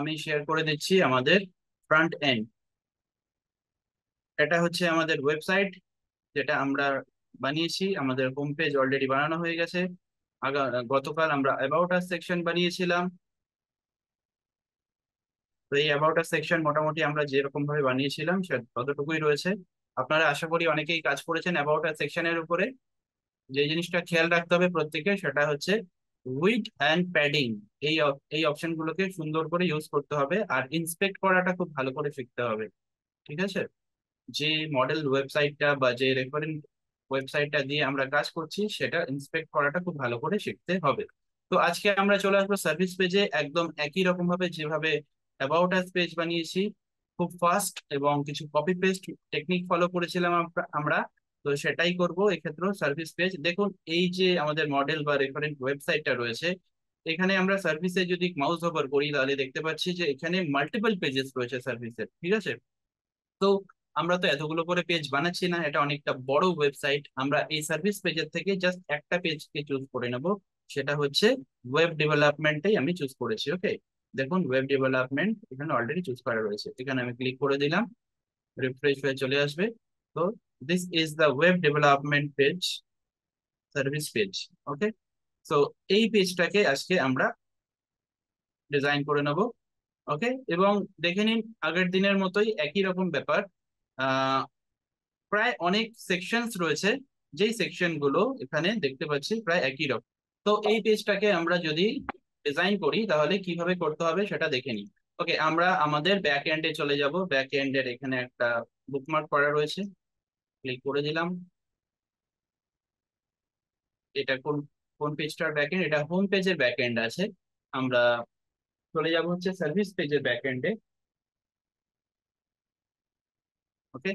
আমি শেয়ার করে দিচ্ছি আমাদের ফ্রন্ট এন্ড। এটা হচ্ছে আমাদের ওয়েবসাইট, যেটা আমরা বানিয়েছি। আমাদের হোম পেজ অলরেডি বানানো হয়ে গেছে। গতকাল আমরা অ্যাবাউট আস সেকশন বানিয়েছিলাম। তো এই অ্যাবাউট আস সেকশন মোটামুটি আমরা যেরকম ভাবে বানিয়েছিলাম সে ততটুকুই রয়েছে। আপনারা আশা করি অনেকেই কাজ করেছেন অ্যাবাউট আস সেকশনের উপরে। যে জিনিসটা খেয়াল রাখতে হবে প্রত্যেকে, সেটা হচ্ছে উইডথ অ্যান্ড প্যাডিং। এই অপশন গুলোকে সুন্দর করে ইউজ করতে হবে, আর ইন্সপেক্ট করাটা খুব ভালো করে শিখতে হবে। ঠিক আছে? যে মডেল ওয়েবসাইটটা বা যে রেফারেন্স ওয়েবসাইটটা দিয়ে আমরা কাজ করছি সেটা ইন্সপেক্ট করাটা খুব ভালো করে শিখতে হবে। তো আজকে আমরা চলে আসবো সার্ভিস পেজে, একদম একই রকম ভাবে যেভাবে অ্যাবাউট আস পেজ বানিয়েছি, খুব ফাস্ট এবং কিছু কপি পেস্ট টেকনিক ফলো করেছিলাম আমরা। তো সেটাই করব এক্ষেত্রেও। সার্ভিস পেজ দেখুন, এই যে আমাদের মডেল বা রেফারেন্স ওয়েবসাইটটা রয়েছে, এখানে আমরা সার্ভিসে যদি মাউস ওভার করি তাহলে দেখতে পাচ্ছি যে এখানে মাল্টিপল পেজেস রয়েছে সার্ভিসের। ঠিক আছে? তো আমরা তো এতগুলো করে পেজ বানাচ্ছি না, এটা অনেকটা বড় ওয়েবসাইট। আমরা এই সার্ভিস পেজের থেকে জাস্ট একটা পেজকে চুজ করে নেব, সেটা হচ্ছে ওয়েব ডেভেলপমেন্টটাই আমি চুজ করেছি। ওকে, দেখুন ওয়েব ডেভেলপমেন্ট এখানে অলরেডি চুজ করা রয়েছে। এখানে আমি ক্লিক করে দিলাম, রিফ্রেশ হয়ে চলে আসবে। তো this is the web development page, service page. Okay, তো এই পেজটাকে আজকে আমরা ডিজাইন করে নেব। ওকে, এবং দেখে নিন আগের দিনের মতোই একই রকম ব্যাপার। আহ প্রায় অনেক সেকশনস রয়েছে, যেই সেকশন গুলো এখানে দেখতে পাচ্ছি প্রায় একই রকম। তো এই পেজটাকে আমরা যদি ডিজাইন করি তাহলে কিভাবে করতে হবে সেটা দেখে নিই। ওকে, আমরা আমাদের ব্যাক এন্ডে চলে যাব। ব্যাক এন্ডের এখানে একটা বুকমার্ক করা রয়েছে, ক্লিক করে দিলাম। এটা কোন কোন পেজটার ব্যাক এন্ড? এটা হোম পেজের ব্যাক এন্ড আছে। আমরা চলে যাব হচ্ছে সার্ভিস পেজের ব্যাক এন্ডে। ওকে,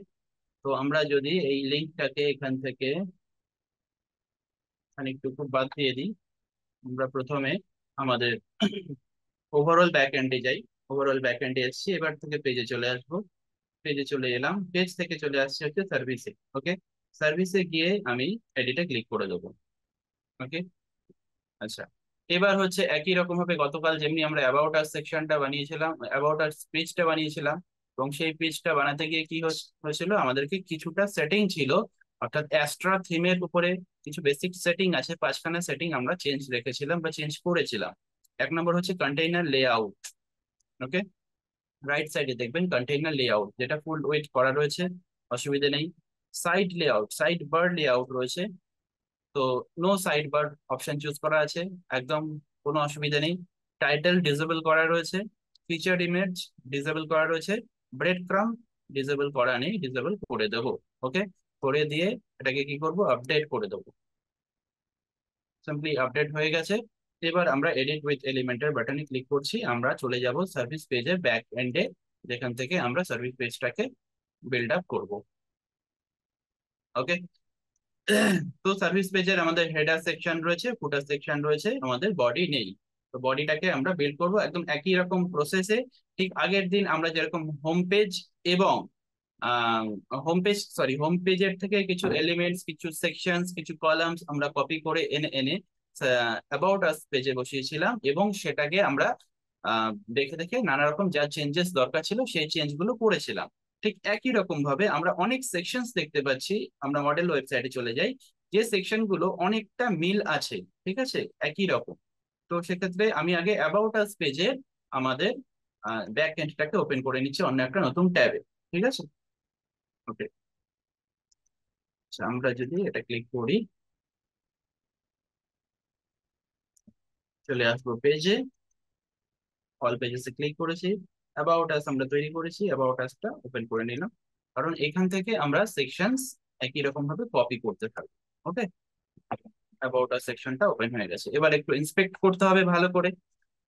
তো আমরা যদি এই লিঙ্কটাকে এখান থেকে খানিকটুকু বাদ দিয়ে দিই, আমরা প্রথমে আমাদের ওভারঅল ব্যাক এন্ডে যাই। ওভারঅল ব্যাক এন্ডে এসেছি, এবার থেকে পেজে চলে আসবো। পেজে চলে এলাম, পেজ থেকে চলে আসছে হচ্ছে সার্ভিসে। ওকে, সার্ভিসে গিয়ে আমি এডিটে ক্লিক করে দেবো। ওকে, আচ্ছা, এবার হচ্ছে একই রকম ভাবে গতকাল যেমনি আমরা অ্যাবাউট আস সেকশনটা বানিয়েছিলাম, অ্যাবাউট আস পেজটা বানিয়েছিলাম, এবং সেই পেজটা বানাতে গিয়ে কি হয়েছিল, আমাদেরকে কিছুটা সেটিং ছিল, অর্থাৎ অ্যাস্ট্রা থিমের উপরে কিছু বেসিক সেটিং আছে, পাঁচখানা সেটিং আমরা চেঞ্জ রেখেছিলাম বা চেঞ্জ করেছিলাম। এক নম্বর হচ্ছে কন্টেইনার লেআউট। ওকে, রাইট সাইডে দেখবেন কন্টেইনার লেআউট, যেটা ফুল ওয়েট করা রয়েছে, অসুবিধা নেই। Side layout, side bar layout রয়েছে, তো no side bar option choose করা আছে, একদম কোনো অসুবিধা নেই। টাইটেল ডিসেবল করা রয়েছে, ফিচার ইমেজ ডিসেবল করা রয়েছে, ব্রেড ক্রাম্ব ডিসেবল করা নেই, ডিসেবল করে দেবো। ওকে, করে দিয়ে এটাকে কি করব, আপডেট করে দেবো। সিম্পলি আপডেট হয়ে গেছে। এবার আমরা এডিট উইথ এলিমেন্টের বাটনে ক্লিক করছি, আমরা চলে যাব সার্ভিস পেজের ব্যাক এন্ডে, যেখান থেকে আমরা সার্ভিস পেজটাকে বিল্ড আপ করবো। ওকে, তো সার্ভিস পেজের আমাদের হেডার সেকশন রয়েছে, ফুটার সেকশন রয়েছে, আমাদের বডি নেই। তো বডিটাকে আমরা বিল্ড করব একদম একই রকম প্রসেসে। ঠিক আগের দিন আমরা যেরকম হোম পেজ এবং হোম পেজের থেকে কিছু এলিমেন্টস, কিছু সেকশনস, কিছু কলামস আমরা কপি করে এনে এনে অ্যাবাউট আস পেজে বসিয়েছিলাম, এবং সেটাকে আমরা দেখে দেখে নানা রকম যা চেঞ্জেস দরকার ছিল সেই চেঞ্জ গুলো করেছিলাম। ঠিক একই রকম ভাবে আমরা অনেক সেকশনস দেখতে পাচ্ছি। আমরা মডেল ওয়েবসাইটে চলে যাই, যে সেকশন গুলো অনেকটা মিল আছে, ঠিক আছে, একই রকম। তো সেক্ষেত্রে আমি আগে অ্যাবাউট আস পেজে আমাদের ব্যাক এন্ডটাকে ওপেন করে নিচ্ছি অন্য একটা নতুন ট্যাবে। ঠিক আছে? ওকে, আচ্ছা, আমরা যদি এটা ক্লিক করি চলে আসবো পেজে। অল পেজেসে ক্লিক করেছি, অ্যাবাউট আস আমরা তৈরি করেছি, অ্যাবাউট আসটা ওপেন করে নিলাম, কারণ এখান থেকে আমরা সেকশনস একই রকম ভাবে কপি করতে থাকবো। ওকে, অ্যাবাউট আস সেকশনটা ওপেন হয়ে গেছে, এবার একটু ইন্সপেক্ট করতে হবে ভালো করে।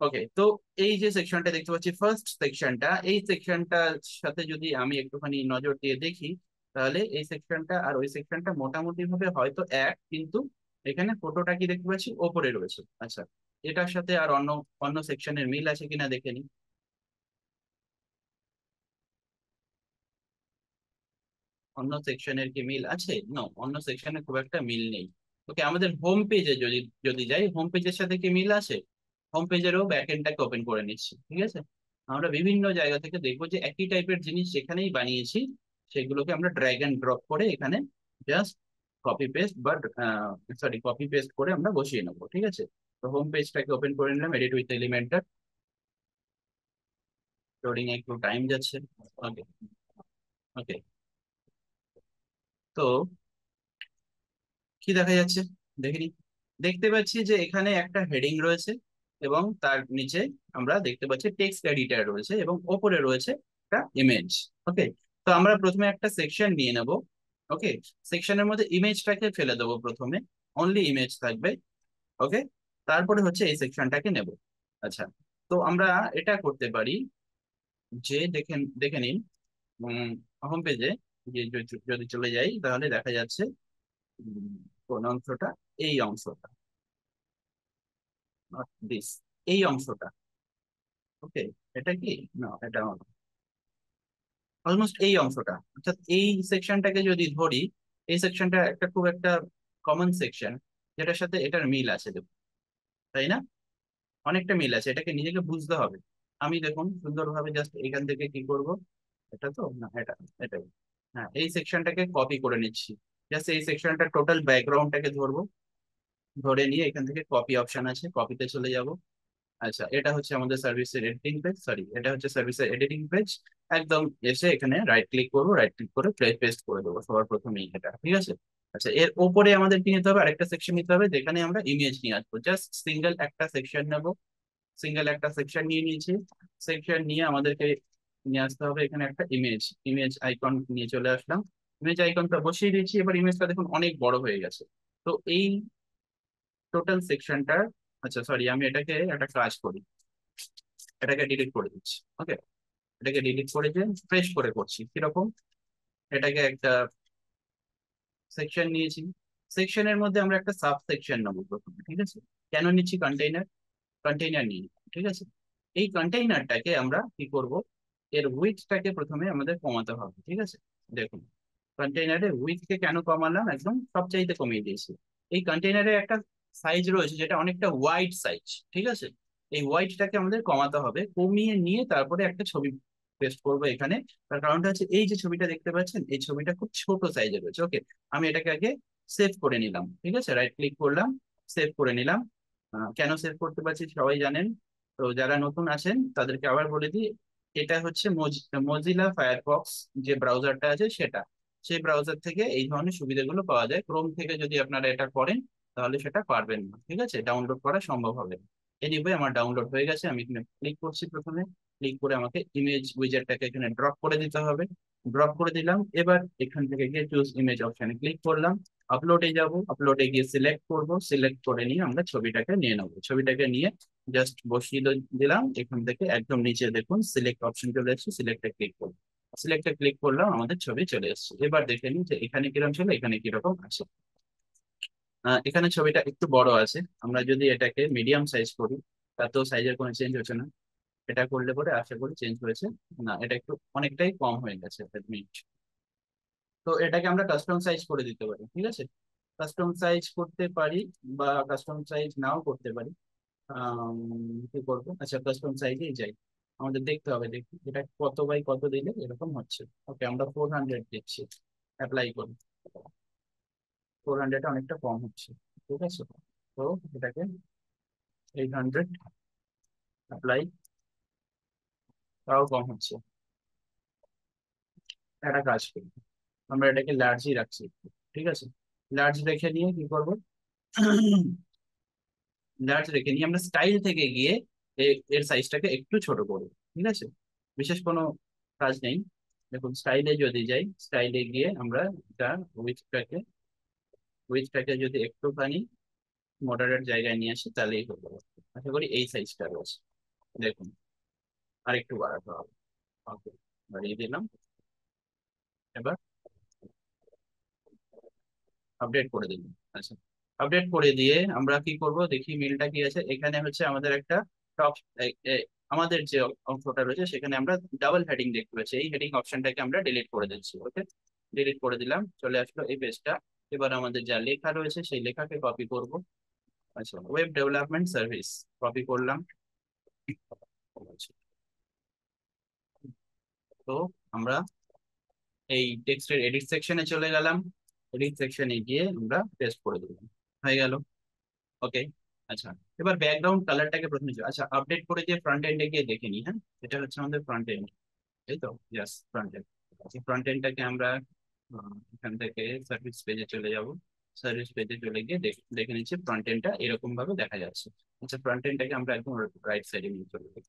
ওকে, তো এই যে সেকশনটা দেখতে পাচ্ছি, ফার্স্ট সেকশনটা, এই সেকশনটার সাথে যদি আমি একটুখানি নজর দিয়ে দেখি, তাহলে এই সেকশনটা আর ওই সেকশনটা মোটামুটি ভাবে হয়তো এক, কিন্তু এখানে ফটোটা কি দেখতে পাচ্ছি ওপরে রয়েছে। আচ্ছা, এটার সাথে আর অন্য অন্য সেকশনের মিল আছে কিনা দেখে নিই। অন্য সেকশনের কি মিল আছে? নো, অন্য সেকশনে খুব একটা মিল নেই। ওকে, আমাদের হোম পেজে যদি যদি যাই, হোম পেজের সাথে কি মিল আছে? হোম পেজেরও ব্যাকএন্ডটাকে ওপেন করে নিচ্ছি। ঠিক আছে, আমরা বিভিন্ন জায়গা থেকে দেখবো যে একই টাইপের জিনিস যেখানেই বানিয়েছি সেগুলোকে আমরা ড্র্যাগ এন্ড ড্রপ করে এখানে জাস্ট কপি পেস্ট বা কপি পেস্ট করে আমরা বসিয়ে নেবো, ঠিক আছে। তো হোম পেজটাকে ওপেন করে নিলাম, এডিট উইথ এলিমেন্টর। লোডিং একটু টাইম যাচ্ছে। ওকে। ওকে। তো কি দেখা যাচ্ছে দেখিনি, দেখতে পাচ্ছি যে এখানে একটা হেডিং রয়েছে এবং তার নিচে আমরা দেখতে পাচ্ছি টেক্সট এডিটর রয়েছে এবং ওপরে রয়েছে একটা ইমেজ। ওকে। তো আমরা প্রথমে একটা সেকশন নিয়ে নেব। ওকে। সেকশনের মধ্যে ইমেজটাকে ফেলে দেবো প্রথমে, অনলি ইমেজ থাকবে। ওকে। তারপরে হচ্ছে এই সেকশনটাকে নেব। আচ্ছা। তো আমরা এটা করতে পারি যে দেখেন, দেখে নিন হোম পেজে যদি চলে যাই তাহলে দেখা যাচ্ছে উম, কোন অংশটা, এই অংশটা, নট দিস, এই অংশটা। ওকে। এটা কি, না এটা অলমোস্ট এই অংশটা, অর্থাৎ এই সেকশনটাকে যদি ধরি, এই সেকশনটা একটা খুব একটা কমন সেকশন যেটার সাথে এটার মিল আছে, দেখুন, তাই না? অনেকটা মিল আছে, এটাকে নিজেকে বুঝতে হবে। আমি দেখুন সুন্দরভাবে জাস্ট এখান থেকে কি করব, এটা তো না, এটা, এটাই, হ্যাঁ, এই সেকশনটাকে কপি করে নিচ্ছি। জাস্ট এই সেকশনটা টোটাল ব্যাকগ্রাউন্ডটাকে ধরবো, ধরে নিয়ে এখান থেকে কপি অপশন আছে, কপিতে চলে যাব। আচ্ছা, এটা হচ্ছে আমাদের সার্ভিসের এডিটিং পেজ, সরি এটা হচ্ছে সার্ভিসের এডিটিং পেজ। একদম এসে এখানে রাইট ক্লিক করবো, রাইট ক্লিক করে পেস্ট করে দেবো সবার প্রথমেই এটা, ঠিক আছে। আচ্ছা, এর ওপরে আমাদের কি নিতে হবে, আরেকটা সেকশন নিতে হবে যেখানে আমরা ইমেজ নিয়ে আসবো। জাস্ট সিঙ্গেল একটা সেকশন নেব, সিঙ্গেল একটা সেকশন নিয়ে নিয়েছি। সেকশন নিয়ে আমাদেরকে নিয়ে আসতে হবে এখানে একটা ইমেজ, ইমেজ আইকন নিয়ে চলে আসলাম। ইমেজ আইকনটা বসিয়ে দিয়েছি, এবার ইমেজটা দেখুন অনেক বড় হয়ে গেছে। তো এই টোটাল সেকশনটা, আচ্ছা সরি, আমি এটাকে একটা কাজ করি, এটাকে ডিলিট করে দিচ্ছি। ওকে। এটাকে ডিলিট করে দিয়ে ফ্রেশ করে করছি কিরকম, এটাকে একটা সেকশন নিয়েছি, সেকশনের মধ্যে আমরা একটা সাব সেকশন নেবো প্রথমে, ঠিক আছে। কেন নিচ্ছি, কন্টেইনার, কন্টেইনার নিয়ে নিই, ঠিক আছে। এই কন্টেইনারটাকে আমরা কি করব, এর উইথটাকে প্রথমে আমাদের কমাতে হবে, ঠিক আছে। দেখুন, কন্টেইনারের উইথকে কেন কমালাম, একদম সবচাইতে কমিয়ে দিয়েছি। এই কন্টেইনারে একটা সাইজ রয়েছে যেটা অনেকটা ওয়াইড সাইজ, ঠিক আছে। এই ওয়াইডটাকে আমাদের কমাতে হবে, কমিয়ে নিয়ে তারপরে একটা ছবি পেস্ট করবো এখানে। তার কারণটা হচ্ছে এই যে ছবিটা দেখতে পাচ্ছেন, এই ছবিটা খুব ছোট সাইজের রয়েছে। ওকে। আমি এটাকে আগে সেভ করে নিলাম, ঠিক আছে, রাইট ক্লিক করলাম, সেভ করে নিলাম। কেন সেভ করতে পারছি সবাই জানেন, তো যারা নতুন আছেন তাদেরকে আবার বলে দিই, এটা হচ্ছে মজিলা ফায়ারফক্স যে ব্রাউজারটা আছে সেটা, সেই ব্রাউজার থেকে এই ধরনের সুবিধাগুলো পাওয়া যায়। ক্রোম থেকে যদি আপনারা এটা করেন তাহলে সেটা পারবেন না, ঠিক আছে, ডাউনলোড করা সম্ভব হবে না। এনিওয়ে আমার ডাউনলোড হয়ে গেছে, আমি এখানে ক্লিক করছি, প্রথমে ক্লিক করে আমাকে ইমেজ উইজারটাকে এখানে ড্রপ করে দিতে হবে। ড্রপ করে দিলাম, এবার এখান থেকে গিয়ে চুজ ইমেজ অপশনে ক্লিক করলাম, আপলোডে যাব, আপলোডে গিয়ে সিলেক্ট করব, সিলেক্ট করে নিয়ে আমরা ছবিটাকে নিয়ে নেবো। ছবিটাকে নিয়ে জাস্ট বসিয়ে দিলাম, এখান থেকে একদম নিচে দেখুন সিলেক্ট অপশন চলে এসেছে, সিলেক্টে ক্লিক করব, সিলেক্টে ক্লিক করলাম, আমাদের ছবি চলে এসেছে। এবার দেখে নিন যে এখানে কিরকম ছিল, এখানে কিরকম আছে। এখানে ছবিটা একটু বড় আছে, আমরা যদি এটাকে মিডিয়াম সাইজ করি তাতেও সাইজের কোনো চেঞ্জ হচ্ছে না। এটা করলে পরে আশা করি চেঞ্জ হয়েছে, না এটা একটু অনেকটাই কম হয়ে গেছে, মিনিট। তো এটাকে আমরা কাস্টম সাইজ করে দিতে পারি, ঠিক আছে। কাস্টম সাইজ করতে পারি বা কাস্টম সাইজ নাও করতে পারি। কি করবো, আচ্ছা কাস্টম সাইজেই যাই, আমাদের দেখতে হবে, দেখি এটা কত বাই কত দিলে এরকম হচ্ছে। ওকে, আমরা 400 দিচ্ছি, অ্যাপ্লাই করি। 400 অনেকটা কম হচ্ছে, ঠিক আছে। তো এটাকে 800 অ্যাপ্লাই, তাও কম হচ্ছে। একটা কাজ করি, আমরা এটাকে লার্জই রাখছি, ঠিক আছে। লার্জ রেখে নিয়ে কি করবো, লার্জ রেখে নিয়ে আমরা স্টাইল থেকে গিয়ে এর সাইজটাকে একটু ছোট করবো, ঠিক আছে। বিশেষ কোনো কাজ নেই। দেখুন স্টাইলে যদি যাই, স্টাইলে গিয়ে আমরা এটা উইথটাকে, উইথটাকে যদি একটুখানি মডারেট জায়গায় নিয়ে আসি তাহলেই হয়ে যাবে। আশা করি এই সাইজটা রয়েছে, দেখুন আর একটু বাড়াতে হবে। ওকে, বাড়িয়ে দিলাম। এবার আপডেট করে দিলাম। আচ্ছা, আপডেট করে দিয়ে আমরা কি করব, দেখি মেলটা কি আছে। এখানে হচ্ছে আমাদের একটা টপ, আমাদের যে অংশটা রয়েছে সেখানে আমরা ডাবল হেডিং দেখতে পাচ্ছি, এই হেডিং অপশনটাকে আমরা ডিলিট করে দিচ্ছি। ওকে, ডিলিট করে দিলাম, চলে আসলো এই পেজটা। এবার আমাদের যা লেখা রয়েছে সেই লেখাকে কপি করব। আচ্ছা, ওয়েব ডেভেলপমেন্ট সার্ভিস, কপি করলাম। তো আমরা এই টেক্সটের এডিট সেকশনে চলে গেলাম, এডিট সেকশনে গিয়ে আমরা পেস্ট করে দিলাম, হয়ে গেল। ওকে। আচ্ছা, এবার ব্যাকগ্রাউন্ড কালারটাকে প্রথমে আচ্ছা আপডেট করে দিয়ে ফ্রন্ট এন্ডে গিয়ে দেখে নিই। হ্যাঁ, এটা হচ্ছে আমাদের ফ্রন্ট এন্ড, এই তো, ইয়াস ফ্রন্ট এন্ড। আচ্ছা, ফ্রন্ট এন্ডটাকে আমরা এখান থেকে সার্ভিস পেজে চলে যাব। সার্ভিস পেজে চলে গিয়ে দেখে নিচ্ছি ফ্রন্ট এন্ডটা এরকম ভাবে দেখা যাচ্ছে। আচ্ছা, ফ্রন্ট এন্ডটাকে আমরা একদম রাইট সাইডে নিয়ে চলে যাবো,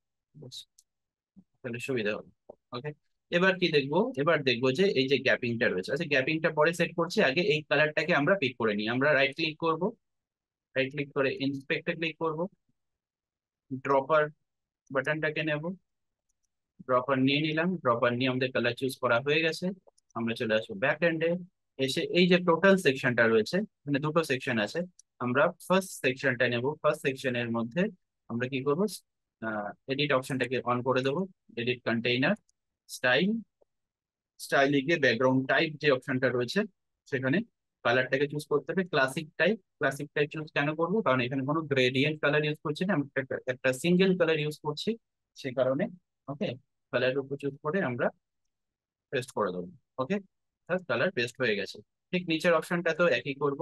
তাহলে সুবিধা হবে। ওকে। এবার কি দেখবো, এবার দেখবো যে এই যে গ্যাপিংটা রয়েছে। আচ্ছা, গ্যাপিংটা পরে সেট করছি, আগে এই কালারটাকে আমরা পিক করে নিই। আমরা রাইট ক্লিক করব, রাইট ক্লিক করে ইন্সপেক্টে ক্লিক করব, ড্রপার বাটনটাকে নেব, ড্রপার নিয়ে নিলাম, ড্রপার নিয়ে আমাদের কালার চুজ করা হয়ে গেছে। আমরা চলে আসবো ব্যাক এন্ডে, এসে এই যে টোটাল সেকশনটা রয়েছে, মানে দুটো সেকশন আছে, আমরা ফার্স্ট সেকশনটা নেব। ফার্স্ট সেকশনের মধ্যে আমরা কি করবো, এডিট অপশনটাকে অন করে দেবো, এডিট কন্টেইনার, স্টাইল, স্টাইলে গিয়ে ব্যাকগ্রাউন্ড টাইপ যে অপশনটা রয়েছে সেখানে কালারটাকে চুজ করতে হবে classic type. Classic type choose কেন করবো, কারণ এখানে কোনো গ্রেডিয়েন্ট কালার ইউজ করছি না, আমি একটা সিঙ্গেল কালার ইউজ করছি, সে কারণে। ওকে, কালারের উপর চুজ করে আমরা পেস্ট করে দেবো। ওকে, কালার পেস্ট হয়ে গেছে। ঠিক নিচের অপশনটা তো একই করব।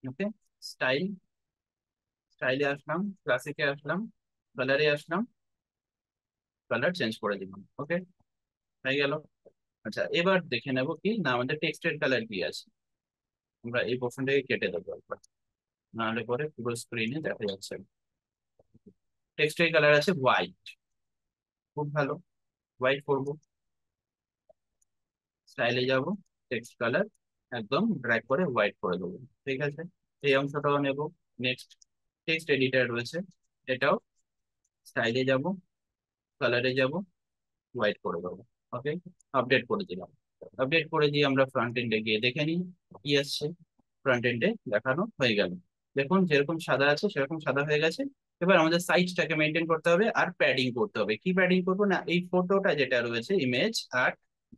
ওকে, স্টাইল, স্টাইলে আসলাম, ক্লাসিকে আসলাম, কালারে আসলাম, কালার চেঞ্জ করে দিলাম। ওকে, হয়ে গেল। আচ্ছা, এবার দেখে নেব কি না আমাদের টেক্সটের কালার কি আছে। আমরা এই পোর্শনটাকে কেটে দেবো একবার, নাহলে পরে পুরো স্ক্রিনে দেখা যাচ্ছে। টেক্সটের কালার আছে হোয়াইট, খুব ভালো, হোয়াইট করব। স্টাইলে যাব, টেক্সট কালার একদম ড্র্যাগ করে হোয়াইট করে দেবো। ঠিক আছে, এই অংশটাও নেব। নেক্সট, টেক্সট এডিটর রয়েছে, এটাও স্টাইলে যাব, কালারে যাব, হোয়াইট করে দেবো। ওকে, আপডেট করে দিলাম। আপডেট করে দিয়ে আমরা ফ্রন্ট এন্ডে গিয়ে দেখে নিই কি আসছে। ফ্রন্ট এন্ডে দেখানো হয়ে গেল, দেখুন যেরকম সাদা আছে সেরকম সাদা হয়ে গেছে। এবার আমাদের সাইজটাকে মেনটেন করতে হবে আর প্যাডিং করতে হবে। কি প্যাডিং করবো না, এই ফটোটা যেটা রয়েছে ইমেজ আর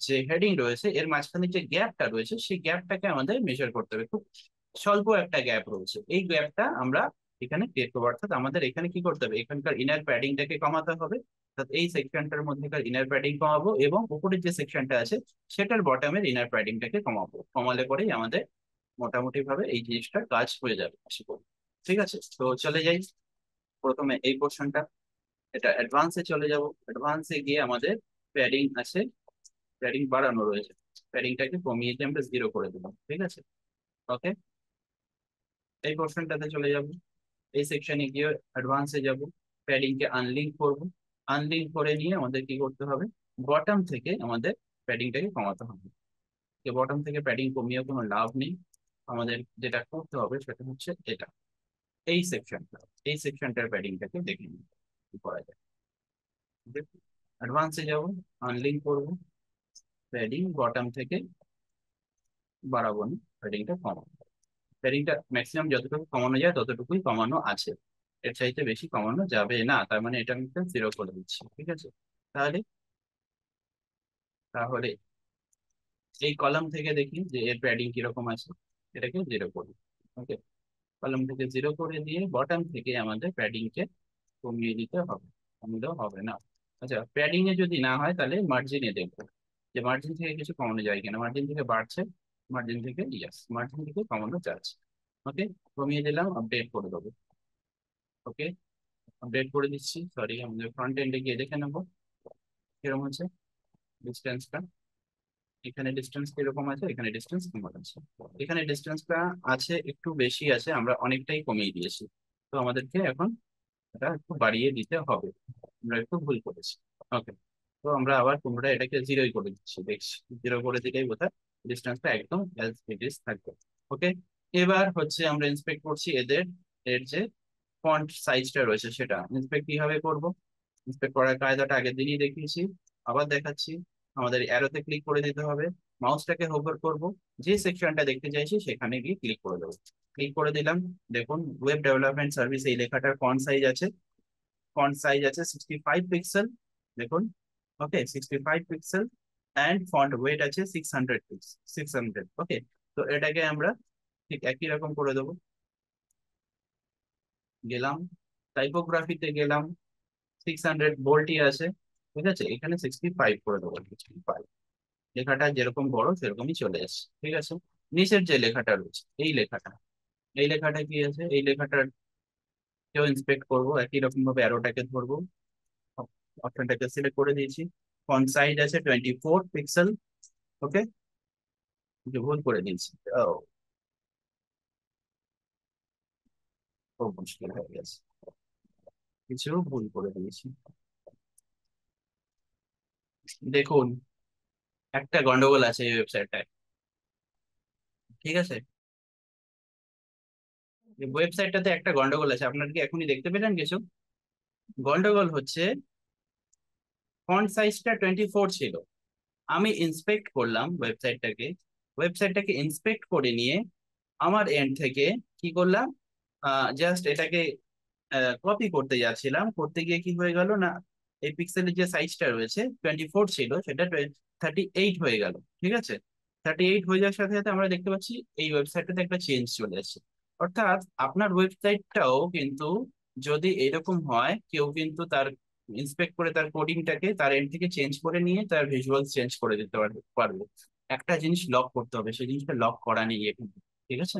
যে হেডিং রয়েছে এর মাঝখানে যে গ্যাপটা রয়েছে সেই গ্যাপটাকে আমাদের মেজার করতে হবে। খুব স্বল্প একটা গ্যাপ রয়েছে, এই গ্যাপটা আমরা এখানে ক্রিয়েট করবো। অর্থাৎ আমাদের এখানে কি করতে হবে, এখানকার ইনার প্যাডিংটাকে কমাতে হবে। অর্থাৎ এই সেকশনটার মধ্যেকার ইনার প্যাডিং কমাবো এবং উপরের যে সেকশনটা আছে সেটার বটমের ইনার প্যাডিংটাকে কমাবো। কমালে পরেই আমাদের মোটামুটি ভাবে এই জিনিসটা কাজ হয়ে যাবে আশা করি। ঠিক আছে, তো চলে যাই প্রথমে এই পোর্শনটা, এটা অ্যাডভান্সে চলে যাব। অ্যাডভান্সে গিয়ে আমাদের প্যাডিং আছে, প্যাডিং বাড়ানো রয়েছে, প্যাডিংটাকে কমিয়ে দিয়ে আমরা 0 করে দিলাম। ঠিক আছে, ওকে, এই পোর্শনটাতে চলে যাব। এই সেকশনে গিয়ে অ্যাডভান্সে যাব, প্যাডিং কে আনলিঙ্ক করব। আনলিঙ্ক করে নিয়ে আমাদের কি করতে হবে, বটম থেকে আমাদের প্যাডিংটাকে কমাতে হবে। বটম থেকে প্যাডিং কমিয়ে কোনো লাভ নেই, আমাদের যেটা করতে হবে সেটা হচ্ছে এটা, এই সেকশনটা, এই সেকশনটার প্যাডিংটাকে দেখে নিই কি করা যায়। অ্যাডভান্সে যাব, আনলিঙ্ক করব, প্যাডিং বটম থেকে বাড়াবো না, প্যাডিংটা কমাবো। প্যাডিংটা ম্যাক্সিমাম যতটুকু কমানো যায় ততটুকুই কমানো আছে, এর চাইতে বেশি কমানো যাবে না। তার মানে এটা আমি 0 করে দিচ্ছি। ঠিক আছে, তাহলে তাহলে এই কলাম থেকে দেখি যে এর প্যাডিং কিরকম আছে, এটাকে 0 করি। ওকে, কলাম থেকে 0 করে দিয়ে বটম থেকে আমাদের প্যাডিং কে কমিয়ে দিতে হবে, কমলেও হবে না। আচ্ছা, প্যাডিং এ যদি না হয় তাহলে মার্জিনে দেখবো যে মার্জিন থেকে কিছু কমানো যায় কিনা। মার্জিন থেকে বাড়ছে, মার্জিন থেকে ইয়াস, মার্জিন থেকে কমানো যাচ্ছে। ওকে, কমিয়ে দিলাম, আপডেট করে দেবো। ওকে, আপডেট করে দিচ্ছি। সরি, আমাদের ফ্রন্ট এন্ডে গিয়ে দেখে নেবো কিরকম হচ্ছে ডিস্টেন্সটা। এখানে ডিস্টেন্স কিরকম আছে, এখানে ডিস্টেন্স কেমন আছে। এখানে ডিস্টেন্সটা আছে একটু বেশি আছে, আমরা অনেকটাই কমিয়ে দিয়েছি। তো আমাদেরকে এখন এটা একটু বাড়িয়ে দিতে হবে, আমরা একটু ভুল করেছি। ওকে, তো আমরা আবার পুনরায় এটাকে 0 করে দিচ্ছি, দেখছি 0 করে দিলেই বোধহয় ডিস্টেন্সটা একদম অ্যাজ ইট ইজ থাকবে। ওকে, এবার হচ্ছে আমরা ইন্সপেক্ট করছি এদের, এর যে ফন্ট সাইজটা রয়েছে সেটা ইন্সপেক্ট কিভাবে করব। ইন্সপেক্ট করার কায়দাটা আগের দিনই দেখিয়েছি, আবার দেখাচ্ছি। আমাদের অ্যারোতে ক্লিক করে দিতে হবে, মাউসটাকে হোভার করব, যে সেকশনটা দেখতে চাইছি সেখানে গিয়ে ক্লিক করে দেবো। ক্লিক করে দিলাম, দেখুন ওয়েব ডেভেলপমেন্ট সার্ভিস এই লেখাটার ফন্ট সাইজ আছে, ফন্ট সাইজ আছে 65 পিক্সেল, দেখুন। ওকে, 65 পিক্সেল অ্যান্ড ফন্ট ওয়েট আছে 600 পিক্স, 600। ওকে, তো এটাকে আমরা ঠিক একই রকম করে দেবো। গেলাম টাইপোগ্রাফিতে, গেলাম 600 বোল্টই আছে, ঠিক আছে, এখানে 65 করে দেবো, 65। লেখাটা যেরকম বড় সেরকমই চলে আসছে, ঠিক আছে। নিচের যে লেখাটা রয়েছে, এই লেখাটা, এই লেখাটা কি আছে, এই লেখাটার কেউ ইন্সপেক্ট করবো, একই রকম ভাবে অ্যারোটাকে ধরবো, অপশনটাকে সিলেক্ট করে দিয়েছি। ফন্ট সাইজ আছে 24 পিক্সেল। ওকে, ভুল করে দিয়েছি। ও, খুব মুশকিল হয়ে গেছে, কিছু ভুল করে দিয়েছি। দেখুন, একটা গন্ডগোল আছে এই ওয়েবসাইটটায়, ঠিক আছে। এই ওয়েবসাইটটাতে একটা গন্ডগোল আছে, আপনার কি এখনই দেখতে পেলেন কিছু? গন্ডগোল হচ্ছে, ফন্ট সাইজটা 24 ছিল। আমি ইন্সপেক্ট করলাম ওয়েবসাইটটাকে ইন্সপেক্ট করে নিয়ে আমার এন্ড থেকে কি করলাম, জাস্ট এটাকে কপি করতে যাচ্ছিলাম, করতে গিয়ে কি হয়ে গেল না, এই পিক্সেলের যে সাইজটা রয়েছে 24 ছিল, সেটা 38 হয়ে গেল, ঠিক আছে। 38 হয়ে যাওয়ার সাথে সাথে আমরা দেখতে পাচ্ছি এই ওয়েবসাইটটাতে একটা চেঞ্জ চলে আসছে। অর্থাৎ আপনার ওয়েবসাইটটাও কিন্তু যদি এরকম হয়, কেউ কিন্তু তার ইন্সপেক্ট করে তার কোডিংটাকে তার এন্ড থেকে চেঞ্জ করে নিয়ে তার ভিজুয়াল চেঞ্জ করে দিতে পারবে। একটা জিনিস লক করতে হবে, সেই জিনিসটা লক করা নেই এখন, ঠিক আছে।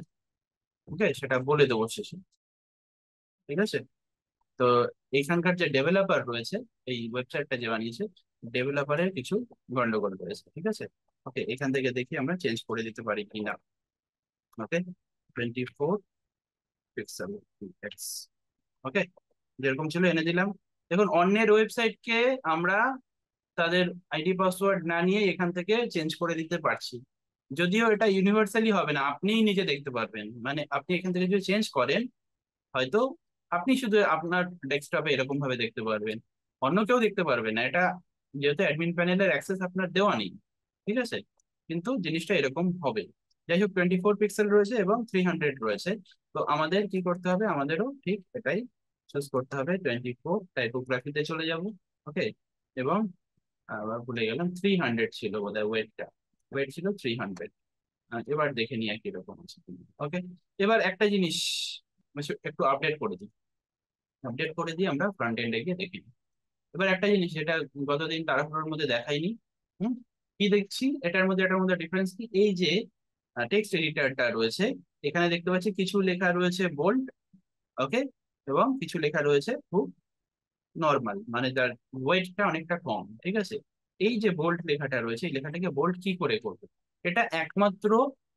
ওকে, সেটা বলে দেবো শেষে, ঠিক আছে। তো এখানকার যে ডেভেলপার রয়েছে, এই ওয়েবসাইটটা যে বানিয়েছে, ডেভেলপারের কিছু গন্ডগোল রয়েছে, ঠিক আছে। ওকে, এখান থেকে দেখি আমরা চেঞ্জ করে দিতে পারি কিনা। ওকে, 24 পিক্সেল এক্স। ওকে, যেরকম ছিল এনে দিলাম। দেখুন, অন্যের ওয়েবসাইটকে আমরা তাদের আইডি পাসওয়ার্ড না নিয়ে এখান থেকে চেঞ্জ করে দিতে পারছি। যদিও এটা ইউনিভার্সালি হবে না, আপনিই নিজে দেখতে পারবেন, মানে আপনি এখান থেকে যদি চেঞ্জ করেন, হয়তো আপনি শুধু আপনার ডেস্কটপে এরকম ভাবে দেখতে পারবেন, অন্য কেউ দেখতে পারবে না এটা, যেহেতু অ্যাডমিন প্যানেলের অ্যাক্সেস আপনার দেওয়া নেই, ঠিক আছে। কিন্তু জিনিসটা এরকম হবে। যাই হোক, 24 পিক্সেল রয়েছে এবং 300 রয়েছে। তো আমাদের কি করতে হবে, আমাদেরও ঠিক এটাই চুজ করতে হবে। 24 টাইপোগ্রাফিতে চলে যাব। ওকে, এবং আবার ভুলে গেলাম, 300 ছিল বোধহয় ওয়েটটা, ওয়েট ছিল 300। এবার দেখে নিয়ে কিরকম আছে। ওকে, এবার একটা জিনিস একটু আপডেট করে দিই, আপডেট করে দিয়ে আমরা ফ্রন্ট এন্ডে গিয়ে দেখি। এবার একটা জিনিস যেটা গতদিন তাড়াহুড়োর মধ্যে দেখাইনি, হুম, কি দেখছি এটার মধ্যে ডিফারেন্স কি, এই যে টেক্সট এডিটরটা রয়েছে, এখানে দেখতে পাচ্ছি কিছু লেখা রয়েছে বোল্ড। ওকে, এবং কিছু লেখা রয়েছে খুব নর্মাল, মানে যার ওয়েটটা অনেকটা কম, ঠিক আছে। এই যে বোল্ড লেখাটা রয়েছে, এই লেখাটাকে বোল্ড কি করে করবে, এটা একমাত্র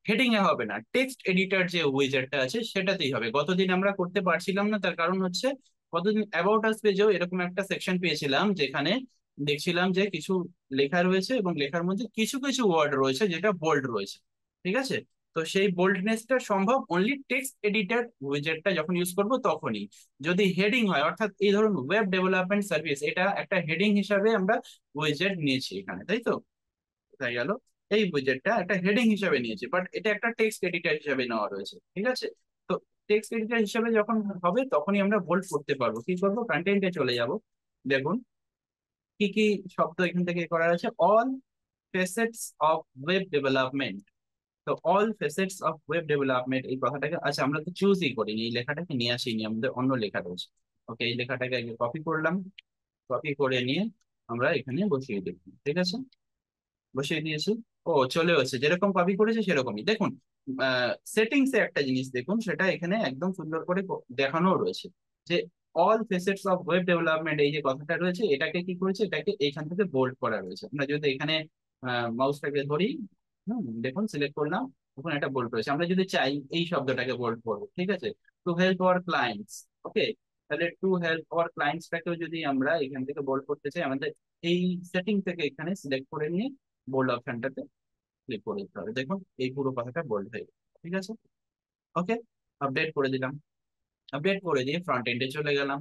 হেডিং এ হবে না, টেক্সট এডিটর যে উইজারটা আছে সেটাতেই হবে। গতদিন আমরা করতে পারছিলাম না, তার কারণ হচ্ছে গতদিন অ্যাবাউট আস পেজেও এরকম একটা সেকশন পেয়েছিলাম, যেখানে দেখছিলাম যে কিছু লেখা রয়েছে এবং লেখার মধ্যে কিছু কিছু ওয়ার্ড রয়েছে যেটা বোল্ড রয়েছে, ঠিক আছে। তো সেই বোল্ডনেসটা সম্ভব অনলি টেক্সট এডিটর উইজারটা যখন ইউজ করব তখনই। যদি হেডিং হয়, অর্থাৎ এই ধরুন ওয়েব ডেভেলপমেন্ট সার্ভিস, এটা একটা হেডিং হিসাবে আমরা উইজেট নিয়েছি এখানে, তাই তো, তাই গেল। এই উইজেটটা একটা হেডিং হিসাবে নিয়েছি, বাট এটা একটা টেক্সট এডিটর হিসাবে নেওয়া রয়েছে, ঠিক আছে। তো টেক্সট এডিটর হিসাবে যখন হবে তখনই আমরা বোল্ড করতে পারবো। কি করবো, কন্টেন্টে চলে যাব। দেখুন কি কি শব্দ এখান থেকে করা আছে, অল ফেসেটস অফ ওয়েব ডেভেলপমেন্ট। তো অল ফেসেটস অফ ওয়েব ডেভেলপমেন্ট এই কথাটাকে, আচ্ছা আমরা তো চুজই করিনি, এই লেখাটাকে নিয়ে আসিনি, আমাদের অন্য লেখা রয়েছে। ওকে, এই লেখাটাকে আগে কপি করলাম, কপি করে নিয়ে আমরা এখানে বসিয়ে দিই, ঠিক আছে। বসিয়ে দিয়েছি। ও, চলে এসেছে, যেরকম কপি করেছে সেরকমই। দেখুন, সেটিংস এ একটা জিনিস দেখুন, সেটা এখানে একদম সুন্দর করে দেখানো রয়েছে যে অল ফেসেটস অফ ওয়েব ডেভেলপমেন্ট, এই যে কথাটা রয়েছে এটাকে কি করেছে, এটাকে এইখান থেকে বোল্ড করা রয়েছে। আমরা যদি এখানে মাউসটাকে ধরি, দেখুন সিলেক্ট করলাম, তখন এটা বোল্ড রয়েছে। আমরা যদি চাই এই শব্দটাকে বোল্ড করবো, ঠিক আছে, টু হেল্প আওয়ার ক্লায়েন্টস। ওকে, তাহলে টু হেল্প আওয়ার ক্লায়েন্টসটাকেও যদি আমরা এখান থেকে বোল্ড করতে চাই, আমাদের এই সেটিং থেকে এখানে সিলেক্ট করে নিয়ে বোল্ড অপশনটাতে ক্লিক করে দিতে হবে। দেখুন এই পুরো কথাটা বোল্ড হয়ে গেল, ঠিক আছে। ওকে, আপডেট করে দিলাম, আপডেট করে দিয়ে ফ্রন্ট এন্ডে চলে গেলাম,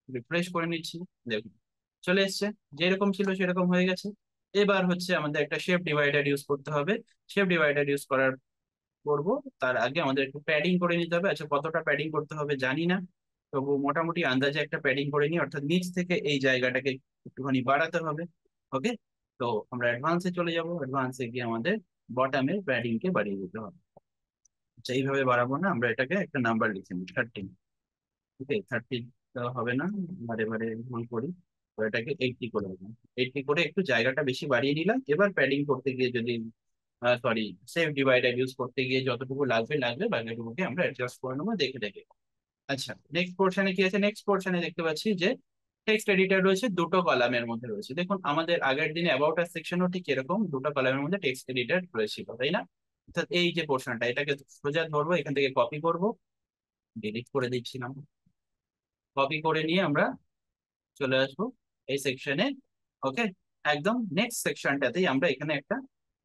রিফ্রেশ করে নিচ্ছি। দেখুন চলে এসছে, যেরকম ছিল সেরকম হয়ে গেছে। এবার হচ্ছে আমাদের একটা শেপ ডিভাইডার ইউজ করতে হবে। শেপ ডিভাইডার ইউজ করার করব, তার আগে আমাদের একটু প্যাডিং করে নিতে হবে। আচ্ছা, কতটা প্যাডিং করতে হবে জানি না, তবু মোটামুটি আন্দাজে একটা প্যাডিং করে নিই, অর্থাৎ নিচ থেকে এই জায়গাটাকে একটুখানি বাড়াতে হবে। ওকে, তো আমরা অ্যাডভান্সে চলে যাব, অ্যাডভান্সে গিয়ে আমাদের বটামের প্যাডিং কে বাড়িয়ে দিতে হবে। আচ্ছা, এইভাবে বাড়াবো না, আমরা এটাকে একটা নাম্বার লিখে নিই, 13। ওকে, 13 হবে না, বারে বারে ভুল করি। তো এটাকে 80 করে দিলাম। 80 করে একটু জায়গাটা বেশি বাড়িয়ে নিলাম। এবার প্যাডিং করতে গিয়ে যদি সরি সেভ ডিভাইডার ইউজ করতে গিয়ে যতটুকু লাগবে লাগবে, বাকিটুকুকে আমরা অ্যাডজাস্ট করে নেবো দেখে দেখে। আচ্ছা, নেক্সট পোর্শনে কি আছে? নেক্সট পোর্শনে দেখতে পাচ্ছি যে টেক্সট এডিটর রয়েছে, দুটো কলামের মধ্যে রয়েছে। দেখুন আমাদের আগের দিনে অ্যাবাউট আস সেকশনও ঠিক এরকম দুটো কলামের মধ্যে টেক্সট এডিটর রয়েছিল, তাই না? অর্থাৎ এই যে পোর্শনটা, এটাকে সোজা ধরবো, এখান থেকে কপি করব, ডিলিট করে দিচ্ছিলাম, কপি করে নিয়ে আমরা চলে আসবো এই সেকশনে। ওকে, একদম নেক্সট সেকশনটাতেই আমরা এখানে একটা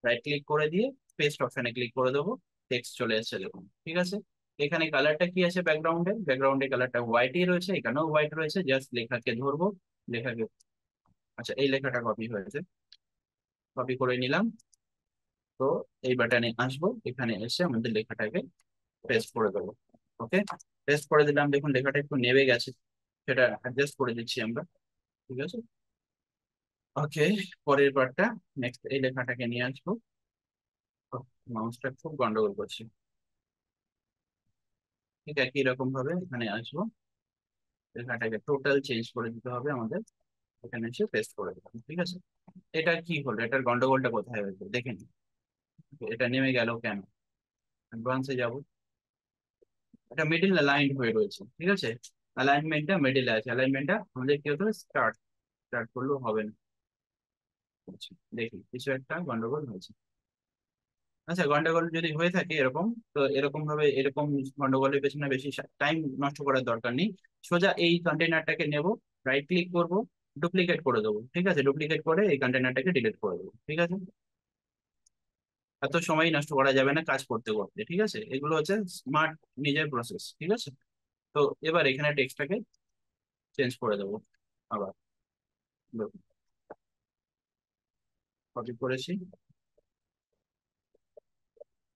রাইট ক্লিক করে দিয়ে পেস্ট অপশনে ক্লিক করে দেবো। টেক্সট চলে আসছে দেখুন, ঠিক আছে। এখানে কালারটা কি আছে? ব্যাকগ্রাউন্ডে কালারটা হোয়াইটই রয়েছে, এখানেও হোয়াইট রয়েছে। জাস্ট লেখাকে ধরবো, লেখাকে, আচ্ছা এই লেখাটা কপি হয়েছে, কপি করে নিলাম। তো এই বাটনে আসবো, এখানে এসে আমাদের লেখাটাকে পেস্ট করে দেবো। ওকে, পেস্ট করে দিলাম। দেখুন লেখাটা একটু নেমে গেছে, সেটা অ্যাডজাস্ট করে দিচ্ছি আমরা, ঠিক আছে। ওকে, পরের পার্টটা, নেক্সট এই লেখাটাকে নিয়ে আসবো। মাউসটা খুব গন্ডগোল করছে। ঠিক একই রকম ভাবে এখানে আসবো, লেখাটাকে টোটাল চেঞ্জ করে দিতে হবে আমাদের। এখানে এসে পেস্ট করে দিলাম, ঠিক আছে। এটা কি হলো? এটার গন্ডগোলটা কোথায় হয়েছে দেখে নিন। এটা নেমে গেল কেন? অ্যাডভান্সে যাব, এটা মিডিল অ্যালাইন্ড হয়ে রয়েছে, ঠিক আছে। অ্যালাইনমেন্টটা মিডিলে আছে, অ্যালাইনমেন্টটা আমাদের কি হতে হবে? স্টার্ট, স্টার্ট করলেও হবে না। আচ্ছা, দেখি কিছু একটা গন্ডগোল হয়েছে। আচ্ছা, গন্ডগোল যদি হয়ে থাকে এরকম, তো এরকম ভাবে এরকম গন্ডগোলের পেছনে বেশি টাইম নষ্ট করার দরকার নেই। সোজা এই কন্টেনারটাকে নেব, রাইট ক্লিক করব, ডুপ্লিকেট করে দেবো, ঠিক আছে। ডুপ্লিকেট করে এই কন্টেনারটাকে ডিলিট করে দেবো, ঠিক আছে। এত সময় নষ্ট করা যাবে না কাজ করতে করতে, ঠিক আছে। এগুলো হচ্ছে স্মার্ট নিজের প্রসেস, ঠিক আছে। তো এবার এখানে টেক্সটটাকে চেঞ্জ করে দেবো আবার, কপি করেছি।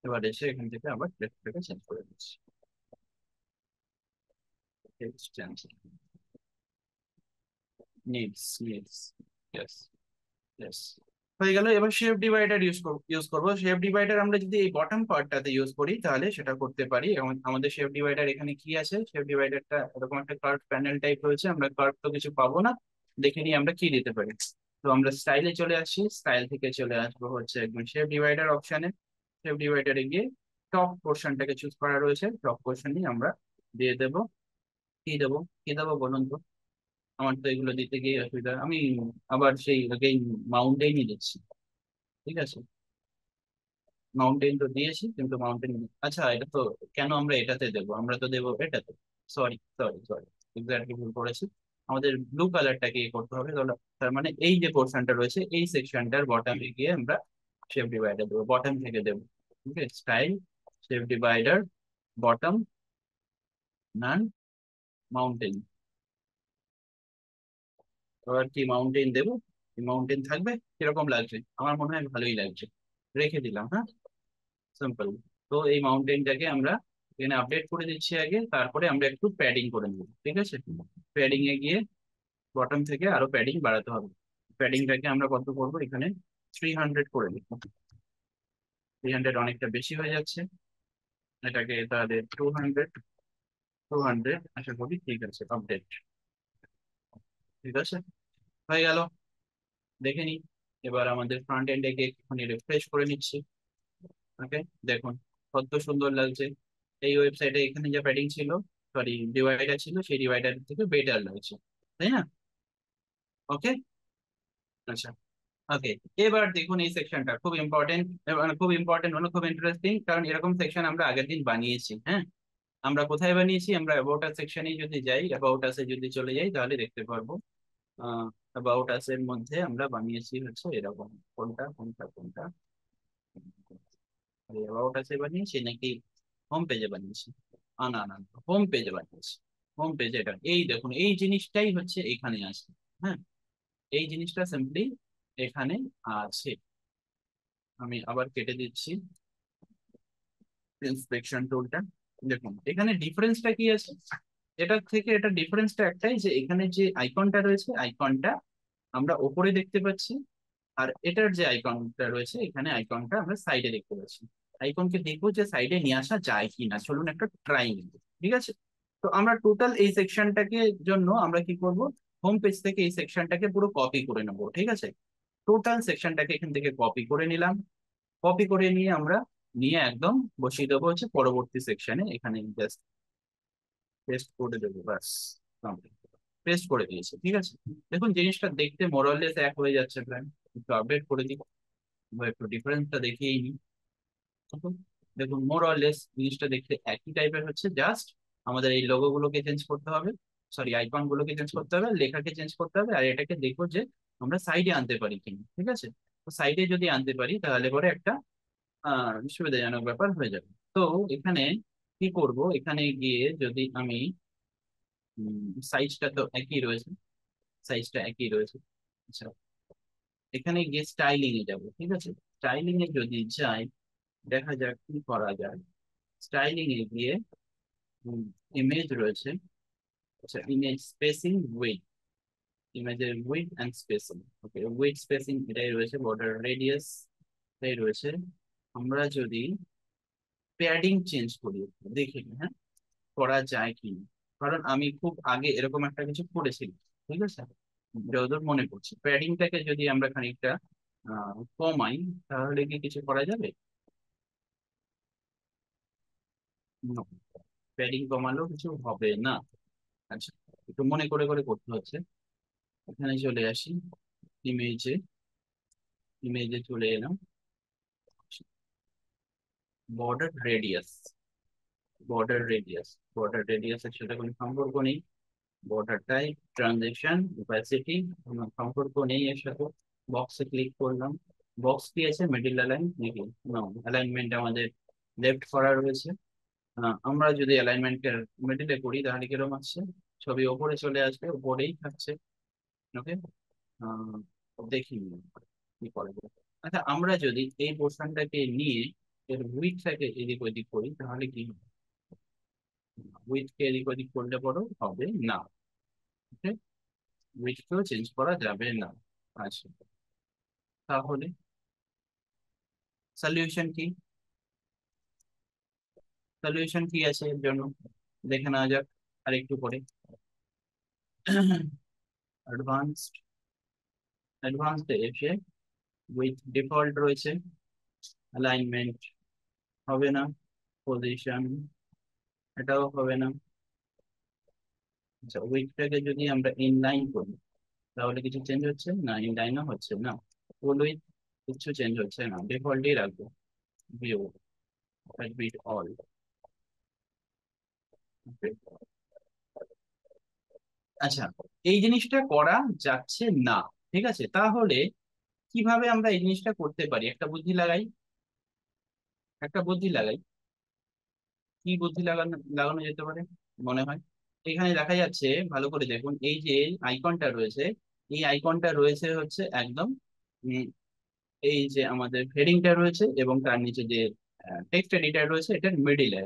এবার এসে এখান থেকে আবার টেক্সটটাকে চেঞ্জ করে দিচ্ছি, text change, needs, yes, yes, হয়ে গেল। এবার শেপ ডিভাইডার ইউজ করবো। শেপ ডিভাইডার আমরা যদি এই বটম পার্টটাতে ইউজ করি তাহলে সেটা করতে পারি। এবং আমাদের শেপ ডিভাইডার এখানে কি আছে? শেপ ডিভাইডারটা এরকম একটা কার্ভ প্যানেল টাইপ রয়েছে, আমরা কার্ভ তো কিছু পাবো না, দেখে নিই আমরা কি দিতে পারি। তো আমরা স্টাইলে চলে আসছি, স্টাইল থেকে চলে আসবো হচ্ছে একদম শেপ ডিভাইডার অপশানে। শেপ ডিভাইডারে গিয়ে টপ পোর্শনটাকে চুজ করা রয়েছে, টপ পোর্শনই আমরা দিয়ে দেবো। কি দেবো, কি দেবো বলুন তো? আমার তো এগুলো দিতে গিয়ে অসুবিধা, আমি আবার সেই মাউন্টেনই দিচ্ছি, ঠিক আছে। মাউন্টেন তো দিয়েছি, কিন্তু মাউন্টেন, আচ্ছা এটা তো, কেন আমরা এটাতে দেবো? আমরা তো দেবো এটাতে, সরি, এক্স্যাক্টলি ভুল করেছি। আমাদের ব্লু কালারটাকে করতে হবে। তার মানে এই যে পোর্শনটা রয়েছে এই সেকশনটার বটমে গিয়ে আমরা শেপ ডিভাইডার দেবো, বটম থেকে দেবো। ঠিক আছে, স্টাইল, শেপ ডিভাইডার, বটম, নান, মাউন্টেন। এবার কি মাউন্টেন দেবো? মাউন্টেন থাকবে, কিরকম লাগছে? আমার মনে হয় ভালোই লাগছে, রেখে দিলাম, হ্যাঁ, সিম্পল। তো এই মাউন্টেনটাকে আমরা এখানে আপডেট করে দিচ্ছি আগে, তারপরে আমরা একটু প্যাডিং করে নেবো, ঠিক আছে। প্যাডিং এ গিয়ে বটম থেকে আরো প্যাডিং বাড়াতে হবে। প্যাডিংটাকে আমরা কত করবো? এখানে 300 করে দিই। 300 অনেকটা বেশি হয়ে যাচ্ছে, এটাকে তাহলে 200 আশা করি ঠিক আছে। আপডেট, ঠিক আছে, হয়ে গেল। দেখে নিই। এবার আমাদের ফ্রন্ট এন্ডে একটুখানি রিফ্রেশ করে নিচ্ছি। ওকে, দেখুন কত সুন্দর লাগছে। এই ওয়েবসাইটে এখানে যে প্যাডিং ছিল, সরি ডিভাইডার ছিল, সেই ডিভাইডার থেকে বেটার লাগছে, তাই না? ওকে, আচ্ছা, ওকে। এবার দেখুন এই সেকশনটা খুব ইম্পর্টেন্ট, খুব ইম্পর্টেন্ট মানে খুব ইন্টারেস্টিং, কারণ এরকম সেকশন আমরা আগের দিন বানিয়েছি, হ্যাঁ। আমরা কোথায় বানিয়েছি? আমরা অ্যাবাউট আস সেকশনে যদি যাই, অ্যাবাউট আসে যদি চলে যাই তাহলে দেখতে পারবো। অ্যাবাউট আস এর মধ্যে আমরা বানিয়েছি হচ্ছে এরকম, কোনটা অ্যাবাউট আসে বানিয়েছি নাকি হোম পেজে বানিয়েছি? না, হোম পেজে বানিয়েছি। হোম পেজে এটা, এই দেখুন এই জিনিসটাই হচ্ছে এখানে আছে, হ্যাঁ, এই জিনিসটা সিম্পলি এখানে আছে। আমি আবার কেটে দিচ্ছি ইন্সপেকশন টুলটা। দেখুন এখানে ডিফারেন্সটা কি আছে? এটার থেকে এটা ডিফারেন্সটা একটাই, যে এখানে যে আইকনটা রয়েছে, আইকনটা আমরা ওপরে দেখতে পাচ্ছি, আর এটার যে আইকনটা রয়েছে এখানে, আইকনটা আমরা সাইডে দেখতে পাচ্ছি। আইকনকে দেখবো যে সাইডে নিয়ে আসা যায় কিনা, চলুন একটা ট্রাই নিব, ঠিক আছে। তো আমরা টোটাল এই সেকশনটাকে জন্য আমরা কি করব? হোম পেজ থেকে এই সেকশনটাকে পুরো কপি করে নেবো, ঠিক আছে? টোটাল সেকশনটাকে এখান থেকে কপি করে নিলাম। কপি করে নিয়ে আমরা নিয়ে একদম বসিয়ে দেবো হচ্ছে পরবর্তী সেকশনে, এখানে জাস্ট পেস্ট করে দেবো, বাস কমপ্লিট। পেস্ট করে দিয়েছে, ঠিক আছে। দেখুন জিনিসটা দেখতে মোরাললেস এক হয়ে যাচ্ছে প্রায়। একটু আপডেট করে দিই বা একটু ডিফারেন্সটা দেখিয়ে নিই। দেখুন, দেখুন মোর অর লেস জিনিসটা দেখতে একই টাইপের হচ্ছে, জাস্ট আমাদের এই লোগো গুলোকে চেঞ্জ করতে হবে, সরি আইকন গুলোকে চেঞ্জ করতে হবে, লেখাকে চেঞ্জ করতে হবে, আর এটাকে দেখবো যে আমরা সাইডে আনতে পারি কিনা, ঠিক আছে? তো সাইডে যদি আনতে পারি তাহলে পরে একটা সুবিধাজনক ব্যাপার হয়ে যাবে। তো এখানে কি করব, এখানে গিয়ে যদি আমি সাইজটা তো একই রয়েছে, সাইজটা একই রয়েছে। আচ্ছা, এখানে গিয়ে স্টাইলিং এ যাবো, ঠিক আছে? স্টাইলিং এ যদি যাই, দেখা যাক কি করা যায়। স্টাইলিং এ গিয়ে ইমেজ রয়েছে, আচ্ছা ইমেজ স্পেসিং উইথ, ইমেজের width and spacing, okay width spacing এটাই রয়েছে, বর্ডার রেডিয়াস এটাই রয়েছে। আমরা যদি প্যাডিং চেঞ্জ করি, দেখি হ্যাঁ করা যায় কি না। কারণ আমি খুব আগে এরকম একটা কিছু করেছিলাম, ঠিক আছে? যতদূর মনে পড়ছে, প্যাডিংটাকে যদি আমরা খানিকটা কমাই, তাহলে কি কিছু করা যাবে? প্যাডিং কমালেও কিছু হবে না। আচ্ছা, একটু মনে করে করে করতে হচ্ছে। এখানে চলে আসি, ইমেজে, ইমেজে চলে এলাম, border radius, border radius, border রেডিয়াসের সাথে কোনো সম্পর্ক নেই। বর্ডার টাইপ, ট্রানজেকশন, ওপাসিটি, কোনো সম্পর্ক নেই এর সাথে। বক্সে ক্লিক করলাম, বক্স কি আছে, মিডিল অ্যালাইন নাকি? না, অ্যালাইনমেন্ট আমাদের লেফট করা রয়েছে। আমরা যদি অ্যালাইনমেন্টের মিডিলে করি তাহলে কিরকম আসছে, ছবি ওপরে চলে আসবে, ওপরেই থাকছে। ওকে, দেখি কি করা যায়। আচ্ছা, আমরা যদি এই পোর্শনটাকে নিয়ে এর উইথটাকে এদিক ওদিক করি তাহলে কি হবে? উইথকে এদিক ওদিক করলে বড় হবে না, ওকে, উইথকেও চেঞ্জ করা যাবে না। আচ্ছা, তাহলে সলিউশন কি, সলিউশন কি আছে এর জন্য দেখে নেওয়া যাক আর একটু পরে। অ্যাডভান্সড, অ্যাডভান্সড এসে উইথ ডিফল্ট রয়েছে, অ্যালাইনমেন্ট হবে না, পজিশন এটাও হবে না। আচ্ছা, উইথটাকে যদি আমরা ইনলাইন করি তাহলে কিছু চেঞ্জ হচ্ছে না, ইনলাইনও হচ্ছে না, ফুল উইথ কিছু চেঞ্জ হচ্ছে না, ডিফল্টই রাখবো, ভিউ বিট অল। আচ্ছা, এই জিনিসটা করা যাচ্ছে না, ঠিক আছে? তাহলে কিভাবে আমরা এই জিনিসটা করতে পারি, একটা বুদ্ধি লাগাই, একটা বুদ্ধি লাগাই। কি বুদ্ধি লাগানো লাগানো যেতে পারে মনে হয়? এখানে দেখা যাচ্ছে, ভালো করে দেখুন, এই যে আইকনটা রয়েছে, এই আইকনটা রয়েছে হচ্ছে একদম উম, এই যে আমাদের হেডিংটা রয়েছে এবং তার নিচে যে টেক্সট এডিটর রয়েছে এটার মিডিলে,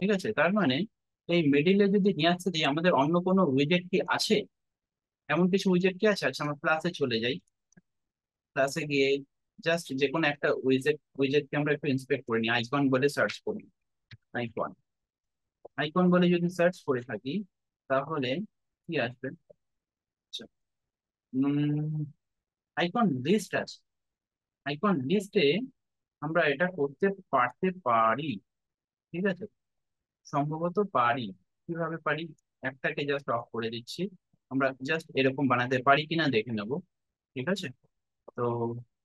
ঠিক আছে? তার মানে এই মিডিলে যদি নিয়ে আসতে দিই, আমাদের অন্য কোনো উইজেট কি আছে? এমন কিছু উইজেট কি আছে? আচ্ছা, আমরা প্লাসে চলে যাই, প্লাসে গিয়ে জাস্ট যে কোনো একটা উইজেটকে আমরা একটু ইন্সপেক্ট করে নিই, আইকন বলে সার্চ করি, আইকন, আইকন বলে যদি সার্চ করে থাকি তাহলে কি আসবে? আচ্ছা, আইকন লিস্ট আছে, আইকন লিস্টে আমরা এটা করতে পারতে পারি, ঠিক আছে? সম্ভবত পারি। কিভাবে পারি, একটাকে জাস্ট অফ করে দিচ্ছি, আমরা জাস্ট এরকম বানাতে পারি কিনা দেখে নেব, ঠিক আছে? তো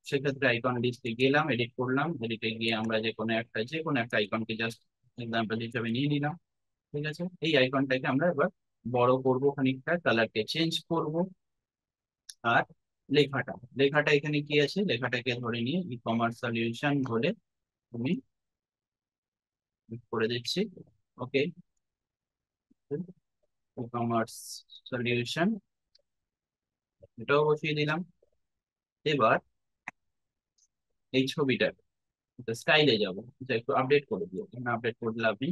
সেক্ষেত্রে আইকন লিস্টে গেলাম, এডিট করলাম, এডিটে গিয়ে আমরা যে কোনো একটা আইকনকে জাস্ট এক্সাম্পল হিসেবে নিয়ে নিলাম, ঠিক আছে? এই আইকনটাকে আমরা এবার বড় করব, খানিকটা কালারকে চেঞ্জ করব। আর লেখাটা, লেখাটা এখানে কি আছে, লেখাটাকে ধরে নিয়ে ই কমার্স সলিউশন বলে তুমি করে দিচ্ছি, ওকে, ই কমার্স সলিউশন এটাও বসিয়ে দিলাম। এবার এই ছবিটা স্টাইলে যাব, একটু আপডেট করে দিও, এখানে আপডেট করলে আপনি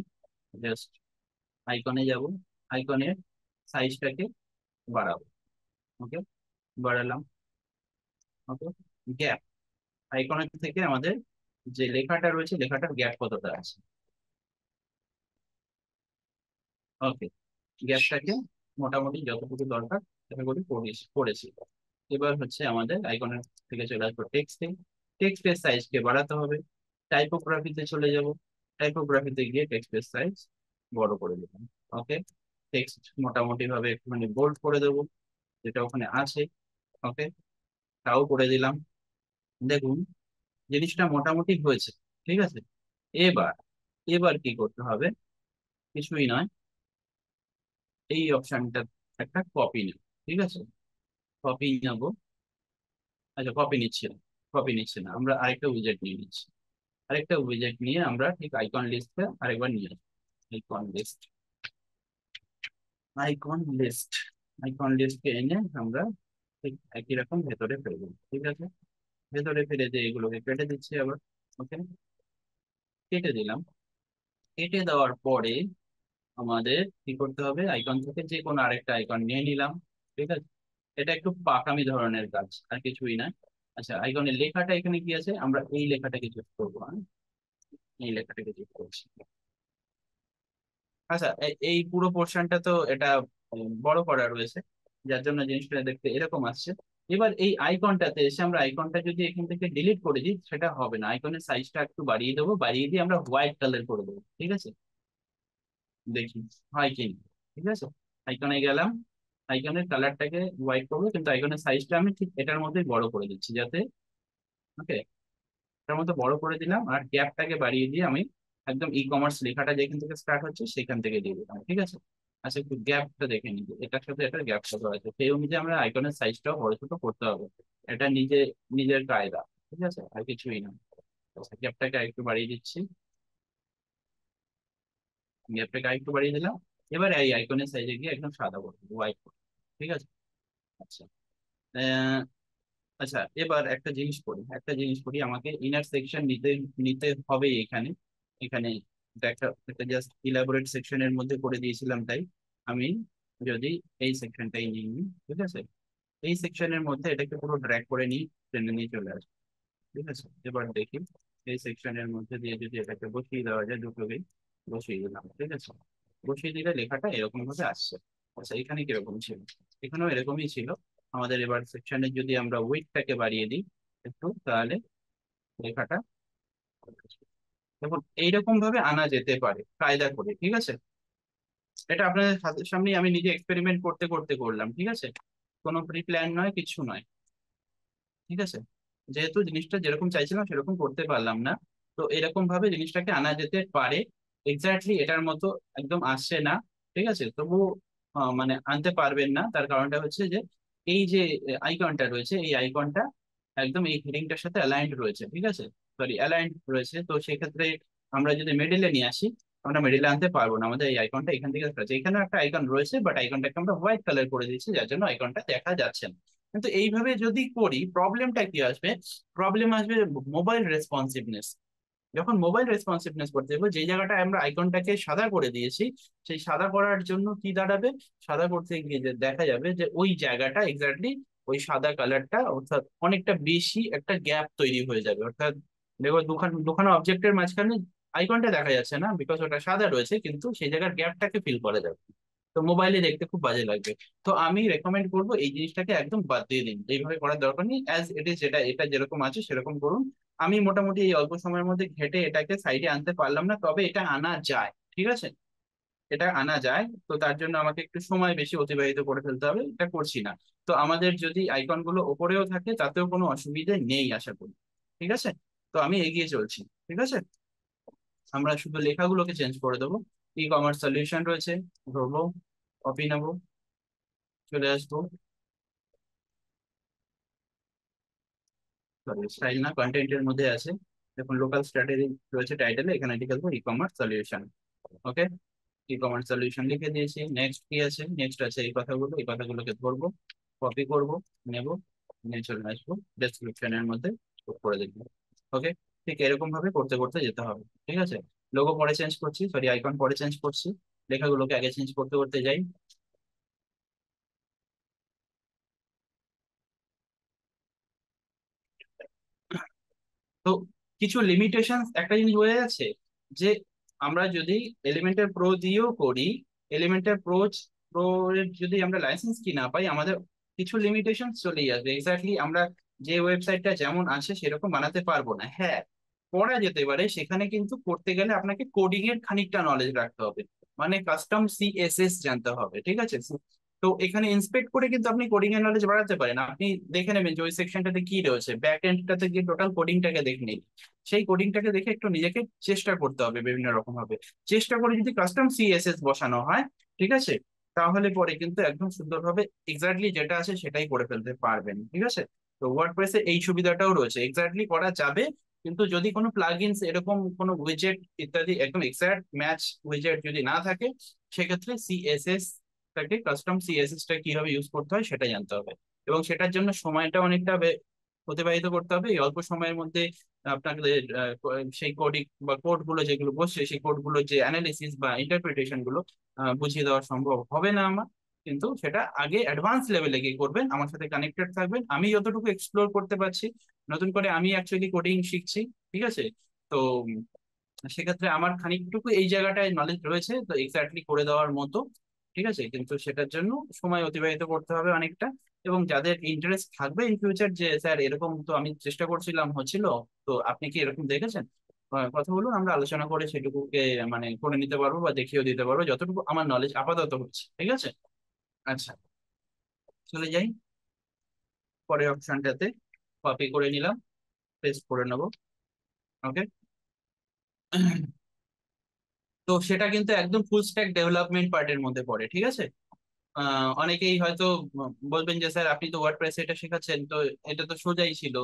জাস্ট আইকনে যাব, আইকনের সাইজটাকে বাড়াবো, ওকে, বাড়ালাম, ওকে। গ্যাপ, আইকনের থেকে আমাদের যে লেখাটা রয়েছে লেখাটার গ্যাপ কতটা আছে, ওকে, গ্যাপটাকে মোটামুটি যতটুকু দরকার আশা করি পড়েছি। এবার হচ্ছে আমাদের আইকনের থেকে চলে আসবো টেক্সটে। টেক্সটের সাইজকে বাড়াতে হবে। টাইপোগ্রাফিতে চলে যাব। টাইপোগ্রাফিতে গিয়ে টেক্সটের সাইজ বড় করে দেবো। ওকে, টেক্সট মোটামুটি ভাবে একটুখানি বোল্ড করে দেবো, যেটা ওখানে আছে। ওকে, তাও করে দিলাম। দেখুন জিনিসটা মোটামুটি হয়েছে। ঠিক আছে, এবার এবার কি করতে হবে? কিছুই নয়, এই অপশনটা একটা কপি নেব। ঠিক আছে, কপি নেব। আচ্ছা, কপি নিচ্ছে না, আমরা আরেকটা উইজেট নিয়ে নিচ্ছি। আরেকটা উইজেট নিয়ে আমরা ঠিক আইকন লিস্টে আরেকবার নিয়ে আসবো। Icon list, icon list, icon লিস্টকে এনে আমরা ঠিক একই রকম ভেতরে ফেলবো। ঠিক আছে, ভেতরে ফেলে দিয়ে এগুলোকে কেটে দিচ্ছি আবার। ওকে, কেটে দিলাম। কেটে দেওয়ার পরে আমাদের কি করতে হবে? আইকন থেকে যে কোনো আরেকটা আইকন নিয়ে নিলাম। ঠিক আছে, এটা একটু পাকামি ধরনের কাজ, আর কিছুই না। আচ্ছা, আইকনের লেখাটা এখানে কি আছে? আমরা এই লেখাটাকে চুজ করবো। হ্যাঁ, এই লেখাটাকে চুজ করছি। আচ্ছা, এই পুরো পোর্শনটা তো এটা বড় করা রয়েছে, যার জন্য জিনিসটা দেখতে এরকম আসছে। এবার এই আইকনটাতে এসে আমরা আইকনটা যদি এখান থেকে ডিলিট করে দিই, সেটা হবে না। আইকনের সাইজটা একটু বাড়িয়ে দেবো, বাড়িয়ে দিয়ে আমরা হোয়াইট কালার করে দেবো। ঠিক আছে, দেখি হয় কি না। ঠিক আছে, আইকনে গেলাম, আইকনের কালারটাকে হোয়াইট করবো, কিন্তু আইকনের সাইজটা আমি ঠিক এটার মধ্যেই বড় করে দিচ্ছি যাতে। ওকে, এটার মধ্যে বড় করে দিলাম, আর গ্যাপটাকে বাড়িয়ে দিয়ে আমি একদম ই কমার্স লেখাটা যেখান থেকে স্টার্ট হচ্ছে সেখান থেকে দিয়ে দিলাম। ঠিক আছে, আচ্ছা একটু গ্যাপটা দেখে নিই যে এটার সাথে এটার গ্যাপ কত আছে, সেই অনুযায়ী আমরা আইকনের সাইজটাও বড় ছোট করতে হবে। এটা নিজের কায়দা। ঠিক আছে, আর কিছুই না। আচ্ছা, গ্যাপটাকে আরেকটু বাড়িয়ে দিচ্ছি, গ্যাপটাকে আরেকটু বাড়িয়ে দিলাম। এবার এই আইকনের সাইজে গিয়ে একদম সাদা করে দেবো, হোয়াইট করে। ঠিক আছে, আচ্ছা। আহ, আচ্ছা, এবার একটা জিনিস করি, আমাকে ইনার সেকশন নিতে নিতে হবে এখানে। এখানে এটা একটা একটা জাস্ট ইলাবোরেট সেকশনের মধ্যে করে দিয়েছিলাম, তাই আমি যদি এই সেকশনটাই নিয়ে নিই। ঠিক আছে, এই সেকশনের মধ্যে এটাকে পুরো ড্র্যাগ করে নিই, টেনে নিয়ে চলে আসবে। ঠিক আছে, এবার দেখি এই সেকশনের মধ্যে দিয়ে যদি এটাকে বসিয়ে দেওয়া যায়, দুটোকেই বসিয়ে দিলাম। ঠিক আছে, বসিয়ে দিলে লেখাটা এরকম ভাবে আসছে। আচ্ছা, এখানে কিরকম ছিল? এখানেও এরকমই ছিল। আমাদের এবার সেকশনের যদি আমরা উইডথটাকে বাড়িয়ে দিই একটু, তাহলে লেখাটা দেখুন এইরকম ভাবে আনা যেতে পারে কায়দা করে। ঠিক আছে, এটা আপনাদের সামনেই আমি নিজে এক্সপেরিমেন্ট করতে করতে করলাম। ঠিক আছে, কোনো প্রি প্ল্যান নয়, কিছু নয়। ঠিক আছে, যেহেতু জিনিসটা যেরকম চাইছিলাম সেরকম করতে পারলাম না, তো এরকম ভাবে জিনিসটাকে আনা যেতে পারে। এক্স্যাক্টলি এটার মতো একদম আসছে না। ঠিক আছে, তবু মানে আনতে পারবেন না, তার কারণটা হচ্ছে যে এই যে আইকনটা রয়েছে, এই আইকনটা একদম এই হেডিংটার সাথে অ্যালাইন্ড রয়েছে। ঠিক আছে, সরি অ্যালাইন্ড রয়েছে, তো সেক্ষেত্রে আমরা যদি মিডিলে নিয়ে আসি, আমরা মিডিলে আনতে পারবো না। আমাদের এই আইকনটা এখান থেকে আছে, এখানে একটা আইকন রয়েছে, বাট আইকনটাকে আমরা হোয়াইট কালার করে দিয়েছি, যার জন্য আইকনটা দেখা যাচ্ছে না। কিন্তু এইভাবে যদি করি, প্রবলেমটা কি আসবে? প্রবলেম আসবে মোবাইল রেসপন্সিভনেস। যখন মোবাইল রেসপন্সিভনেস করতে যাবো, যে জায়গাটা আমরা আইকনটাকে সাদা করে দিয়েছি, সেই সাদা করার জন্য কি দাঁড়াবে? সাদা করতে গিয়ে যে দেখা যাবে যে ওই জায়গাটা এক্স্যাক্টলি ওই সাদা কালারটা, অর্থাৎ অনেকটা বেশি একটা গ্যাপ তৈরি হয়ে যাবে। অর্থাৎ দেখো দুখানা দুখানা অবজেক্টের মাঝখানে আইকনটা দেখা যাচ্ছে না, বিকজ ওটা সাদা রয়েছে, কিন্তু সেই জায়গার গ্যাপটাকে ফিল করা যাবে। তো মোবাইলে দেখতে খুব বাজে লাগবে। তো আমি রেকমেন্ড করবো এই জিনিসটাকে একদম বাদ দিয়ে দিন, এইভাবে করার দরকার নেই। অ্যাজ ইট ইজ, যেটা এটা যেরকম আছে সেরকম করুন। আমি মোটামুটি এই অল্প সময়ের মধ্যে ঘেটে এটাকে সাইডে আনতে পারলাম না, তবে এটা আনা যায়। ঠিক আছে, এটা আনা যায়, তো তার জন্য আমাকে একটু সময় বেশি অতিবাহিত করে ফেলতে হবে, এটা করছি না। তো আমাদের যদি আইকন গুলো ওপরেও থাকে তাতেও কোনো অসুবিধে নেই আশা করি। ঠিক আছে, তো আমি এগিয়ে চলছি। ঠিক আছে, আমরা শুধু লেখাগুলোকে চেঞ্জ করে দেবো। ই কমার্স সলিউশন রয়েছে, ধরবো, কপি নেবো, চলে আসবো। সরি, স্টাইল না, কন্টেন্টের মধ্যে আছে। দেখুন লোকাল স্ট্র্যাটেজি রয়েছে টাইটেলে, এখানে লিখে দেবো ই কমার্স সলিউশন। ওকে, ই কমার্স সলিউশন লিখে দিয়েছি। নেক্সট কি আছে? নেক্সট আছে এই কথাগুলোকে ধরবো, কপি করব, নেব, নিয়ে চলে আসবো, ডেসক্রিপশনের মধ্যে করে দেখবো। ওকে, ঠিক এরকম ভাবে করতে করতে যেতে হবে। ঠিক আছে, লোগো পরে চেঞ্জ করছি, সরি আইকন পরে চেঞ্জ করছি, লেখাগুলোকে আগে চেঞ্জ করতে করতে যাই। তো কিছু লিমিটেশন, একটা জিনিস বোঝা যাচ্ছে যে আমরা যদি এলিমেন্টাল প্রো দিয়েও করি, এলিমেন্টাল প্রো প্রো এর যদি আমরা লাইসেন্স কি না পাই, আমাদের কিছু লিমিটেশন চলেই আসবে। এক্স্যাক্টলি আমরা যে ওয়েবসাইটটা যেমন আছে সেরকম বানাতে পারবো না। হ্যাঁ, করা যেতে পারে, সেখানে কিন্তু করতে গেলে আপনাকে কোডিং এর খানিকটা নলেজ রাখতে হবে, মানে কাস্টম সিএসএস জানতে হবে, ঠিক আছে? তো এখানে ইন্সপেক্ট করে কিন্তু আপনি কোডিং এর নলেজ বাড়াতে পারেন। আপনি দেখে নেবেন যে ওই সেকশনটাতে কি রয়েছে, ব্যাক এন্ডটাতে গিয়ে টোটাল কোডিংটাকে দেখে নিন। সেই কোডিংটাকে দেখে একটু নিজেকে চেষ্টা করতে হবে বিভিন্ন রকম ভাবে। চেষ্টা করে যদি কাস্টম সিএসএস বসানো হয়, ঠিক আছে, তাহলে পরে কিন্তু একদম সুন্দরভাবে এক্স্যাক্টলি যেটা আছে সেটাই করে ফেলতে পারবেন, ঠিক আছে? তো ওয়ার্ডপ্রেসে এই সুবিধাটাও রয়েছে, এক্স্যাক্টলি করা যাবে। কিন্তু যদি কোনো প্লাগইনস এরকম কোনো উইজেট ইত্যাদি একদম এক্সাক্ট ম্যাচ উইজেট যদি না থাকে, সেক্ষেত্রে সিএসএস টাকে, কাস্টম সিএসএস টা কিভাবে ইউজ করতে হয় সেটা জানতে হবে। এবং সেটার জন্য সময়টা অনেকটা অতিবাহিত করতে হবে। এই অল্প সময়ের মধ্যে আপনাদের সেই কোডিং বা কোড গুলো যেগুলো বসছে, সেই কোড গুলো যে অ্যানালিসিস বা ইন্টারপ্রিটেশন গুলো বুঝিয়ে দেওয়া সম্ভব হবে না আমার। কিন্তু সেটা আগে অ্যাডভান্স লেভেলে গিয়ে করবেন, আমার সাথে কানেক্টেড থাকবেন। আমি যতটুকু এক্সপ্লোর করতে পারছি নতুন করে, আমি অ্যাকচুয়ালি কোডিং শিখছি, ঠিক আছে? তো সেক্ষেত্রে আমার খানিকটুকু এই জায়গাটায় নলেজ রয়েছে, তো এক্স্যাক্টলি করে দেওয়ার মতো, ঠিক আছে? কিন্তু সেটার জন্য সময় অতিবাহিত করতে হবে অনেকটা। এবং যাদের ইন্টারেস্ট থাকবে ইন ফিউচার যে স্যার এরকম তো আমি চেষ্টা করছিলাম, হচ্ছিল, তো আপনি কি এরকম দেখেছেন, কথা বলুন, আমরা আলোচনা করে সেটুকুকে মানে করে নিতে পারবো বা দেখিয়েও দিতে পারবো যতটুকু আমার নলেজ আপাতত হচ্ছে, ঠিক আছে? আচ্ছা, চলে যাই পরের অপশনটাতে। কপি করে নিলাম, পেস্ট করে নেবো। ওকে। তো সেটা কিন্তু একদম ফুল স্ট্যাক ডেভেলপমেন্ট পার্টের মধ্যে পড়ে, ঠিক আছে? অনেকেই হয়তো বলবেন যে স্যার আপনি তো ওয়ার্ডপ্রেসে এটা শেখাচ্ছেন, তো এটা তো সোজাই ছিল,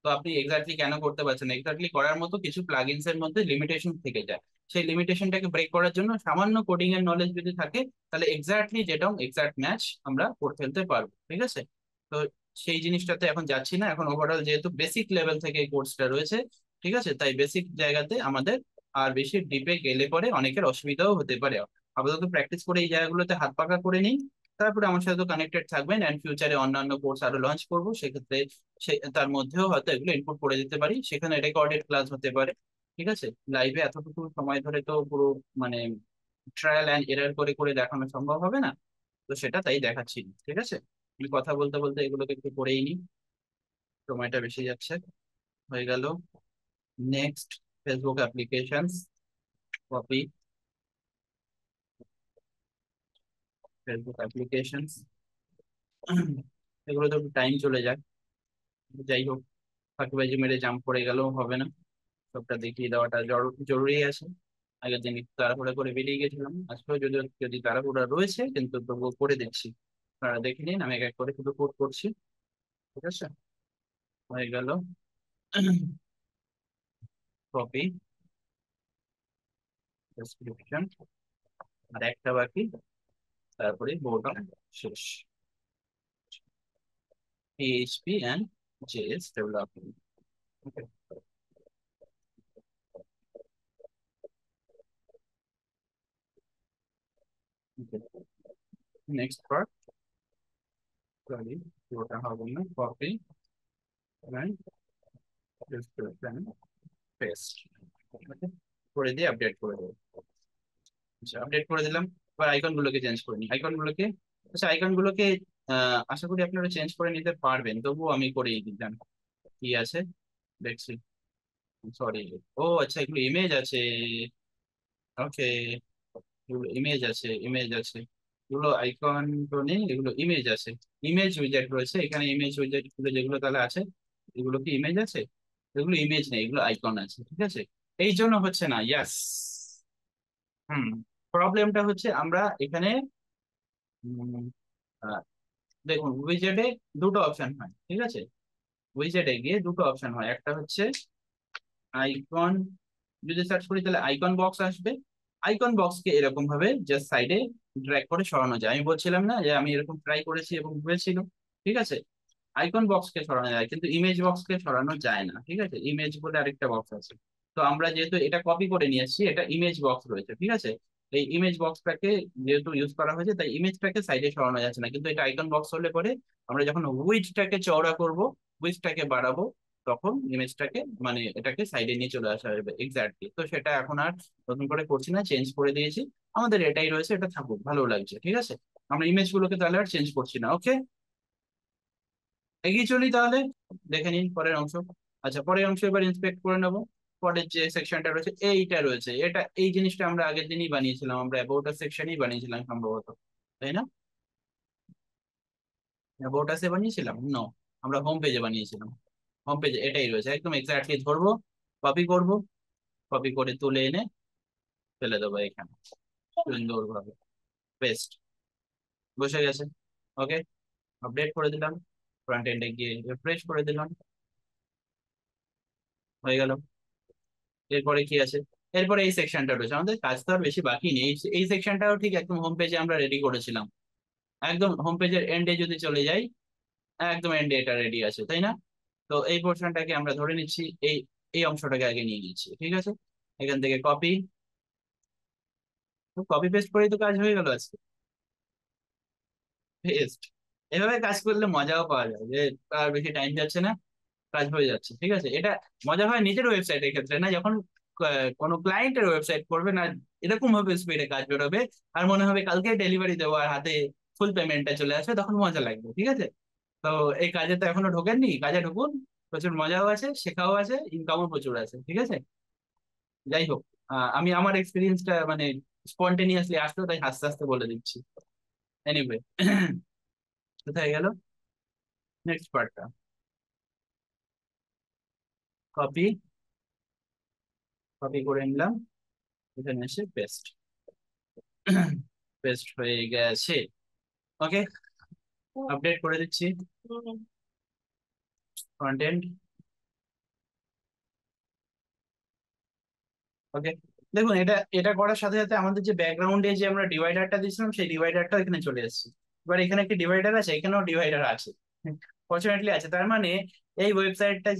তো আপনি এক্স্যাক্টলি কেন করতে পারছেন না? এক্স্যাক্টলি করার মতো কিছু প্লাগইনস এর মধ্যে লিমিটেশন থেকে যায়। সেই লিমিটেশনটাকে ব্রেক করার জন্য সামান্য কোডিং এর নলেজ যদি থাকে, তাহলে এক্স্যাক্টলি যেটা এক্স্যাক্ট ম্যাচ আমরা করে ফেলতে পারবো, ঠিক আছে? তো সেই জিনিসটাতে এখন যাচ্ছি না, এখন ওভারঅল যেহেতু বেসিক লেভেল থেকে এই কোর্সটা রয়েছে, ঠিক আছে, তাই বেসিক জায়গাতে আমাদের আর বেশি ডিপে গেলে পরে অনেকের অসুবিধাও হতে পারে। আপাতত প্র্যাকটিস করে এই জায়গাগুলোতে হাত পাকা করে নিই, তারপরে আমার সাথে কানেক্টেড থাকবেন। এন্ড ফিউচারে অন্যান্য কোর্স আরো লঞ্চ করবো, সেক্ষেত্রে তার মধ্যেও হয়তো এগুলো ইনপুট করে দিতে পারি, সেখানে রেকর্ডেড ক্লাস হতে পারে, ঠিক আছে? লাইভে এতটুকু সময় ধরে তো পুরো মানে ট্রায়াল অ্যান্ড এরর করে করে দেখানো সম্ভব হবে না, তো সেটা তাই দেখাচ্ছি, ঠিক আছে? আমি কথা বলতে বলতে এগুলোকে একটু করেই নি, সময়টা বেশি যাচ্ছে। হয়ে গেল। Next, Facebook applications, copy, Facebook applications. এগুলো তো টাইম চলে যায়, যাই হোক, ফাঁকিবাজি মেরে জাম্প করে গেলেও হবে না, সবটা দেখিয়ে দেওয়াটা জরুরি আছে। আগের দিন একটু তাড়াহুড়া করে বেরিয়ে গেছিলাম, আজকেও যদি যদি তাড়াহুড়া রয়েছে কিন্তু তবুও করে দিচ্ছি। আপনারা দেখে নিন, আমি এক এক করে শুধু কোড করছি, ঠিক আছে? হয়ে গেল। কপি, ডেসক্রিপশন, আর একটা বাকি, তারপরে বোর্ডন, শেষ। PHP and JS development. Okay. Next part, sorry, পুরোটা হবে না, কপি অ্যান্ড ডেসক্রিপশন, পেস্ট। ওকে, করে দিয়ে আপডেট করে দেবো। আচ্ছা, আপডেট করে দিলাম। এবার আইকন গুলোকে চেঞ্জ করে নিই, আইকন গুলোকে। আচ্ছা, আইকন গুলোকে আশা করি আপনারা চেঞ্জ করে নিতে পারবেন, তবুও আমি করেই দিলাম। কি আছে দেখছি, সরি। ও আচ্ছা, এগুলো ইমেজ আছে। ওকে, এগুলো ইমেজ আছে, ইমেজ আছে। এগুলো আইকন তো নেই, এগুলো ইমেজ আছে। ইমেজ উইজেট রয়েছে এখানে, ইমেজ উইজেট গুলো যেগুলো তাহলে আছে, এগুলো কি ইমেজ আছে? এগুলো ইমেজ নেই, এগুলো আইকন আছে, ঠিক আছে? এই জন্য হচ্ছে না, ইয়াস। হুম, প্রবলেমটা হচ্ছে আমরা এখানে উম, আহ, দেখুন, উইজেটে দুটো অপশন হয়, ঠিক আছে? উইজেটে গিয়ে দুটো অপশন হয়, একটা হচ্ছে আইকন, যদি সার্চ করি তাহলে আইকন বক্স আসবে। আইকন বক্সকে এরকম ভাবে জাস্ট সাইডে ড্র্যাগ করে সরানো যায়, আমি বলছিলাম না যে আমি এরকম ট্রাই করেছি এবং হয়েছিল, ঠিক আছে? আইকন বক্সকে সরানো যায় কিন্তু ইমেজ বক্সকে সরানো যায় না, ঠিক আছে? ইমেজ বলে আরেকটা বক্স আছে। তো আমরা যেহেতু এটা কপি করে নিয়ে এসেছি, এটা ইমেজ বক্স রয়েছে, ঠিক আছে? এই ইমেজ বক্সটাকে যেহেতু ইউজ করা হয়েছে, তাই ইমেজটাকে সাইডে সরানো যাচ্ছে না, কিন্তু এটা আইকন বক্স হলে পরে আমরা যখন উইডথটাকে চওড়া করব, উইডথটাকে বাড়াবো, তখন ইমেজটাকে মানে এটাকে সাইডে নিয়ে চলে আসা যাবে এক্স্যাক্টলি। তো সেটা এখন আর নতুন করে করছি না, চেঞ্জ করে দিয়েছি। আমাদের এটাই রয়েছে, এটা থাকুক, ভালো লাগছে, ঠিক আছে? আমরা ইমেজ গুলোকে তাহলে আর চেঞ্জ করছি না। ওকে, এগিয়ে চলি তাহলে, দেখে নিন পরের অংশ। আচ্ছা, পরের অংশ এবার ইন্সপেক্ট করে নেবো। পরের যে সেকশনটা রয়েছে এইটা রয়েছে, এটা এই জিনিসটা আমরা আগের দিনই বানিয়েছিলাম, আমরা অ্যাবাউট আস সেকশনই বানিয়েছিলাম সম্ভবত, তাই না? অ্যাবাউট আসে বানিয়েছিলাম, নো, আমরা হোম পেজে বানিয়েছিলাম। হোম পেজে এটাই রয়েছে, একদম এক্স্যাক্টলি ধরবো, কপি করব, কপি করে তুলে এনে ফেলে দেবো এখানে সুন্দরভাবে, পেস্ট, বসে গেছে। ওকে, আপডেট করে দিলাম, ফ্রন্ট এন্ডে গিয়ে রিফ্রেশ করে দিলাম, হয়ে গেল। এরপরে কি আছে? এরপরে এই সেকশনটা রয়েছে, আমাদের কাজ তো আর বেশি বাকি নেই। এই সেকশনটাও ঠিক একদম হোম পেজে আমরা রেডি করেছিলাম, একদম হোম পেজের এন্ডে যদি চলে যাই, একদম এন্ডে এটা রেডি আছে, তাই না? তো এই পোর্শনটাকে আমরা ধরে নিচ্ছি, এই এই অংশটাকে আগে নিয়ে নিচ্ছি, ঠিক আছে। এখান থেকে কপি, কপি পেস্ট করেই তো কাজ হয়ে গেল আজকে। পেস্ট, এভাবে কাজ করলে মজাও পাওয়া যায়, যে আর বেশি টাইম যাচ্ছে না, কাজ হয়ে যাচ্ছে, ঠিক আছে। এটা মজা হয় নিজের ওয়েবসাইটের ক্ষেত্রে না, যখন কোনো ক্লায়েন্টের ওয়েবসাইট করবে না, এরকম ভাবে স্পিডে কাজ বেরোবে, আর মনে হবে কালকে ডেলিভারি দেবো আর হাতে ফুল পেমেন্টটা চলে আসবে, তখন মজা লাগবে, ঠিক আছে। তো এই কাজে তো এখনো ঢোকেননি, কাজে ঢুকুন, প্রচুর মজাও আছে, শেখাও আছে, ইনকামও প্রচুর আছে, ঠিক আছে। যাই হোক, আমি আমার এক্সপিরিয়েন্সটা মানে স্পন্টেনিয়াসলি আসতো, তাই হাসতে হাসতে বলে দিচ্ছি। এনিওয়ে, কোথায় গেল নেক্সট পার্টটা? কপি, কপি করে নিলাম, এখানে এসে পেস্ট, পেস্ট হয়ে গেছে। ওকে, আপডেট করে দিচ্ছি কন্টেন্ট। ওকে, দেখুন এটা এটা করার সাথে সাথে আমাদের যে ব্যাকগ্রাউন্ডে যে আমরা ডিভাইডারটা দিয়েছিলাম, সেই ডিভাইডারটা এখানে চলে এসেছে। এবার এখানে একটি ডিভাইডার আছে, এখানেও ডিভাইডার আছে, ফরচুনেটলি আছে। তার মানে এই ওয়েবসাইটটা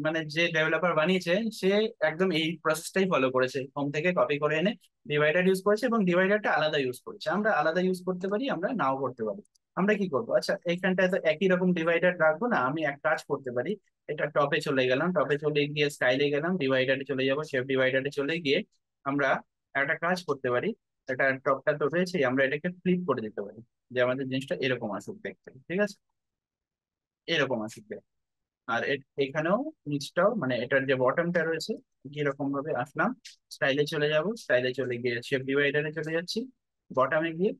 মানে যে ডেভেলপার বানিয়েছে, সে একদম এই প্রসেসটাই ফলো করেছে, হোম থেকে কপি করে এনে ডিভাইডার ইউজ করেছে, এবং ডিভাইডারটা আলাদা ইউজ করেছে। আমরা আলাদা ইউজ করতে পারি, আমরা নাও করতে পারি। আমরা কি করবো, আচ্ছা এইখানটায় তো একই রকম ডিভাইডার রাখবো না, আমি এক কাজ করতে পারি। এটা টপে চলে গেলাম, টপে চলে গিয়ে স্টাইলে গেলাম, ডিভাইডারে চলে যাবো, শেপ ডিভাইডারে চলে গিয়ে আমরা একটা কাজ করতে পারি। এটা টপটা তো রয়েছে, আমরা এটাকে ফ্লিপ করে দিতে পারি, যে আমাদের জিনিসটা এরকম আসুক দেখতে, ঠিক আছে, এরকম আসুক দেখতে। আর এখানেও নিচটাও, মানে এটার যে বটমটা রয়েছে, কিরকম ভাবে আসলাম, স্টাইলে চলে যাব, স্টাইলে চলে গিয়ে শেপ ডিভাইডারে চলে যাচ্ছি, বটমে গিয়ে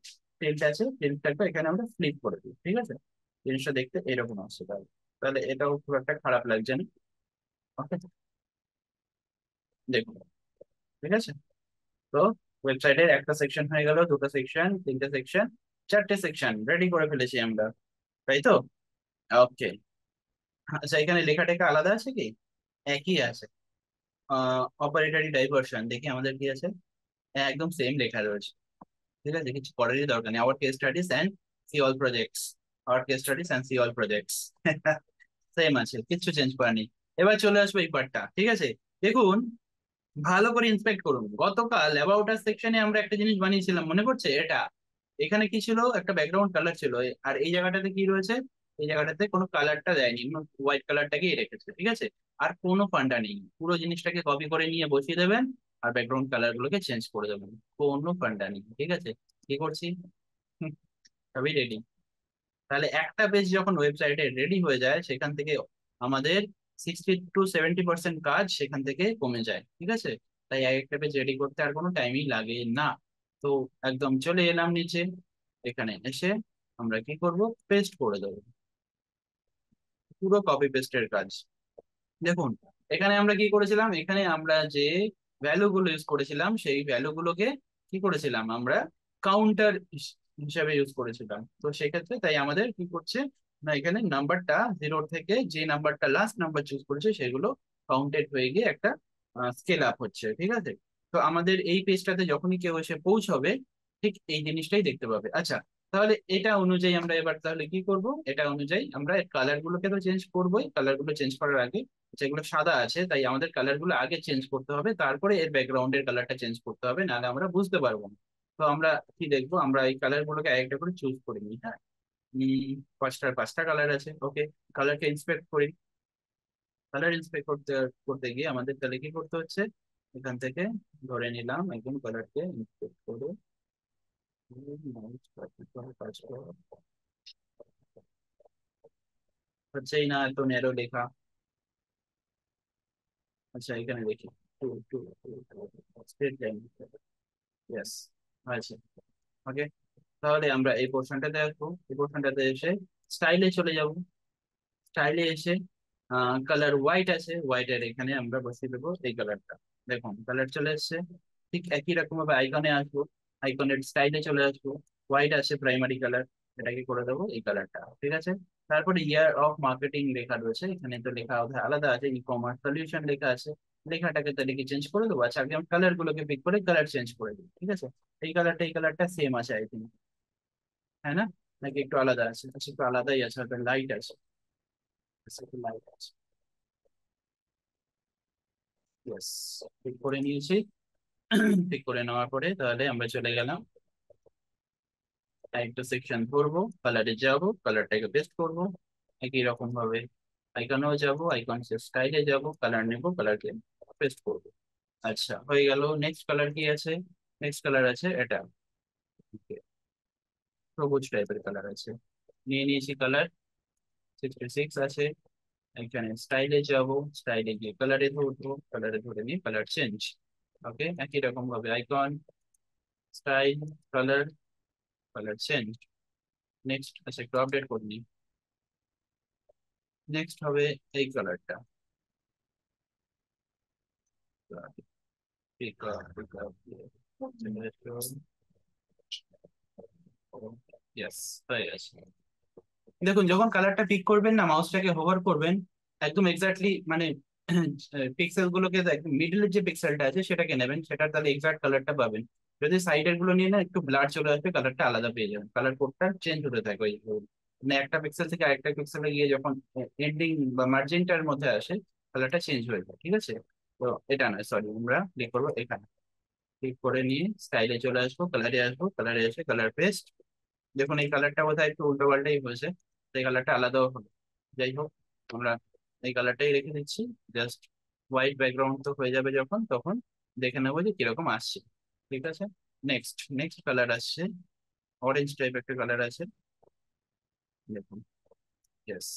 টিল্ট আছে, টিল্টটাকে এখানে আমরা ফ্লিপ করে দিই, ঠিক আছে। জিনিসটা দেখতে এরকম আসছে, তাহলে তাহলে এটাও খুব একটা খারাপ লাগছে না। ওকে, দেখুন, ঠিক আছে। তো ওয়েবসাইটের একটা সেকশন হয়ে গেল, দুটো সেকশন, তিনটে সেকশন, চারটে সেকশন রেডি করে ফেলেছি আমরা, তাই তো? ওকে, আচ্ছা এখানে লেখা টেখা আলাদা আছে কি? একই আছে। অপারেটরি ডাইভারশন দেখি আমাদের কি আছে, একদম সেম লেখা রয়েছে, ঠিক আছে, কিছু করারই দরকার নেই। Our case studies and see all projects, our case studies and see all projects, same আছে, কিচ্ছু চেঞ্জ করা নেই। এবার চলে আসবো এই পার্টটা, ঠিক আছে। দেখুন, ভালো করে ইন্সপেক্ট করুন, গতকাল অ্যাবাউট আস সেকশনে আমরা একটা জিনিস বানিয়েছিলাম, মনে পড়ছে এটা? এখানে কি ছিল, একটা ব্যাকগ্রাউন্ড কালার ছিল, আর এই জায়গাটাতে কি রয়েছে, এই জায়গাটাতে কোনো কালারটা দেয়নি, হোয়াইট কালারটাকেই রেখেছে, ঠিক আছে। আর কোনো ফান্ডা নেই, পুরো জিনিসটাকে কপি করে নিয়ে বসিয়ে দেবেন, আর ব্যাকগ্রাউন্ড কালার গুলোকে চেঞ্জ করে দেবেন, কোনো ফান্ডা নেই, ঠিক আছে। কি করছি, হুম, সবই রেডি। তাহলে একটা পেজ যখন ওয়েবসাইটে রেডি হয়ে যায়, সেখান থেকে আমাদের 60 to 70% কাজ সেখান থেকে কমে যায়, ঠিক আছে। তাই এক একটা পেজ রেডি করতে আর কোনো টাইমই লাগে না। তো একদম চলে এলাম নিচে, এখানে এসে আমরা কি করব, পেস্ট করে দেবো, পুরো কপি পেস্টের কাজ। দেখুন, এখানে আমরা কি করেছিলাম, এখানে আমরা যে ভ্যালু গুলো ইউজ করেছিলাম, সেই ভ্যালু গুলোকে কি করেছিলাম আমরা, কাউন্টার হিসাবে ইউজ করেছিলাম। তো সেক্ষেত্রে তাই আমাদের কি করছে না, এখানে নাম্বারটা জিরো থেকে যে নাম্বারটা লাস্ট নাম্বার চুজ করেছে, সেগুলো কাউন্টেড হয়ে গিয়ে একটা স্কেল আপ হচ্ছে, ঠিক আছে। তো আমাদের এই পেজটাতে যখনই কেউ এসে পৌঁছবে, ঠিক এই জিনিসটাই দেখতে পাবে। আচ্ছা, তাহলে এটা অনুযায়ী আমরা এবার তাহলে কি করব, এটা অনুযায়ী আমরা এর কালার গুলোকে তো চেঞ্জ করবোই, কালার গুলো চেঞ্জ করার আগে, যেগুলো সাদা আছে তাই আমাদের কালার গুলো আগে চেঞ্জ করতে হবে, তারপরে এর ব্যাকগ্রাউন্ডের কালারটা চেঞ্জ করতে হবে, নাহলে আমরা বুঝতে পারবো না। তো আমরা কি দেখবো, আমরা এই কালার গুলোকে একটা করে চুজ করে নিই, হ্যাঁ। পাঁচটার পাঁচটা কালার আছে, ওকে। কালারকে ইন্সপেক্ট করি, কালার ইন্সপেক্ট করতে করতে গিয়ে আমাদের তাহলে কি করতে হচ্ছে, এখান থেকে ধরে নিলাম একদম কালারকে ইন্সপেক্ট করে হচ্ছেই না, এত ন্যারো লেখা। আচ্ছা এখানে দেখি, two two straight line, yes আছে। ওকে, তাহলে আমরা এই পোর্শনটাতে আসবো, এই পোর্শনটাতে এসে স্টাইলে চলে যাব। স্টাইলে এসে কালার হোয়াইট আছে, হোয়াইটের এখানে আমরা বসিয়ে দেবো এই কালারটা। দেখুন কালার চলে এসছে। ঠিক একই রকম ভাবে আইকনে আসবো, আইকনের স্টাইলে চলে আসবো, হোয়াইট আছে প্রাইমারি কালার, এটাকে করে দেবো এই কালারটা, ঠিক আছে। তারপরে ইয়ার অফ মার্কেটিং লেখা রয়েছে, এখানে তো লেখা আলাদা আছে, ই কমার্স সলিউশন লেখা আছে। লেখাটাকে তাহলে কি চেঞ্জ করে দেবো? আচ্ছা আগে আমি কালার গুলোকে পিক করে কালার চেঞ্জ করে দিই, ঠিক আছে। এই কালারটা এই কালারটা সেম আছে আই থিঙ্ক, হ্যাঁ না? নাকি একটু আলাদা আছে? আচ্ছা একটু আলাদাই আছে, হয়তো লাইট আছে। আচ্ছা একটু লাইট আছে, ইয়েস। পিক করে নিয়েছি। পিক করে নেওয়ার পরে তাহলে আমরা চলে গেলাম, একটা সেকশন ধরবো, কালারে যাব, কালারটাকে পেস্ট করব। একই রকম ভাবে আইকনেও যাব, আইকন স্টাইলে যাব, কালার নেব, কালারকে পেস্ট করব। আচ্ছা হয়ে গেল। নেক্সট কালার কি আছে? নেক্সট কালার আছে এটা, Okay, সবুজ টাইপের কালার আছে। নিয়ে নিয়েছি কালার, 66 আছে। এখানে স্টাইলে যাব, স্টাইলে গিয়ে কালারে ধরবো, কালারে ধরে নিয়ে কালার চেঞ্জ। ওকে, একই রকম ভাবে icon, style, colour, colour change. Next আচ্ছা একটু আপডেট করে নিই। নেক্সট হবে এই কালারটা, pick up, pick up, yes, হয়ে গেছে। দেখুন যখন কালারটা পিক করবেন না, মাউসটাকে হোভার করবেন, একদম এক্স্যাক্টলি মানে পিক্সেল গুলোকে একদম মিডলের যে পিক্সেলটা আছে সেটাকে নেবেন, সেটার তাহলে এক্সাক্ট কালারটা পাবেন। যদি সাইডের গুলো নিয়ে না একটু ব্লার চলে আসবে, কালারটা আলাদা পেয়ে যাবেন, কালার কোডটা চেঞ্জ হতে থাকে ওই মানে একটা পিক্সেল থেকে আরেকটা পিক্সেলে গিয়ে যখন এন্ডিং বা মার্জিনটার মধ্যে আসে, কালারটা চেঞ্জ হয়ে যায়, ঠিক আছে। তো এটা নয়, সরি, আমরা ক্লিক করবো এখানে, ক্লিক করে নিয়ে স্টাইলে চলে আসবো, কালারে আসবো, কালারে এসে কালার পেস্ট। দেখুন এই কালারটা বোধহয় একটু উল্টো পাল্টাই হয়েছে, এই কালারটা আলাদাও হলো। যাই হোক, আমরা এই কালারটাই রেখে দিচ্ছি। জাস্ট হোয়াইট ব্যাকগ্রাউন্ড তো হয়ে যাবে যখন, তখন দেখে নেবো যে কিরকম আসছে, ঠিক আছে। নেক্সট নেক্সট কালার আসছে, অরেঞ্জ টাইপ একটা কালার আছে, দেখুন, ইয়েস,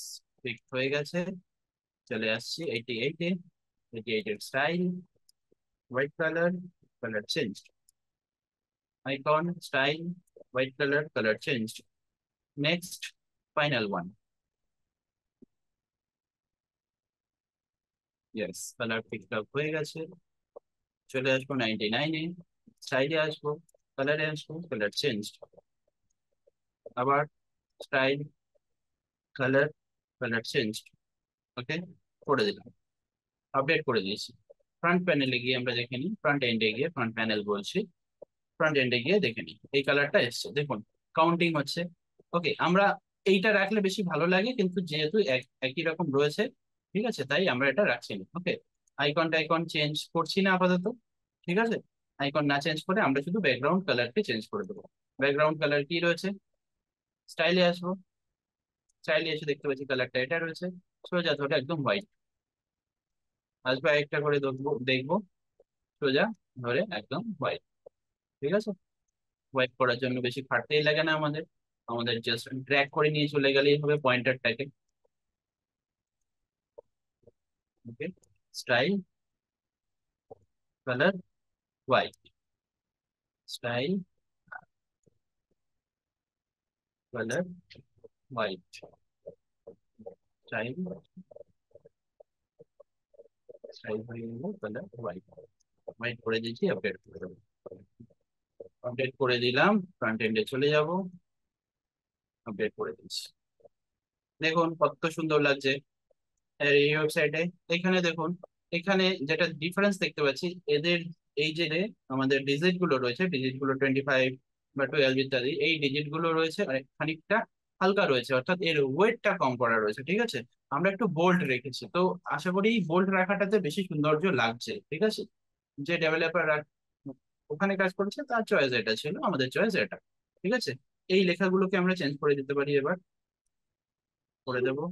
ঠিক হয়ে গেছে। চলে আসছি 88-এ, 88-এর style, white colour, colour change, icon, style, white colour, colour change. Next, final one, yes, colour picked up হয়ে গেছে। চলে আসবো 99-এ, স্টাইলে আসবো, কালারে আসবো, কালার চেঞ্জ, আবার style, colour, colour change. Okay, করে দিলাম, আপডেট করে দিয়েছি। ফ্রন্ট প্যানেলে গিয়ে আমরা দেখে নিই, ফ্রন্ট এন্ডে গিয়ে, ফ্রন্ট প্যানেল বলছি, ফ্রন্ট এন্ডে গিয়ে দেখে নিই এই কালারটা এসছে, দেখুন কাউন্টিং হচ্ছে। ওকে, আমরা এইটা রাখলে বেশি ভালো লাগে, কিন্তু যেহেতু একই রকম রয়েছে, ঠিক আছে, তাই আমরা এটা রাখছি না। ওকে, আইকনটা আইকন চেঞ্জ করছি না আপাতত, ঠিক আছে। আইকন না চেঞ্জ করে আমরা শুধু ব্যাকগ্রাউন্ড কালারকে চেঞ্জ করে দেবো। ব্যাকগ্রাউন্ড কালার কি রয়েছে? স্টাইলে আসবো, স্টাইলে এসে দেখতে পাচ্ছি কালারটা এটা রয়েছে, সোজা ধরে একদম হোয়াইট। আসবে একটা করে দেখবো দেখবো, সোজা ধরে একদম হোয়াইট, ঠিক আছে। হোয়াইট করার জন্য বেশি খাটতেই লাগে না আমাদের, আমাদের জাস্ট ড্র্যাগ করে নিয়ে চলে গেলেই হবে পয়েন্টারটাকে। Okay, style, colour, white, style, colour, white, style, style হয়ে গেল, কালার হোয়াইট। হোয়াইট করে দিয়েছি, আপডেট করে দেবো। আপডেট করে দিলাম, ফ্রন্ট এন্ডে চলে যাব, আপডেট করে দিচ্ছি। দেখুন কত সুন্দর লাগছে এই ওয়েবসাইটে। এখানে দেখুন, এখানে যেটা ডিফারেন্স দেখতে পাচ্ছি, এদের এই যে আমাদের ডিজিট গুলো রয়েছে, ডিজিট গুলো 25 বা 12 ইত্যাদি, এই ডিজিট গুলো রয়েছে আর খানিকটা হালকা রয়েছে, অর্থাৎ এর ওয়েটটা কম করা রয়েছে, ঠিক আছে। আমরা একটু বোল্ড রেখেছি, তো আশা করি বোল্ড রাখাটাতে বেশি সৌন্দর্য লাগছে, ঠিক আছে। যে ডেভেলপার ওখানে কাজ করেছে তার চয়েস এটা ছিল, আমাদের চয়েস এটা, ঠিক আছে। এই লেখাগুলোকে আমরা চেঞ্জ করে দিতে পারি এবার, করে দেবো।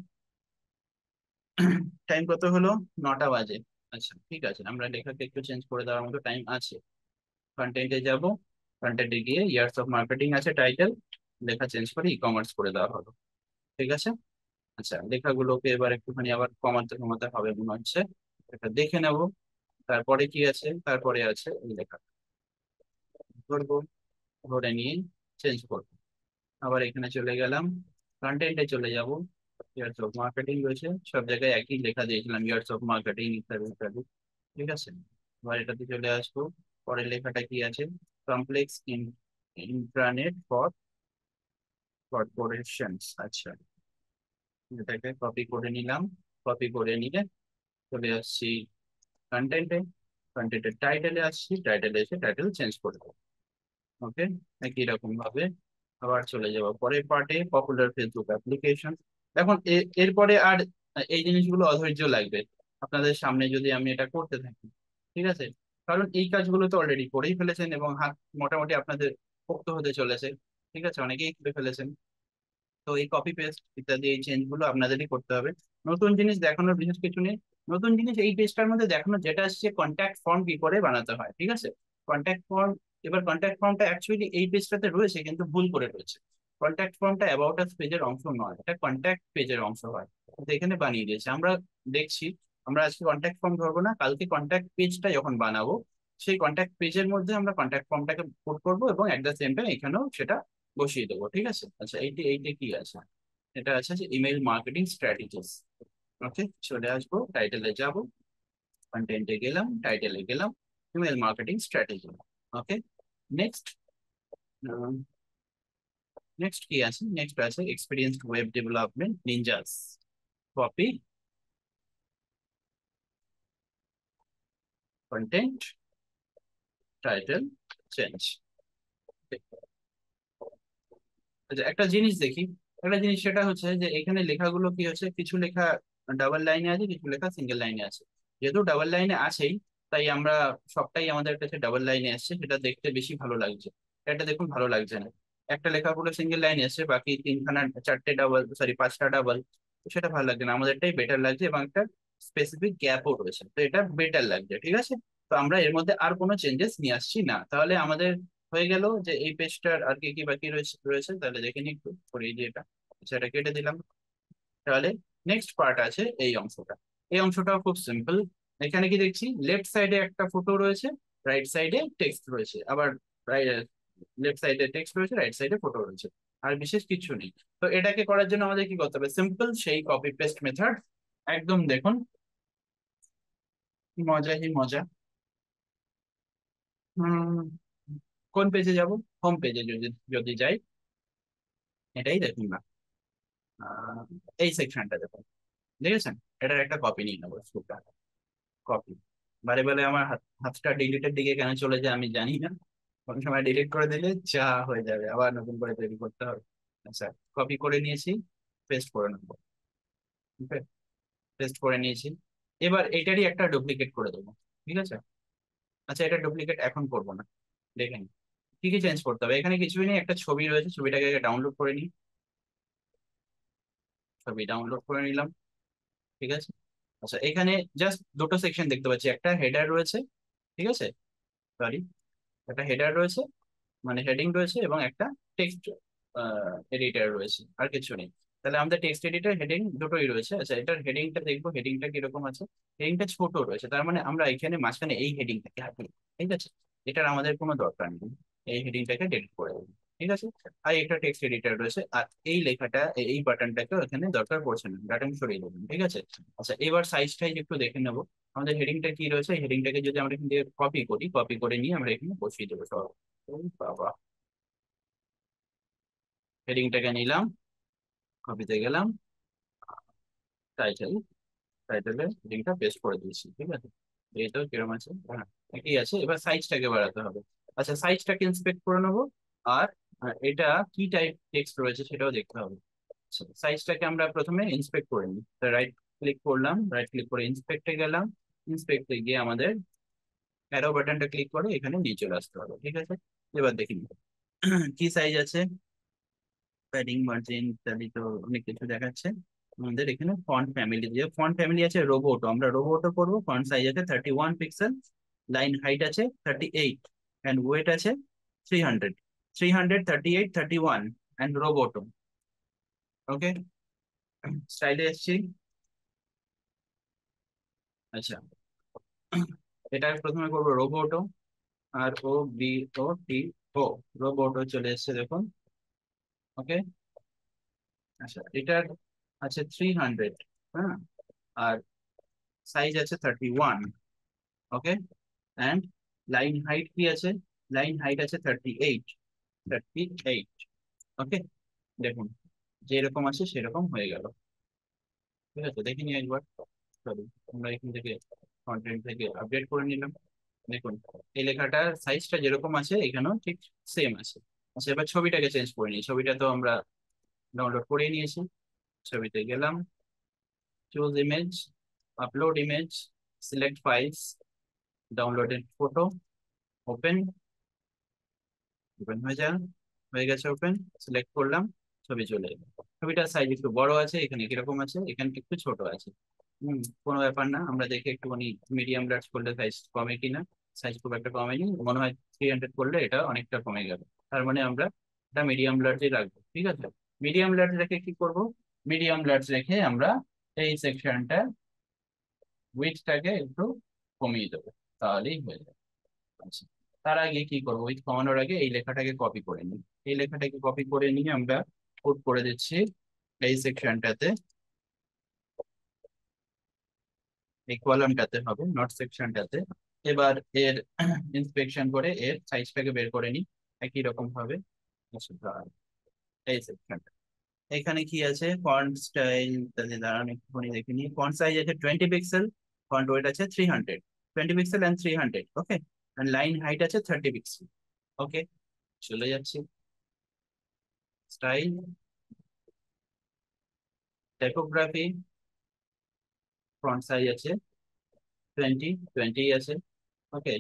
টাইম কত হলো? 9টা বাজে। আচ্ছা ঠিক আছে, আমরা লেখাকে একটু চেঞ্জ করে দেওয়ার মতো টাইম আছে। কন্টেন্টে যাব, কন্টেন্টে গিয়ে ইয়ার্স অফ মার্কেটিং আছে টাইটেল, লেখা চেঞ্জ করে ই কমার্স করে দেওয়া হলো। ঠিক আছে। আচ্ছা, লেখাগুলোকে এবার একটুখানি আবার কমাতে কমাতে হবে মনে হচ্ছে। এটা দেখে নেব। তারপরে কি আছে, তারপরে আছে এই লেখা ধরবো, ধরে নিয়ে চেঞ্জ করবো। আবার এখানে চলে গেলাম, কন্টেন্টে চলে যাব। ইয়ার্স অফ মার্কেটিং রয়েছে, সব জায়গায় একই লেখা দিয়েছিলাম, ইয়ার্স অফ মার্কেটিং ইত্যাদি ইত্যাদি। ঠিক আছে। এবার এটাতে চলে আসবো। পরের লেখাটা কি আছে, কমপ্লেক্স ইন্ট্রানেট ফর কর্পোরেশনস। আচ্ছা, এটাকে কপি করে নিলাম। কপি করে নিয়ে চলে আসছি কন্টেন্টে। কন্টেন্টের টাইটেলে আসছি, টাইটেলে এসে টাইটেল চেঞ্জ করে দেবো। ওকে। একই রকম ভাবে আবার চলে যাবো পরের পার্টে, পপুলার ফেসবুক অ্যাপ্লিকেশন। এখন এরপরে আর এই জিনিসগুলো অধৈর্য লাগবে আপনাদের সামনে যদি আমি এটা করতে থাকি। ঠিক আছে। কারণ এই কাজগুলো তো অলরেডি করেই ফেলেছেন এবং হাত মোটামুটি আপনাদের পোক্ত হতে চলেছে। ঠিক আছে, অনেকেই করে ফেলেছেন। তো এই কপি পেস্ট ইত্যাদি এই চেঞ্জ গুলো আপনাদেরই করতে হবে। নতুন জিনিস দেখানোর বিশেষ কিছু নেই। নতুন জিনিস এই পেজটার মধ্যে দেখানো যেটা আসছে, কন্ট্যাক্ট ফর্ম কি করে বানাতে হয়। ঠিক আছে। কন্ট্যাক্ট ফর্ম, এবার কন্ট্যাক্ট ফর্মটা অ্যাকচুয়ালি এই পেজটাতে রয়েছে কিন্তু ভুল করে রয়েছে। কন্ট্যাক্ট ফর্মটা অ্যাবাউট আস পেজের অংশ নয়, এটা কন্ট্যাক্ট পেজের অংশ হয়। তো এখানে বানিয়ে দিয়েছে, আমরা দেখছি। আমরা আজকে কন্ট্যাক্ট ফর্ম ধরবো না, কালকে কন্ট্যাক্ট পেজটা যখন বানাবো সেই কন্ট্যাক্ট পেজের মধ্যে আমরা কন্ট্যাক্ট ফর্মটাকে পুট করবো এবং এট দ্য সেম টাইম এখানেও সেটা বসিয়ে দেবো। ঠিক আছে। আচ্ছা, এইটা এইটা কি আছে, এটা আছে যে ইমেল মার্কেটিং স্ট্র্যাটেজিস। ওকে, চলে আসবো, টাইটেলে যাব, কন্টেন্টে গেলাম, টাইটেলে গেলাম, email marketing strategy. Okay. Next, next কি আছে, নেক্সট আছে experienced web development ninjas. Copy, content, title, change. আচ্ছা, একটা জিনিস দেখি। একটা জিনিস সেটা হচ্ছে যে এখানে লেখাগুলো কি হচ্ছে, কিছু লেখা ডাবল লাইনে আছে, কিছু লেখা সিঙ্গেল লাইনে আছে। যেহেতু ডাবল লাইনে আছেই, তাই আমরা সবটাই আমাদের কাছে ডাবল লাইনে আসছে, সেটা দেখতে বেশি ভালো লাগছে। এটা দেখুন ভালো লাগছে না। একটা লেখা পুরো সিঙ্গেল লাইনে আসছে, বাকি তিনখানা চারটে ডাবল, সরি পাঁচটা ডাবল। সেটা ভালো লাগছে না, আমাদেরটাই বেটার লাগছে এবং একটা স্পেসিফিক গ্যাপও রয়েছে, তো এটা বেটার লাগছে। ঠিক আছে। তো আমরা এর মধ্যে আর কোনো চেঞ্জেস নিয়ে আসছি না, তাহলে আমাদের হয়ে গেল যে এই পেজটার আর কি কি বাকি রয়েছে রয়েছে তাহলে দেখে নিই একটু করিয়ে দিয়ে এটা। আচ্ছা, এটা কেটে দিলাম। তাহলে নেক্সট পার্ট আছে এই অংশটা। এই অংশটাও খুব সিম্পল। এখানে কি দেখছি, লেফট সাইডে একটা ফটো রয়েছে, রাইট সাইডে টেক্সট রয়েছে, আবার লেফট সাইডে টেক্সট রয়েছে, রাইট সাইডে ফটো রয়েছে। আর বিশেষ কিছু নেই। তো এটাকে করার জন্য আমাদের কি করতে হবে, সিম্পল সেই কপি পেস্ট মেথড। একদম দেখুন, কি মজা, কি মজা। হম, কোন পেজে যাব, হোম পেজে যদি যদি যাই, এটাই দেখুন না। আহ, এই সেকশনটা দেখুন, দেখেছেন। এটার একটা কপি নিয়ে নেবো, সুপার কপি। বারে বারে আমার হাতটা ডিলিটের দিকে কেন চলে যায় আমি জানি না। কোন সময় ডিলিট করে দিলে যা হয়ে যাবে, আবার নতুন করে তৈরি করতে হবে। আচ্ছা, কপি করে নিয়েছি, পেস্ট করে নেবো। পেস্ট করে নিয়েছি। এবার এটারই একটা ডুপ্লিকেট করে দেবো। ঠিক আছে। আচ্ছা, এটা ডুপ্লিকেট এখন করবো না, দেখে নিই কি কি চেঞ্জ করতে হবে। এখানে কিছুই নেই, একটা ছবি রয়েছে, ছবিটাকে ডাউনলোড করে নিই। ছবি ডাউনলোড করে নিলাম। ঠিক আছে। আচ্ছা, এখানে জাস্ট দুটো সেকশন দেখতে পাচ্ছি, একটা হেডার রয়েছে। ঠিক আছে, সরি, একটা হেডার রয়েছে, মানে হেডিং রয়েছে, এবং একটা টেক্সট এডিটর রয়েছে, আর কিছু নেই। তাহলে আমাদের টেক্সট এডিটর হেডিং দুটোই রয়েছে। আচ্ছা, এটার হেডিংটা দেখবো, হেডিংটা কিরকম আছে। হেডিংটা ছোট রয়েছে, তার মানে আমরা এখানে মাঝখানে এই হেডিংটাকে রাখি। ঠিক আছে। এটার আমাদের কোনো দরকার নেই, এই হেডিংটাকে ডিলিট করে দেবো। ঠিক আছে। আর একটা টেক্সট এডিটর রয়েছে, আর এই লেখাটা এই বাটনটাকে এখানে দরকার পড়ছে না, বাটন সরিয়ে দেবেন। ঠিক আছে। আচ্ছা, এবার সাইজটাই একটু দেখে নেবো। আমাদের হেডিংটা কি রয়েছে, হেডিংটাকে যদি আমরা এখান থেকে কপি করি, কপি করে নিয়ে আমরা এখানে বসিয়ে দেবো সব। ও বাবা, হেডিংটাকে নিলাম, কপিতে গেলাম, টাইটেল, টাইটেলে হেডিংটা পেস্ট করে দিয়েছি। ঠিক আছে। এইটাও কিরকম আছে, হ্যাঁ একই আছে। এবার সাইজটাকে বাড়াতে হবে। আচ্ছা, সাইজটাকে ইন্সপেক্ট করে নেবো। আর এটা কি টাইপ টেক্সট রয়েছে সেটাও দেখতে হবে। সাইজটাকে আমরা প্রথমে ইন্সপেক্ট করে নিই। রাইট ক্লিক করলাম, রাইট ক্লিক করে ইন্সপেক্টে গেলাম। ইন্সপেক্টে গিয়ে আমাদের অ্যারো বাটনটা ক্লিক করে এখানে নিয়ে চলে আসতে হবে। ঠিক আছে। এবার দেখি কি সাইজ আছে, প্যাডিং মার্জিন ইত্যাদি তো অনেক কিছু দেখাচ্ছে। আমাদের এখানে ফন্ট ফ্যামিলি, যে ফন্ট ফ্যামিলি আছে রোবোটো, আমরা রোবোটো করবো। ফন্ট সাইজ আছে 31 পিক্সেল, লাইন হাইট আছে 38, অ্যান্ড ওয়েট আছে 300, 300, 38, 31। And Roboto. ওকে, স্টাইলে এসছি। আচ্ছা, এটা প্রথমে করবো রোবোটো, আর ও বি ও টি ও, রোবোটো চলে এসছে দেখুন। ওকে, আচ্ছা এটার আছে 300, হ্যাঁ, আর সাইজ আছে 31। ওকে, অ্যান্ড লাইন হাইট কি আছে? লাইন হাইট আছে 38, 38। ওকে, দেখুন যেরকম আছে সেরকম হয়ে গেল। ঠিক আছে, দেখে নিই একবার। সরি, আমরা এখান থেকে কন্টেন্ট থেকে আপডেট করে নিলাম। দেখুন এই লেখাটার সাইজটা যেরকম আছে এখানেও ঠিক সেম আছে। আচ্ছা, এবার ছবিটাকে চেঞ্জ করে নিই। ছবিটা তো আমরা ডাউনলোড করে নিয়েছি। ছবিতে গেলাম, choose image, upload image, select files, downloaded photo, open. Open হয়ে যান, হয়ে গেছে ওপেন। সিলেক্ট করলাম, ছবি চলে এলো। ছবিটার সাইজ একটু বড় আছে, এখানে কিরকম আছে, এখানে একটু ছোট আছে। কোনো ব্যাপার না, আমরা দেখে একটুখানি মিডিয়াম লার্জ করলে সাইজ কমে কিনা। সাইজ খুব একটা কমেনি মনে হয়, 300 করলে এটা অনেকটা কমে গেল। তার মানে আমরা এটা মিডিয়াম লার্জে রাখবো। ঠিক আছে, মিডিয়াম লার্জ রেখে কি করব? মিডিয়াম লার্জ রেখে আমরা এই সেকশনটা উইডথটাকে একটু কমিয়ে দেবো, তাহলেই হয়ে যাবে। আচ্ছা, তার আগে কি করবো? উইথ কমানোর আগে এই লেখাটাকে কপি করে নিই। এই লেখাটাকে কপি করে নিয়ে আমরা কোড করে দিচ্ছি এই সেকশনটাতে, এই কলামটাতে হবে, নট সেকশনটাতে। এবার এর ইন্সপেকশন করে এর সাইজটাকে বের করে নিই একই রকম ভাবে। আচ্ছা, এই সেকশনটা এখানে কি আছে? ফন্ট স্টাইল, দাঁড়ান একটুখানি দেখে নিই। ফন্ট সাইজ আছে 20 পিক্সেল, ফন্ট ওয়েট আছে 300, 20 pixel and 300। Okay, and line height আছে 30 পিক্সেল। ওকে, চলে যাচ্ছি স্টাইল, টাইপোগ্রাফি, ফন্ট সাইজ আছে 20, 20 আছে। ওকে,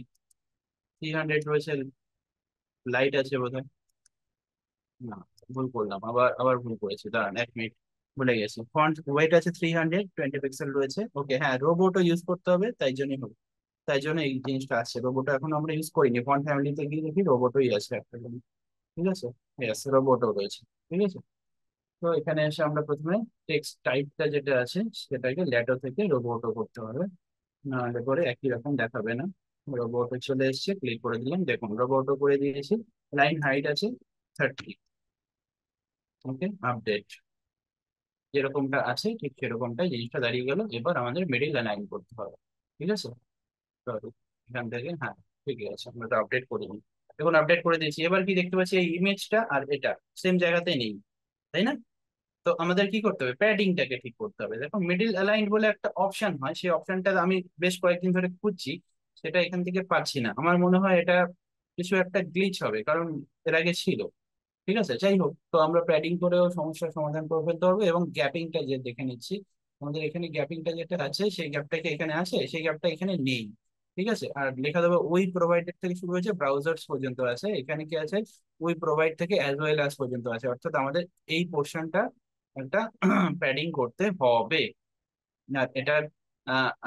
300 রয়েছে, লাইট আছে বোধহয়। না, ভুল করলাম, আবার আবার ভুল করেছি, দাঁড়ান 1 মিনিট, ভুলে গেছি। ফন্ট ওয়েট আছে 300, 20 পিক্সেল রয়েছে। ওকে, হ্যাঁ রোবোটও ইউজ করতে হবে, তাই জন্যই হবে, তাই জন্য এই জিনিসটা আসছে। রোবোটও এখন আমরা ইউজ করিনি, ফন্ট ফ্যামিলিতে গিয়ে দেখি রোবোটই আছে একটা করে। ঠিক আছে, ইয়েস রোবোটও রয়েছে। ঠিক আছে, তো এখানে এসে আমরা প্রথমে টেক্সট টাইপটা যেটা আছে সেটাকে ল্যাটো থেকে রোবোটও করতে হবে, নাহলে করে একই রকম দেখাবে না। রোবোটও চলে এসেছে, ক্লিক করে দিলাম, দেখুন রোবোটও করে দিয়েছি। লাইন হাইট আছে 30। ওকে, আপডেট, যেরকমটা আছে ঠিক সেরকমটাই জিনিসটা দাঁড়িয়ে গেল। এবার আমাদের মিডিল অ্যালাইন করতে হবে। ঠিক আছে, তো এখান থেকে হ্যাঁ ঠিক আছে, আমরা তো আপডেট করে দিই। দেখুন আপডেট করে দিয়েছি। এবার কি দেখতে পাচ্ছি, এই ইমেজটা আর এটা সেম জায়গাতে নেই, তাই না? তো আমাদের কি করতে হবে? প্যাডিংটাকে ঠিক করতে হবে। দেখো মিডিল অ্যালাইন বলে একটা অপশন হয়, সেই অপশনটা আমি বেশ কয়েকদিন ধরে খুঁজছি, সেটা এখান থেকে পাচ্ছি না। আমার মনে হয় এটা কিছু একটা গ্লিচ হবে, কারণ এর আগে ছিল। ঠিক আছে, যাই হোক, তো আমরা প্যাডিং করেও সমস্যার সমাধান করে ফেলতে পারবো। এবং গ্যাপিংটা যে দেখে নিচ্ছি, আমাদের এখানে গ্যাপিংটা যেটা আছে সেই গ্যাপটাকে এখানে আছে, সেই গ্যাপটা এখানে নেই। ঠিক আছে, আর লেখা দেবো ওই প্রোভাইডেড থেকে শুরু হয়েছে ব্রাউজার্স পর্যন্ত আছে, এখানে কি আছে? ওই প্রোভাইড থেকে অ্যাজ ওয়েল অ্যাজ পর্যন্ত আছে। অর্থাৎ আমাদের এই পোর্শনটা একটা প্যাডিং করতে হবে। আর এটার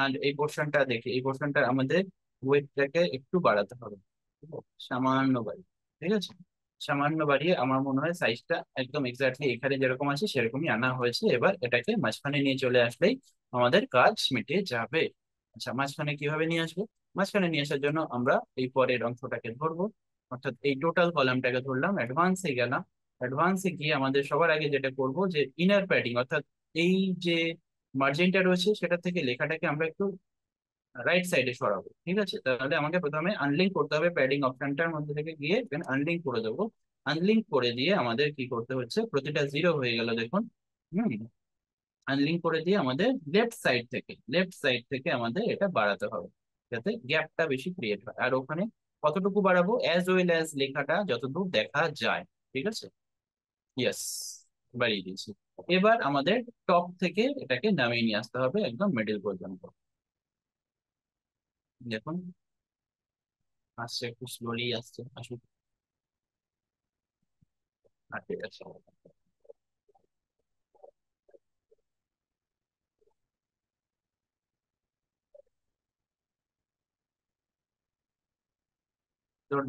আর এই পোর্শনটা দেখি, এই পোর্শনটা আমাদের ওয়েটটাকে একটু বাড়াতে হবে, সামান্য বাড়ি। ঠিক আছে, সামান্য বাড়িয়ে আমার মনে হয় সাইজটা একদম এক্স্যাক্টলি এখানে যেরকম আছে সেরকমই আনা হয়েছে। এবার এটাকে মাঝখানে নিয়ে চলে আসলেই আমাদের কাজ মিটে যাবে। আচ্ছা, মাঝখানে কিভাবে নিয়ে আসবো? মাঝখানে নিয়ে আসার জন্য আমরা এই পরের অংশটাকে ধরবো, অর্থাৎ এই টোটাল কলামটাকে ধরলাম, অ্যাডভান্সে গেলাম। অ্যাডভান্সে গিয়ে আমাদের সবার আগে যেটা করব, যে ইনার প্যাডিং, অর্থাৎ এই যে মার্জিনটা রয়েছে সেটা থেকে লেখাটাকে আমরা একটু রাইট সাইডে সরাবো। ঠিক আছে, তাহলে আমাকে প্রথমে আনলিঙ্ক করতে হবে, প্যাডিং অপশনটার মধ্যে থেকে গিয়ে দেন আনলিঙ্ক করে দেবো। আনলিঙ্ক করে দিয়ে আমাদের কি করতে হচ্ছে, প্রতিটা জিরো হয়ে গেল দেখুন। হুম, আনলিঙ্ক করে দিয়ে আমাদের লেফট সাইড থেকে আমাদের এটা বাড়াতে হবে, যাতে গ্যাপটা বেশি ক্রিয়েট হয়। আর ওখানে কতটুকু বাড়াবো? অ্যাজ ওয়েল অ্যাজ লেখাটা যতদূর দেখা যায়। ঠিক আছে, ইয়েস, বাড়িয়ে দিয়েছি। এবার আমাদের টপ থেকে এটাকে নামিয়ে নিয়ে আসতে হবে একদম মিডিল পর্যন্ত। দেখুন আসছে, একটু স্লোলি আসছে, আসুন। ঠিক আছে,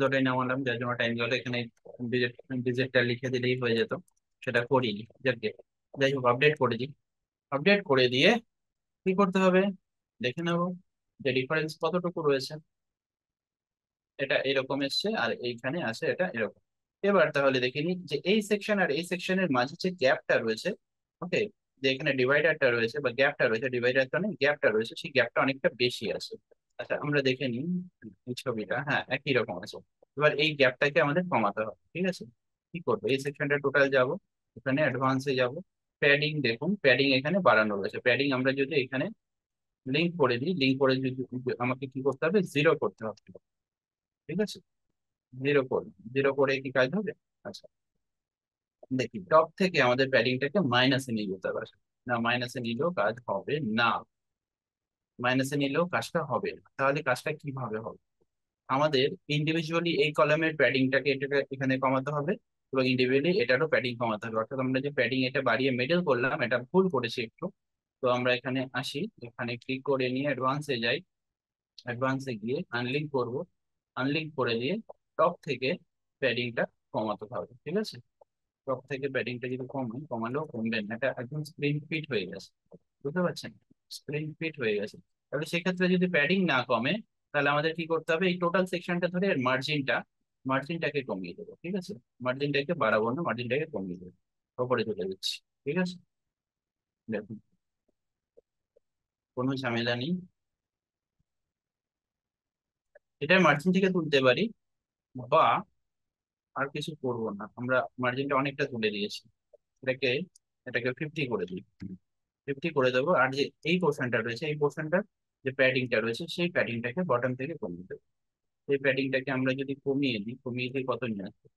ধরে নামালাম, যার জন্য টাইম গেল। এখানে ডিজিট ডিজিটটা লিখে দিলেই হয়ে যেত, সেটা করিনি। যাকে যাই হোক, আপডেট করে দিই। আপডেট করে দিয়ে কি করতে হবে দেখে নেবো যে ডিফারেন্স কতটুকু রয়েছে। এটা এরকম এসছে আর এইখানে আছে এটা এরকম। এবার তাহলে দেখে নিই যে এই সেকশন আর এই সেকশনের মাঝে যে গ্যাপটা রয়েছে, ওকে, যে এখানে ডিভাইডারটা রয়েছে বা গ্যাপটা রয়েছে, ডিভাইডারটা নেই গ্যাপটা রয়েছে, সেই গ্যাপটা অনেকটা বেশি আছে। আচ্ছা আমরা দেখে নিই এই ছবিটা, হ্যাঁ একই রকম আছে। এবার এই গ্যাপটাকে আমাদের কমাতে হবে, ঠিক আছে। কি করবো, এই সেকশনটা টোটাল যাব, এখানে অ্যাডভান্সে যাব, প্যাডিং দেখুন, প্যাডিং এখানে বাড়ানো রয়েছে। প্যাডিং আমরা যদি এখানে লিঙ্ক করে দিই, লিঙ্ক করে যদি আমাকে কি করতে হবে, জিরো করতে হবে, ঠিক আছে। জিরো করে, জিরো করে কি কাজ হবে? আচ্ছা দেখি, টপ থেকে আমাদের প্যাডিংটাকে মাইনাসে নিয়ে যেতে হবে। না মাইনাসে নিলেও কাজ হবে না, মাইনাসে নিলেও কাজটা হবে না। তাহলে কাজটা কিভাবে হবে? আমাদের ইন্ডিভিজুয়ালি এই কলামের প্যাডিংটাকে এটাকে এখানে কমাতে হবে, এবং ইন্ডিভিজুয়ালি এটারও প্যাডিং কমাতে হবে। অর্থাৎ আমরা যে প্যাডিং এটা বাড়িয়ে মিডল করলাম, এটা ভুল করেছি একটু। তো আমরা এখানে আসি, এখানে ক্লিক করে নিয়ে অ্যাডভান্সে যাই, অ্যাডভান্সে গিয়ে আনলিঙ্ক করব, আনলিঙ্ক করে দিয়ে টপ থেকে প্যাডিংটা কমাতে হবে, ঠিক আছে। টপ থেকে প্যাডিংটা যদি কমাই, কমালেও কমবে না, এটা একদম স্ক্রিন ফিট হয়ে গেছে, বুঝতে পারছেন? স্ক্রিন ফিট হয়ে গেছে। তাহলে সেক্ষেত্রে যদি প্যাডিং না কমে, তাহলে আমাদের কি করতে হবে, এই টোটাল সেকশনটা ধরে মার্জিনটা, মার্জিনটাকে কমিয়ে দেবো, ঠিক আছে। মার্জিনটাকে বাড়াবো না, মার্জিনটাকে কমিয়ে দেবো, ওপরে চলে যাচ্ছি, ঠিক আছে। দেখুন কোনো ঝামেলা নেই, এটা মার্জিন থেকে তুলতে পারি, বা আর কিছু করবো না, আমরা মার্জিনটা অনেকটা তুলে দিয়েছি। এটাকে এটাকে 50 করে দিই, 50 করে দেবো। আর যে এই পোর্শনটা রয়েছে, এই পোর্শনটা যে প্যাডিংটা রয়েছে, সেই প্যাডিংটাকে বটম থেকে কমিয়ে দেবো। এই প্যাডিংটাকে আমরা যদি কমিয়ে দিই, কমিয়ে দিয়ে কত নিয়ে আসবো,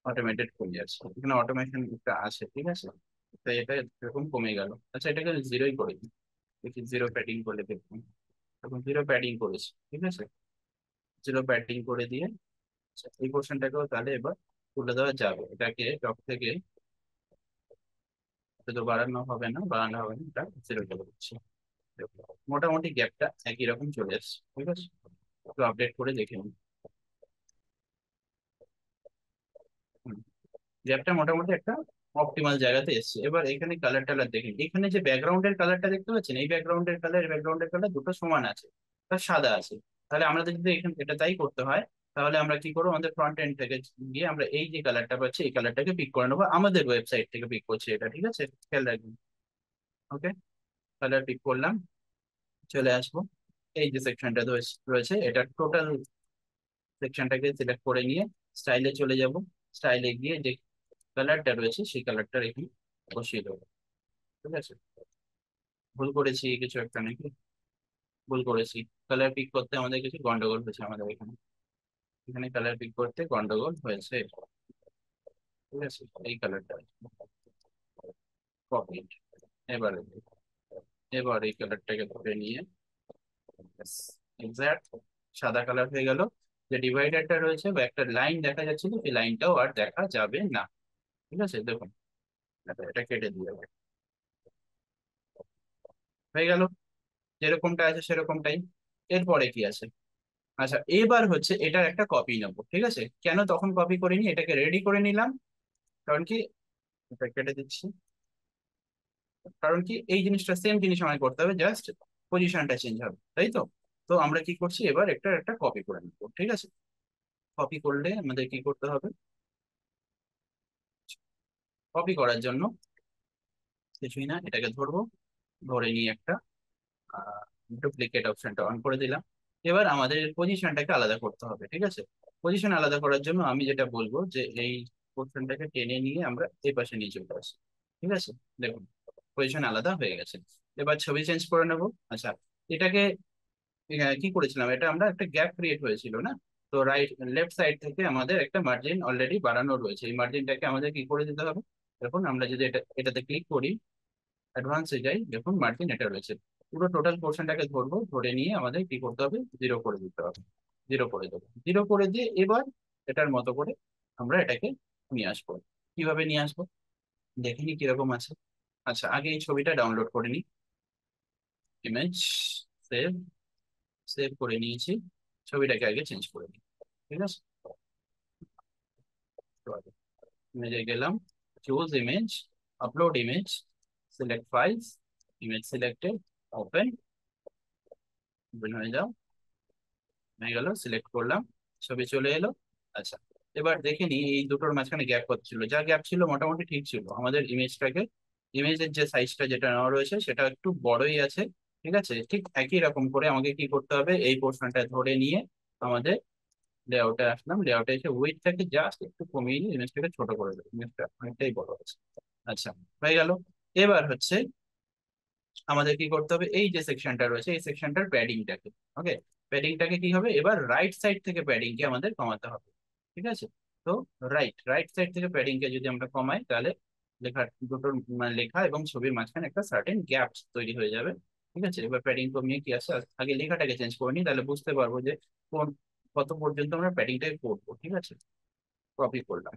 অটোমেটেড কমে যাচ্ছে, এখানে অটোমেশন একটা আছে, ঠিক আছে। তো এটা এরকম কমে গেল। আচ্ছা এটাকে জিরোই করে দিই, দেখি জিরো প্যাডিং করলে দেখুন, এখন জিরো প্যাডিং করেছি, ঠিক আছে। জিরো প্যাডিং করে দিয়ে আচ্ছা, এই পোর্শনটাকেও তাহলে এবার তুলে দেওয়া যাবে। এটাকে টপ থেকে শুধু বাড়ানো হবে না, বাড়ানো হবে না, এটা জিরো করে দিচ্ছি। মোটামুটি গ্যাপটা একই রকম চলে আসছে, ঠিক আছে। একটু আপডেট করে দেখে নিন। গ্যাপটা মোটামুটি একটা অপটিমাল জায়গাতে এসছে। এবার এখানে কালার টালার দেখেন, এখানে যে ব্যাকগ্রাউন্ডের কালারটা দেখতে পাচ্ছেন, এই ব্যাকগ্রাউন্ডের কালার দুটো সমান আছে, তার সাদা আছে। তাহলে আমাদের যদি এখানে এটা তাই করতে হয়, তাহলে আমরা কি করবো, আমাদের ফ্রন্ট এন্ড থেকে গিয়ে আমরা এই যে কালারটা পাচ্ছি, এই কালারটাকে পিক করে নেবো। আমাদের ওয়েবসাইট থেকে পিক করছি এটা, ঠিক আছে, খেয়াল রাখবেন। ওকে, কালার পিক করলাম, চলে আসবো। এই যে সেকশনটা রয়েছে, এটা টোটাল সেকশনটাকে সিলেক্ট করে নিয়ে স্টাইলে চলে যাব। স্টাইলে গিয়ে যে কালারটা রয়েছে, সেই কালারটা এখানে বসিয়ে দেবো, ঠিক আছে। ভুল করেছি কিছু একটা নাকি, ভুল করেছি। কালার পিক করতে আমাদের কিছু গন্ডগোল হয়েছে আমাদের এখানে, এখানে কালার পিক করতে গন্ডগোল হয়েছে, ঠিক আছে। এই কালারটা কপি, এবারে এবার এই কালারটাকে ধরে নিয়ে এক্সাক্ট সাদা কালার হয়ে গেল। যে ডিভাইডারটা রয়েছে বা একটা লাইন দেখা যাচ্ছিল, সেই লাইনটাও আর দেখা যাবে না, ঠিক আছে। দেখুন এটা কেটে দিয়ে যাবে, হয়ে গেল। যেরকমটা আছে সেরকমটাই। এরপরে কি আছে, আচ্ছা এবার হচ্ছে এটার একটা কপি নেবো, ঠিক আছে। কেন তখন কপি করিনি, এটাকে রেডি করে নিলাম। কারণ কি, এটা কেটে দিচ্ছি। কারণ কি, এই জিনিসটা সেম জিনিস আমায় করতে হবে, জাস্ট পজিশনটা চেঞ্জ হবে, তাই তো। তো আমরা কি করছি, এবার একটা একটা কপি করে নেবো, ঠিক আছে। কপি করলে আমাদের কি করতে হবে, কপি করার জন্য কিছুই না, এটাকে ধরবো, ধরে নিয়ে একটা ডুপ্লিকেট অপশনটা অন করে দিলাম। এবার আমাদের পজিশনটাকে আলাদা করতে হবে, ঠিক আছে। পজিশন আলাদা করার জন্য আমি যেটা বলবো যে এই পোর্শনটাকে টেনে নিয়ে আমরা এই পাশে নিয়ে চলে আসি, ঠিক আছে। দেখুন পজিশন আলাদা হয়ে গেছে। এবার ছবি চেঞ্জ করে নেবো। আচ্ছা এটাকে কি করেছিলাম, এটা আমরা একটা গ্যাপ ক্রিয়েট হয়েছিল না, তো রাইট লেফট সাইড থেকে আমাদের একটা মার্জিন অলরেডি বাড়ানো রয়েছে, এই মার্জিনটাকে আমাদের কি করে দিতে হবে। দেখুন আমরা যদি এটাতে ক্লিক করি, অ্যাডভান্সে যাই, দেখুন মার্জিন এটা রয়েছে। পুরো টোটাল পোর্শনটাকে ধরবো, ধরে নিয়ে আমাদের কি করতে হবে, জিরো করে দিতে হবে। জিরো করে দেবো, জিরো করে দিয়ে এবার এটার মতো করে আমরা এটাকে নিয়ে আসবো। কিভাবে নিয়ে আসবো দেখিনি কিরকম আছে। আচ্ছা আগে এই ছবিটা ডাউনলোড করে নিই, ইমেজ, সেভ সেভ করে নিয়েছি, ছবিটাকে আগে চেঞ্জ করে নিই। ঠিক আছে, ইমেজে গেলাম, choose image, upload image, select files, image selected, open, open হয়ে যাও, হয়ে গেল, সিলেক্ট করলাম, ছবি চলে এলো। আচ্ছা, এবার দেখে নি এই দুটোর মাঝখানে গ্যাপ কত ছিল। যা গ্যাপ ছিল মোটামুটি ঠিক ছিল। আমাদের ইমেজটাকে, ইমেজের যে সাইজটা যেটা নেওয়া রয়েছে সেটা একটু বড়ই আছে। ঠিক আছে, ঠিক একই রকম করে আমাকে কি করতে হবে, এই পোর্শনটা ধরে নিয়ে আমাদের লেআউটে আসলাম, লেআউটে এসে ওয়েটটাকে জাস্ট একটু কমিয়ে নিয়ে ইমেজটাকে ছোট করে দেবো, ইমেজটা অনেকটাই বড় আছে। আচ্ছা, হয়ে গেল। এবার হচ্ছে আমাদের কি করতে হবে, এই যে সেকশনটা রয়েছে এই সেকশনটার প্যাডিংটাকে, ওকে, প্যাডিংটাকে কি হবে, এবার রাইট সাইড থেকে প্যাডিংকে আমাদের কমাতে হবে। ঠিক আছে, তো রাইট রাইট সাইড থেকে প্যাডিংকে যদি আমরা কমাই তাহলে লেখা দুটোর মানে লেখা এবং ছবির মাঝখানে একটা সার্টেন গ্যাপ তৈরি হয়ে যাবে। ঠিক আছে, এবার প্যাডিং কমিয়ে কি আছে, আগে লেখাটাকে চেঞ্জ করে নিই, তাহলে বুঝতে পারবো যে কোন কত পর্যন্ত আমরা প্যাডিংটাকে করবো। ঠিক আছে, কপি করলাম,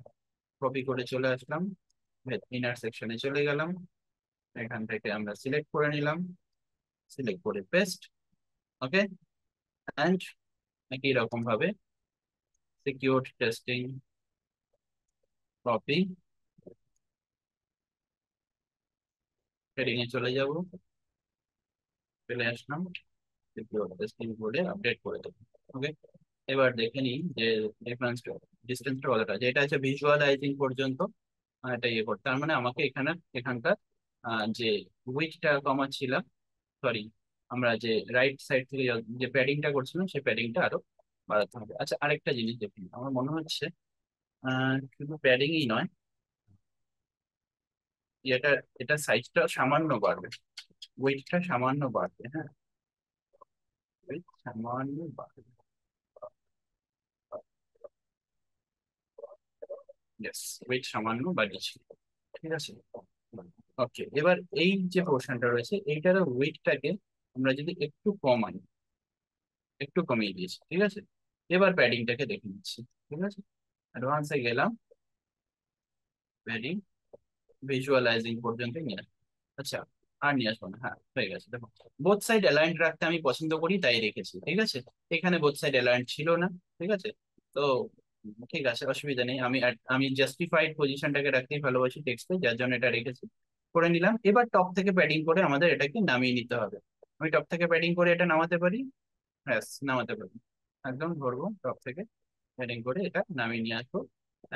কপি করে চলে আসলাম, ইনার সেকশনে চলে গেলাম, এখান থেকে আমরা সিলেক্ট করে নিলাম, সিলেক্ট করে পেস্ট, ওকে, অ্যান্ড একই রকম ভাবে সিকিউর টেস্টিং, কপি, হেডিং এ চলে যাব, চলে আসলাম, সিকিউর টেস্টিং করে আপডেট করে দেবো। ওকে, এবার দেখে নিই যে ডিফারেন্স ডিস্টেন্সটা কতটা, যেটা আছে ভিজুয়ালাইজিং পর্যন্ত এটা ইয়ে করতে, তার মানে আমাকে এখানে এখানকার যে উইডথটা কমাচ্ছিলাম, সরি, আমরা যে রাইট সাইড থেকে যে প্যাডিংটা করছিলাম সেই প্যাডিংটা আরো বাড়াতে হবে। আচ্ছা, আরেকটা জিনিস দেখুন, আমার মনে হচ্ছে শুধু প্যাডিংই নয়, এটা এটা সাইজটা সামান্য বাড়বে, ওয়েটটা সামান্য বাড়বে, হ্যাঁ, ওয়েট সামান্য বাড়বে, ইয়েস, ওয়েট সামান্য বাড়িয়েছি। ঠিক আছে, ওকে, এবার এই যে পোর্শনটা রয়েছে এইটার ওয়েটটাকে আমরা যদি একটু কমাই, একটু কমিয়ে দিয়েছি। ঠিক আছে, এবার প্যাডিংটাকে দেখে নিচ্ছি। ঠিক আছে, অ্যাডভান্সে গেলাম, প্যাডিং ভিজুয়ালাইজিং পর্যন্ত নিয়ে আসবো। আচ্ছা, আর নিয়ে আসবো না, হ্যাঁ হয়ে গেছে। দেখো, বোথ সাইড অ্যালাইন্ড রাখতে আমি পছন্দ করি তাই রেখেছি। ঠিক আছে, এখানে বোথ সাইড অ্যালাইন্ড ছিল না। ঠিক আছে, তো ঠিক আছে, অসুবিধা নেই, আমি জাস্টিফাইড পজিশনটাকে রাখতেই ভালোবাসি টেক্সটে, যার জন্য এটা রেখেছি, করে নিলাম। এবার টপ থেকে প্যাডিং করে আমাদের এটাকে নামিয়ে নিতে হবে। আমি টপ থেকে প্যাডিং করে এটা নামাতে পারি, হ্যাঁ নামাতে পারি, একদম ধরবো টপ থেকে প্যাডিং করে এটা নামিয়ে নিয়ে আসবো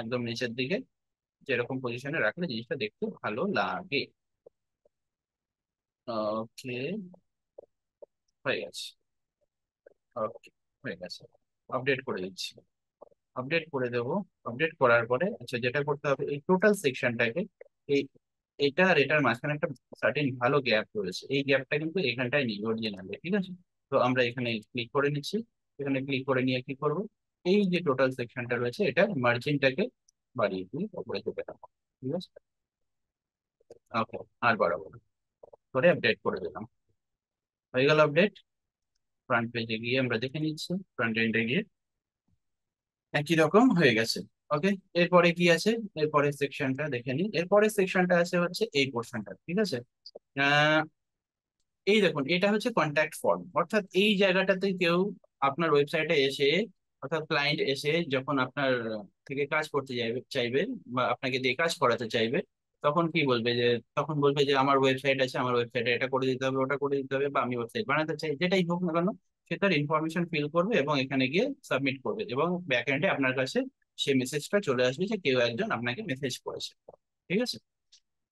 একদম নিচের দিকে, যেরকম পজিশনে রাখলে জিনিসটা দেখতে ভালো লাগে। ওকে, হয়ে গেছে, ওকে, হয়ে গেছে, আপডেট করে দিচ্ছি, আপডেট করে দেবো। আপডেট করার পরে আচ্ছা যেটা করতে হবে, এই টোটাল সেকশনটাকে, এই এটা আর এটার মাঝখানে একটা সার্টেন ভালো গ্যাপ রয়েছে, এই গ্যাপটা কিন্তু এখানটায় নেই অরিজিনালে। ঠিক আছে, তো আমরা এখানে ক্লিক করে নিচ্ছি, এখানে ক্লিক করে নিয়ে কি করব, এই যে টোটাল সেকশনটা রয়েছে এটা মার্জিনটাকে বাড়িয়ে দিয়ে উপরে চেপে দেবো। ঠিক আছে, ওকে, আর বাড়াবো না, করে আপডেট করে দিলাম, হয়ে গেল আপডেট। ফ্রন্ট পেজে গিয়ে আমরা দেখে নিচ্ছি, ফ্রন্ট এন্ডে গিয়ে একই রকম হয়ে গেছে। ওকে, এরপরে কি আছে, এরপরের সেকশনটা দেখে নিই। এরপরের সেকশনটা আছে হচ্ছে এই পোর্শনটা। ঠিক আছে, আহ, এই দেখুন, এটা হচ্ছে কন্ট্যাক্ট ফর্ম, অর্থাৎ এই জায়গাটাতে কেউ আপনার ওয়েবসাইটে এসে, অর্থাৎ ক্লায়েন্ট এসে যখন আপনার থেকে কাজ করতে চাইবে বা আপনাকে দিয়ে কাজ করাতে চাইবে, তখন কি বলবে যে, তখন বলবে যে আমার ওয়েবসাইট আছে, আমার ওয়েবসাইটে এটা করে দিতে হবে, ওটা করে দিতে হবে, বা আমি ওয়েবসাইট বানাতে চাই, যেটাই হোক না কেন সে তার ইনফরমেশন ফিল করবে এবং এখানে গিয়ে সাবমিট করবে, এবং ব্যাক এন্ডে আপনার কাছে সেই মেসেজটা চলে আসবে যে কেউ একজন আপনাকে মেসেজ করেছে। ঠিক আছে,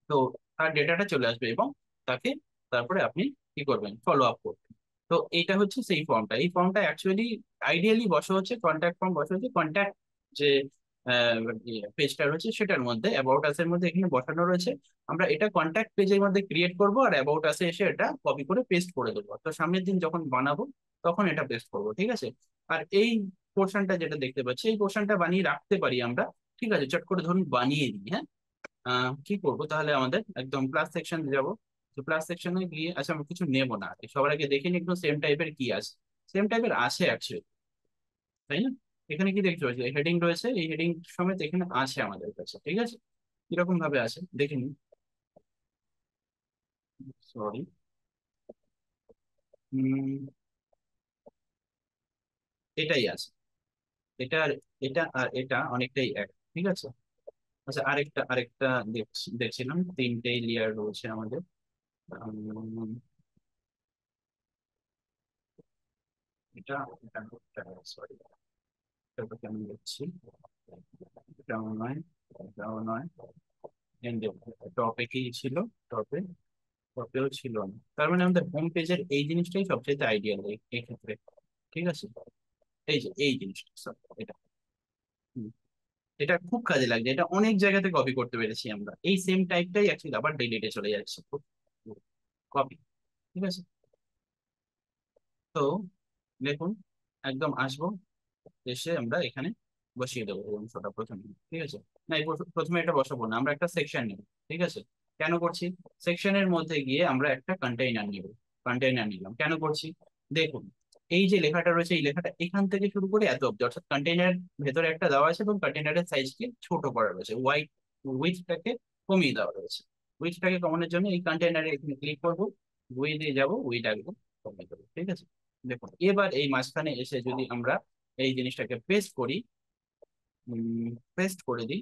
তো তার ডেটাটা চলে আসবে এবং তাকে তারপরে আপনি কি করবেন, ফলো আপ করবেন। তো এইটা হচ্ছে সেই ফর্মটা, এই ফর্মটা অ্যাকচুয়ালি আইডিয়ালি বসে হচ্ছে কন্ট্যাক্ট ফর্ম, বসে হচ্ছে কন্ট্যাক্ট যে পেজটা রয়েছে সেটার মধ্যে, অ্যাবাউট আস এর মধ্যে এখানে বসানো রয়েছে। আমরা এটা কন্ট্যাক্ট পেজের মধ্যে ক্রিয়েট করব আর অ্যাবাউট আসে এসে এটা কপি করে পেস্ট করে দেবো, তো সামনের দিন যখন বানাবো তখন এটা পেস্ট করবো। ঠিক আছে, আর এই পোর্শনটা যেটা দেখতে পাচ্ছি এই পোর্শনটা বানিয়ে রাখতে পারি আমরা। ঠিক আছে, চট করে ধরুন বানিয়ে দিই, হ্যাঁ। কি করবো তাহলে, আমাদের একদম প্লাস সেকশন যাব, তো প্লাস সেকশনে গিয়ে, আচ্ছা আমরা কিছু নেবো না, সবার আগে দেখে নিই একটু সেম টাইপের কি আছে। সেম টাইপের আছে অ্যাকচুয়ালি, তাই না? এখানে কি দেখতে পাচ্ছি হেডিং রয়েছে, এই হেডিং সমেত এখানে আছে আমাদের কাছে। ঠিক আছে, কিরকম ভাবে আছে দেখে নিই, সরি, উম, এটাই আছে। এটা আর এটা আর এটা অনেকটাই এক, ঠিক আছে। আচ্ছা, আরেকটা দেখছিলাম তিনটেই লেয়ার রয়েছে আমাদের। উম, এটা এটা সরি, এটা কেমন দেখছি, এটাও নয়, এটাও নয়, টপে কি ছিল, টপে টপেও ছিল না। তার মানে আমাদের হোম পেজের এই জিনিসটাই সবচেয়ে আইডিয়াল এই ক্ষেত্রে, ঠিক আছে। এই যে এই জিনিসটা এটা, হুম, এটা খুব কাজে লাগছে, এটা অনেক জায়গাতে কপি করতে পেরেছি আমরা, এই সেম টাইপটাই অ্যাকচুয়ালি আবার ডিলিটে চলে যাচ্ছে, কপি, ঠিক আছে। তো দেখুন, একদম আসবো, এসে আমরা এখানে বসিয়ে দেবো এই অংশটা প্রথমে, ঠিক আছে। না, প্রথমে এটা বসাবো না, আমরা একটা সেকশন নেব, ঠিক আছে। কেন করছি, সেকশনের মধ্যে গিয়ে আমরা একটা কন্টেইনার নিব, কন্টেইনার নিলাম, কেন করছি, দেখুন এই যে লেখাটা রয়েছে, এই লেখাটা এখান থেকে শুরু করে এত অব্দি, অর্থাৎ কন্টেইনার ভেতরে একটা দেওয়া আছে এবং কন্টেইনারের সাইজকে ছোট করা রয়েছে, উইথটাকে কমিয়ে দেওয়া রয়েছে। উইথটাকে কমানোর জন্য এই কন্টেইনারে এখানে ক্লিক করবো, উইথে যাবো, উইথ একদম কমিয়ে দেবো, ঠিক আছে। দেখুন এবার এই মাঝখানে এসে যদি আমরা এই জিনিসটাকে পেস্ট করি, পেস্ট করে দিই,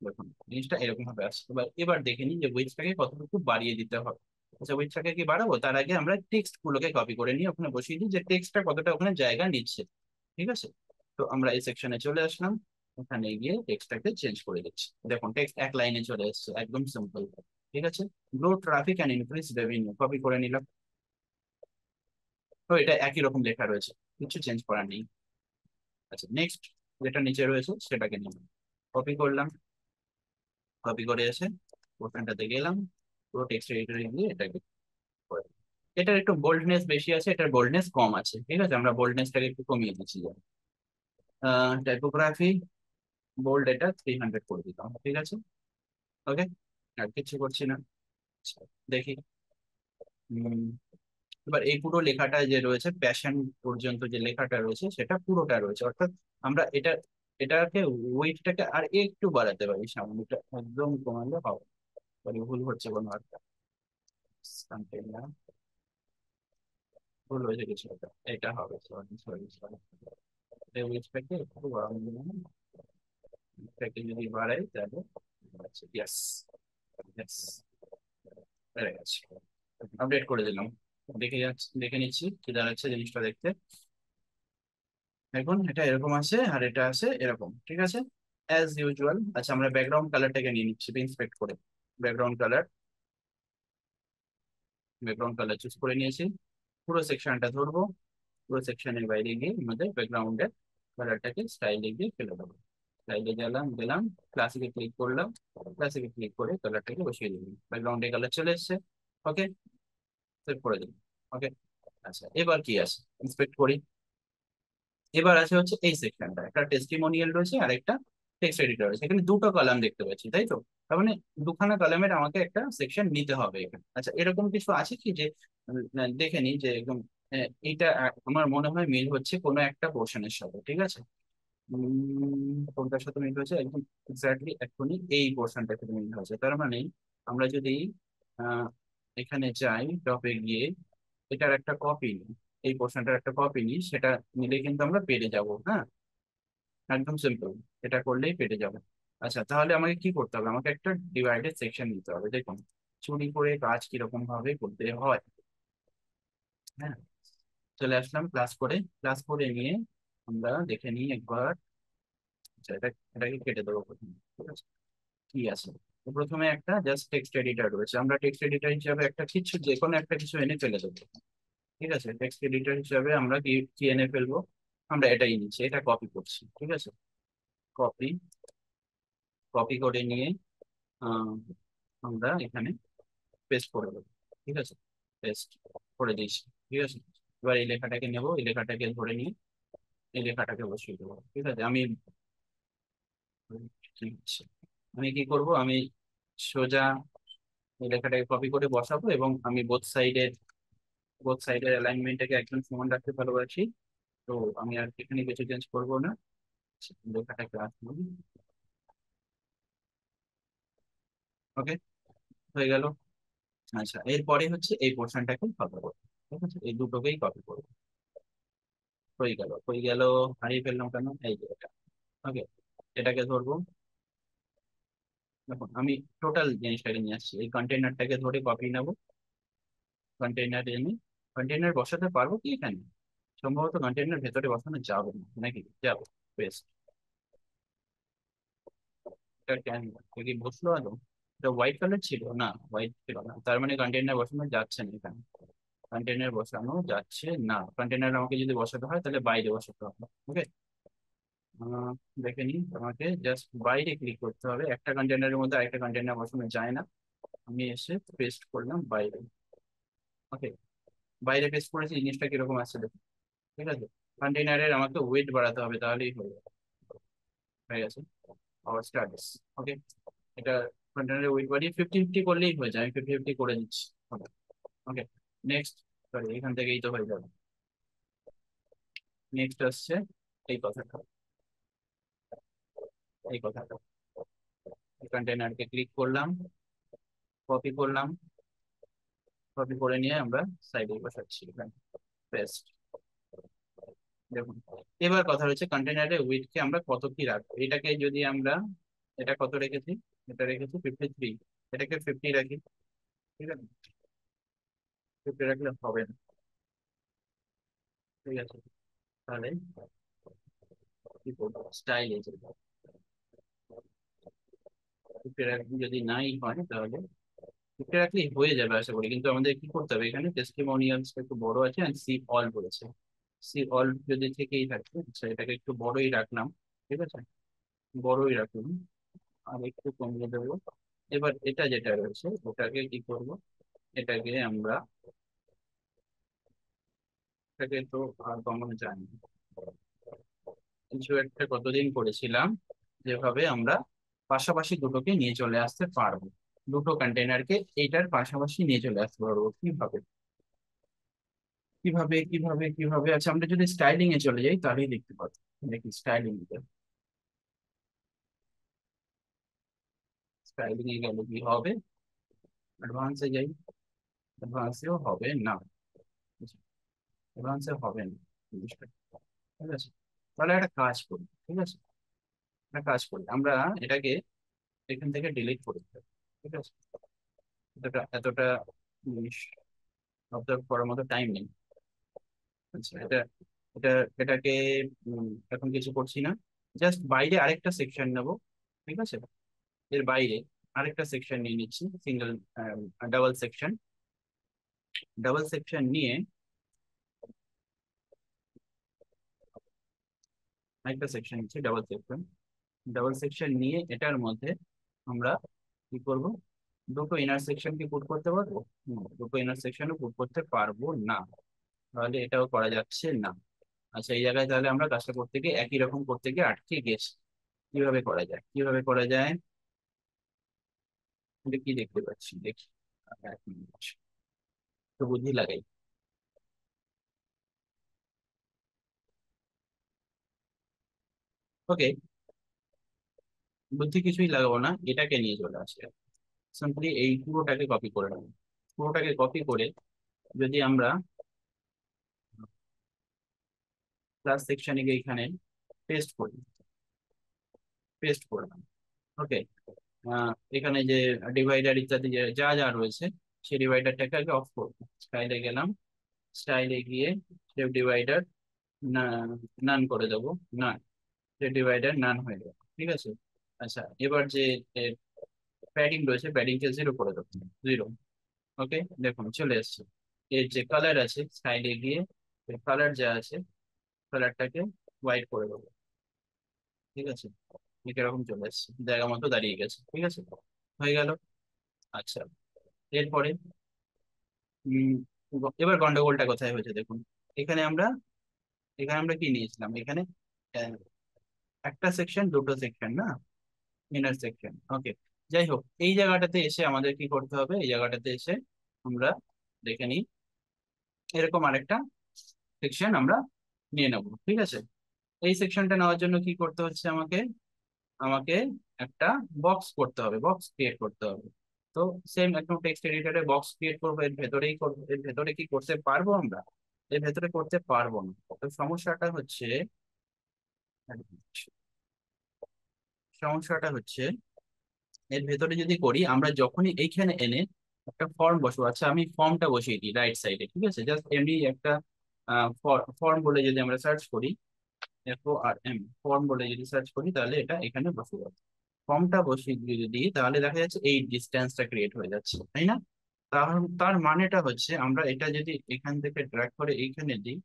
দেখুন জিনিসটা এরকম ভাবে আসছে। এবার এবার দেখে নিই যে উইডথটাকে কতটুকু বাড়িয়ে দিতে হবে। আচ্ছা, উইডথটাকে কি বাড়াবো, তার আগে আমরা টেক্সট গুলোকে কপি করে নিয়ে ওখানে বসিয়ে দিই যে টেক্সটটা কতটা ওখানে জায়গা নিচ্ছে, ঠিক আছে। তো আমরা এই সেকশনে চলে আসলাম, ওখানে গিয়ে টেক্সটটাকে চেঞ্জ করে দিচ্ছি, দেখুন টেক্সট এক লাইনে চলে এসেছে, একদম সিম্পল, ঠিক আছে। Grow traffic and increase revenue, copy করে নিলাম। তো এটা একই রকম লেখা রয়েছে, কিছু চেঞ্জ করার নেই। আচ্ছা, নেক্সট যেটা নিচে রয়েছে সেটাকে নিলাম, কপি করলাম, কপি করে এসে ওখানটাতে গেলাম, পুরো টেক্সট এডিটরে গিয়ে এটাকে করে দিলাম। এটার একটু বোল্ডনেস বেশি আছে, এটার বোল্ডনেস কম আছে, ঠিক আছে, আমরা বোল্ডনেসটাকে একটু কমিয়ে দিচ্ছি। টাইপোগ্রাফি বোল্ড এটা 300 করে দিতাম, ঠিক আছে। ওকে, আর কিছু করছি না। আচ্ছা, দেখি। উম, এবার এই পুরো লেখাটা যে রয়েছে, প্যাশন পর্যন্ত যে লেখাটা রয়েছে সেটা পুরোটা রয়েছে, অর্থাৎ আমরা এটাকে ওয়েটটাকে আর একটু বাড়াতে পারি, সামনেটা একদম কমালে হবে। সরি, ভুল হচ্ছে কোনো একটা, কন্টেইনার ভুল হয়েছে কিছু একটা, এটা হবে, সরি সরি সরি, এই ওয়েটটাকে একটু বাড়ানো দিলাম, এটাকে যদি বাড়াই তাহলে আচ্ছা, ইয়েস, ইয়েস, বেড়ে গেছে, আপডেট করে দিলাম। দেখে নিচ্ছি কি দাঁড়াচ্ছে জিনিসটা দেখতে। এখন এটা এরকম আছে আর এটা আছে এরকম, ঠিক আছে, অ্যাজ ইউজুয়াল। আচ্ছা, আমরা ব্যাকগ্রাউন্ড কালারটাকে নিয়ে নিচ্ছি ইন্সপেক্ট করে, background colour, background colour choose করে নিয়েছি। পুরো সেকশনটা ধরবো, পুরো সেকশনের বাইরে গিয়ে আমাদের ব্যাকগ্রাউন্ডের কালারটাকে স্টাইলে গিয়ে ফেলে দেবো, স্টাইলে গেলাম, গেলাম, ক্লাসিকে ক্লিক করলাম, ক্লাসিকে ক্লিক করে কালারটাকে বসিয়ে দিলাম, ব্যাকগ্রাউন্ডে কালার চলে এসছে। ওকে, সেভ করে দিলাম। ওকে, আচ্ছা এবার কি আছে ইন্সপেক্ট করি। এবার আছে হচ্ছে এই সেকশনটা, একটা টেস্টিমোনিয়াল রয়েছে আর একটা টেক্সট এডিটর রয়েছে, এখানে দুটো কলাম দেখতে পাচ্ছি, তাই তো। তার মানে দুখানা কলামের আমাকে একটা সেকশন নিতে হবে এখানে। আচ্ছা, এরকম কিছু আছে কি যে দেখে নিই যে একদম এইটা আমার মনে হয় মিল হচ্ছে কোনো একটা পোর্শনের সাথে, ঠিক আছে। কোনটার সাথে মিল হচ্ছে একদম এক্স্যাক্টলি এক্ষুনি এই পোর্শনটার সাথে মিল হচ্ছে, তার মানে আমরা যদি আহ এখানে যাই, টপে গিয়ে এটার একটা কপি নিই, এই পোর্শনটার একটা কপি নিই, সেটা নিলে কিন্তু আমরা পেরে যাব, হ্যাঁ, একদম সিম্পল, এটা করলেই পেরে যাবে। আচ্ছা, তাহলে আমাকে কি করতে হবে, আমাকে একটা ডিভাইডেড সেকশন নিতে হবে, দেখুন চুরি করে কাজ কিরকম ভাবে করতে হয়। হ্যাঁ, চলে আসলাম ক্লাস করে নিয়ে আমরা দেখে নিই একবার। আচ্ছা, এটাকে কেটে দেবো প্রথমে, ঠিক আছে। কি আছে, তো প্রথমে একটা জাস্ট টেক্সট এডিটর রয়েছে, আমরা টেক্সট এডিটর হিসাবে একটা কিছু যে কোনো একটা কিছু এনে ফেলে দেবো, ঠিক আছে। টেক্সট এডিটর হিসাবে আমরা কি কি এনে ফেলবো, আমরা এটাই নিচ্ছি, এটা কপি করছি, ঠিক আছে। কপি, কপি করে নিয়ে আহ, আমরা এখানে পেস্ট করে দেবো, ঠিক আছে, পেস্ট করে দিয়েছি, ঠিক আছে। এবার এই লেখাটাকে নেব, এই লেখাটাকে ধরে নিয়ে এই লেখাটাকে বসিয়ে দেবো, ঠিক আছে। ঠিক আছে, আমি কি করব, আমি সোজা এই লেখাটাকে কপি করে বসাবো এবং আমি বোথ সাইডের অ্যালাইনমেন্টটাকে একদম সমান রাখতে ভালোবাসি। তো আমি আর এখানে কিছু চেঞ্জ করবো না, লেখাটাকে রাখলাম। ওকে, হয়ে গেল। আচ্ছা, এরপরে হচ্ছে এই পোর্শনটাকে ফলো করবো। ঠিক আছে, এই দুটোকেই কপি করবো। হয়ে গেল, হারিয়ে ফেললাম কেন, এই যে এটা। ওকে, এটাকে ধরবো। দেখুন আমি টোটাল জিনিসটাকে নিয়ে আসছি, এই কন্টেনারটাকে ধরে কপি নেবো। কন্টেনার এনে কন্টেনার বসাতে পারবো কি এখানে? সম্ভবত কন্টেনার ভেতরে বসানো যাবে না, নাকি যাবে? বেস্ট। এটা কেন, এটা কি বসলো আদৌ? এটা হোয়াইট কালার ছিল না, হোয়াইট ছিল না, তার মানে কন্টেনার বসানো যাচ্ছে না এখানে। কন্টেনার বসানো যাচ্ছে না, কন্টেনার আমাকে যদি বসাতে হয় তাহলে বাইরে বসাতে হবে। ওকে, দেখে নিন, আমাকে জাস্ট বাইরে ক্লিক করতে হবে, একটা কন্টেনারের মধ্যে আরেকটা কন্টেনার বসানো যায় না। আমি এসে পেস্ট করলাম বাইরে। ওকে, বাইরে পেস্ট করেছি, জিনিসটা কিরকম আসছে দেখুন। ঠিক আছে, কন্টেনারের আমাকে ওয়েট বাড়াতে হবে, তাহলেই হয়ে গেছে আওয়ার স্ট্যাটাস। ওকে, এটা কন্টেনারের ওয়েট বাড়িয়ে 50-50 করলেই হয়ে যায়, আমি 50-50 করে দিচ্ছি। ওকে, নেক্সট। সরি, এখান থেকেই তো হয়ে যাবে। নেক্সট আসছে এই কথাটা, এই কথাটা। কন্টেনারকে ক্লিক করলাম, কপি করলাম, কপি করে নিয়ে আমরা সাইডে বসাচ্ছি এখানে, পেস্ট। দেখুন, এবার কথা হচ্ছে কন্টেনারের উইডথকে আমরা কত কি রাখবো। এটাকে যদি আমরা, এটা কত রেখেছি, এটা রেখেছি 53, এটাকে 50 রাখি। ঠিক আছে, 50 রাখলে হবে না। ঠিক আছে, তাহলে কি করবো, স্টাইল এই যে 50 যদি নাই হয় তাহলে 50 রাখলেই হয়ে যাবে আশা করি, কিন্তু আমাদের কি করতে হবে, এখানে টেস্টিমোনিয়ালসটা একটু বড় আছে, আর সি অল বলেছে। সি অল যদি থেকেই থাকে, আচ্ছা এটাকে একটু বড়ই রাখলাম। ঠিক আছে, বড়ই রাখলাম, আর একটু কমিয়ে দেবো। এবার এটা যেটা রয়েছে ওটাকে কি করব, এটাকে আমরা, এটাকে তো আর কমানো যায় না। কিছু একটা কতদিন করেছিলাম, যেভাবে আমরা পাশাপাশি দুটোকে নিয়ে চলে আসতে পারবো, দুটো কন্টেনারকে এইটার পাশাপাশি নিয়ে চলে আসতে পারবো কিভাবে, কিভাবে। আচ্ছা, আমরা যদি স্টাইলিং এ চলে যাই তাহলেই দেখতে পাবো। দেখি স্টাইলিং এ, স্টাইলিং এ গেলে কি হবে, অ্যাডভান্সে যাই, অ্যাডভান্সেও হবে না, অ্যাডভান্সে হবে না জিনিসটা। ঠিক আছে, তাহলে একটা কাজ করি, ঠিক আছে, একটা কাজ করি আমরা, এটাকে এখান থেকে ডিলিট করে দেবো। ঠিক আছে, এতটা এতটা জিনিস অবজার্ভ করার মতো টাইম নেই। আচ্ছা, এটা এটাকে এখন কিছু করছি না, জাস্ট বাইরে আরেকটা সেকশন নেব। ঠিক আছে, এর বাইরে আরেকটা সেকশন নিয়ে নিচ্ছি, single double section, double section নিয়ে আরেকটা সেকশন নিচ্ছি, ডাবল সেকশন। ডাবল সেকশন নিয়ে এটার মধ্যে আমরা কি করব, দুটো ইনার সেকশন কি পুট করতে পারবো? দুটো ইনার সেকশনও পুট করতে পারবো না, তাহলে এটাও করা যাচ্ছে না। আচ্ছা, এই জায়গায় তাহলে আমরা কাজটা করতে গিয়ে একই রকম করতে গিয়ে আটকে গেছি। কিভাবে করা যায়, কিভাবে করা যায়, এটা কি দেখতে পাচ্ছি দেখি, এক মিনিট, তো বুদ্ধি লাগাই। ওকে, বুদ্ধি কিছুই লাগাবো না, এটাকে নিয়ে চলে আসে, সিম্পলি এই পুরোটাকে কপি করে নেবো। পুরোটাকে কপি করে যদি আমরা ক্লাস সেকশনে গিয়ে এখানে পেস্ট করি, পেস্ট করলাম। ওকে, এখানে যে ডিভাইডার ইত্যাদি যা যা রয়েছে, সেই ডিভাইডারটাকে আগে অফ করবো। স্টাইলে গেলাম, স্টাইলে গিয়ে সেভ ডিভাইডার নান করে দেবো, নান, সেভ ডিভাইডার নান হয়ে গেল। ঠিক আছে, আচ্ছা এবার যে প্যাডিং রয়েছে, প্যাডিংকে 0 করে দেবো, 0। ওকে, দেখুন চলে এসছে। এর যে কালার আছে, স্টাইলে গিয়ে কালার যা আছে, কালারটাকে হোয়াইট করে দেবো। ঠিক আছে, এরকম চলে এসছে, জায়গা মতো দাঁড়িয়ে গেছে। ঠিক আছে, হয়ে গেল। আচ্ছা, এরপরে উম এবার গন্ডগোলটা কোথায় হয়েছে দেখুন। এখানে আমরা, এখানে আমরা কি নিয়েছিলাম, এখানে আহ, একটা সেকশন দুটো সেকশন না, ইনার সেকশন। ওকে, যাই হোক, এই জায়গাটাতে এসে আমাদের কি করতে হবে, এই জায়গাটাতে এসে আমরা দেখে নিই, এরকম আরেকটা সেকশন আমরা নিয়ে নেব। ঠিক আছে, এই সেকশনটা নেওয়ার জন্য কি করতে হচ্ছে আমাকে, আমাকে একটা বক্স করতে হবে, বক্স ক্রিয়েট করতে হবে। তো তো সেম একদম টেক্সট এডিটরে বক্স ক্রিয়েট করবো, এর ভেতরেই করবো। এর ভেতরে কি করতে পারবো আমরা? এর ভেতরে করতে পারবো না। তো সমস্যাটা হচ্ছে এর ভেতরে যদি করি, আমরা যখনই এইখানে এনে একটা ফর্ম বসবো। আচ্ছা, আমি ফর্মটা বসিয়ে দিই রাইট সাইডে, ঠিক আছে? জাস্ট এমনি একটা ফর্ম বলে যদি আমরা সার্চ করি, FORM, ফর্ম বলে যদি সার্চ করি, তাহলে এটা এখানে বসে যাবে। ফর্মটা বসিয়ে যদি দিই, তাহলে দেখা যাচ্ছে এই ডিস্টেন্সটা ক্রিয়েট হয়ে যাচ্ছে, তাই না? তার মানেটা হচ্ছে আমরা এটা যদি এখান থেকে ড্র্যাগ করে এইখানে দিই,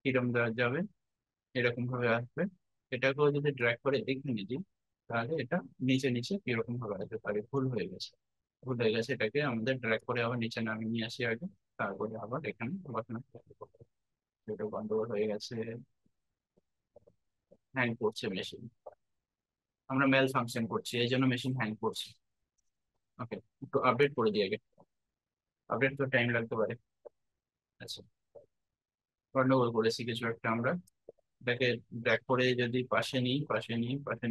কিরকম দেওয়া যাবে? এরকম ভাবে আসবে। এটাকেও যদি ড্র্যাগ করে এখানে দিই, তাহলে এটা নিচে নিচে কিরকম ভাবে আসতে পারে। ভুল হয়ে গেছে, এটাকে আমাদের ড্র্যাগ করে আবার নিচে নামিয়ে নিয়ে আসি আগে, তারপরে আবার এখানে বসানো। এটা গন্ডগোল হয়ে গেছে, হ্যাং করছে মেশিন। আমরা মেল ফাংশন করছি, এই জন্য মেশিন হ্যাং করছে। ওকে, একটু আপডেট করে দিই আগে। আপডেট তো টাইম লাগতে পারে। আচ্ছা, গন্ডগোল করেছি কিছু একটা আমরা। এটাকে ড্র্যাগ করে যদি পাশে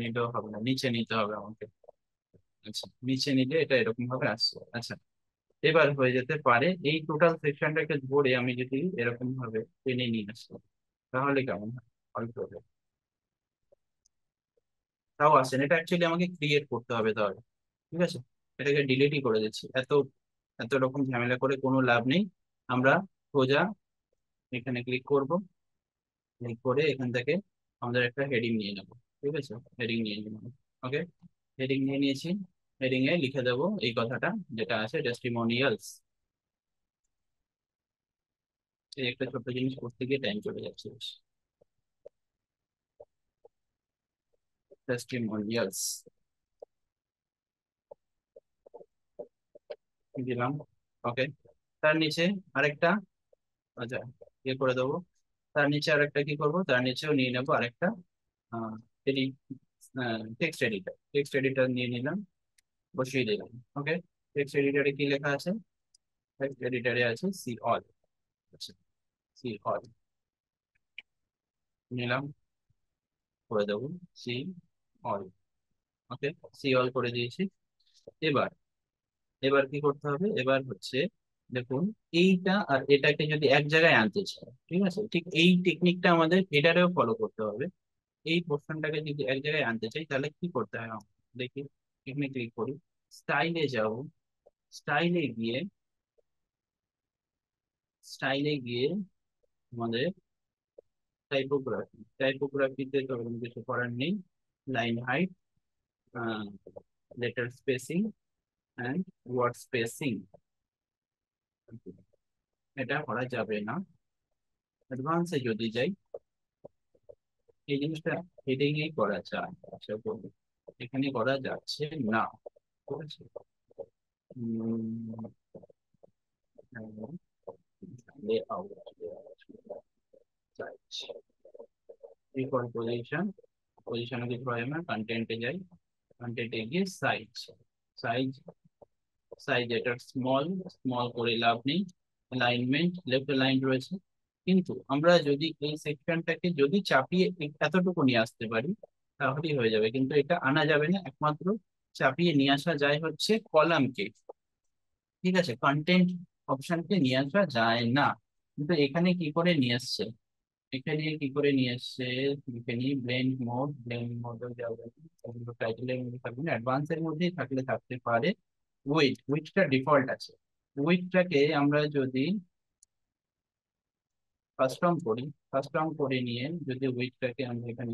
নিলেও হবে না, নিচে নিতে হবে আমাকে। আচ্ছা, নিচে নিলে এটা এরকম ভাবে আসছে। আচ্ছা, এবার হয়ে যেতে পারে এই টোটাল সেকশনটাকে ধরে আমি যদি এরকম ভাবে টেনে নিয়ে আসি, তাহলে কেমন হয়? অল্প হবে, তাও আসেন। এটা অ্যাকচুয়ালি আমাকে ক্রিয়েট করতে হবে তাহলে। ঠিক আছে, এটাকে ডিলিটই করে দিচ্ছি। এত রকম ঝামেলা করে কোনো লাভ নেই। আমরা সোজা এখানে ক্লিক করে এখান থেকে আমাদের একটা হেডিং নিয়ে নেবো। ঠিক আছে, হেডিং নিয়ে নেবো। ওকে, হেডিং নিয়ে নিয়েছি। হেডিং এ লিখে দেবো এই কথাটা, যেটা আছে টেস্টিমোনিয়ালস। এই একটা ছোট্ট জিনিস করতে গিয়ে টাইম চলে যাচ্ছে। টেস্টিমোনিয়ালস দিলাম। ওকে, তার নিচে আরেকটা, আচ্ছা, ইয়ে করে দেবো। তার নিচে আরেকটা কি করব, তার নিচেও নিয়ে নেবো আরেকটা টেক্সট এডিটর নিয়ে নিলাম, বসিয়ে দিলাম। ওকে, টেক্সট এডিটরে কি লেখা আছে? টেক্সট এডিটরে আছে সি অল। আচ্ছা, সি অল নিলাম, করে দেবো সি অল। ওকে, সি অল করে দিয়েছি। এবার এবার কি করতে হবে? এবার হচ্ছে, দেখুন, এইটা আর এটাকে যদি এক জায়গায় আনতে চাই, ঠিক আছে, ঠিক এই টেকনিকটা আমাদের এটারেও ফলো করতে হবে। এই পোর্শনটাকে যদি এক জায়গায় আনতে চাই, তাহলে কি করতে হয় আমাকে? দেখি, এখানে ক্লিক করি, স্টাইলে যাব। স্টাইলে গিয়ে স্টাইলে গিয়ে আমাদের টাইপোগ্রাফিতে তো কোনো কিছু করার নেই। Line height, letter spacing and word spacing, এটা করা যাবে না। অ্যাডভান্সে যদি যাই, এই জিনিসটা হেডিং এই করা যায়। আচ্ছা, বলুন, এখানে করা যাচ্ছে না। ঠিক আছে, লেআউট চাইছি, ডিফল্ট পজিশনে কিছু হয় না, কন্টেন্টে যাই। কন্টেন্টে গিয়ে সাইজ সাইজ এটা স্মল করে লাভ নেই। অ্যালাইনমেন্ট লেফট লাইন রয়েছে, কিন্তু আমরা যদি এই সেকশনটাকে যদি চাপিয়ে এতটুকু নিয়ে আসতে পারি, তাহলেই হয়ে যাবে। কিন্তু এটা আনা যাবে না, একমাত্র চাপিয়ে নিয়ে আসা যায় হচ্ছে কলামকে। ঠিক আছে, কন্টেন্ট অপশনকে নিয়ে আসা যায় না। কিন্তু এখানে কি করে নিয়ে আসছে? এখানে কি করে নিয়ে আসছে? এখানে ব্লেন্ড মোড যাবে, টাইটেলের মধ্যে থাকবে না, অ্যাডভান্সের মধ্যেই থাকলে থাকতে পারে। উইডথটা ডিফল্ট আছে। উইডথটাকে আমরা যদি কাস্টম করে নিয়ে যদি উইডথটাকে আমরা এখানে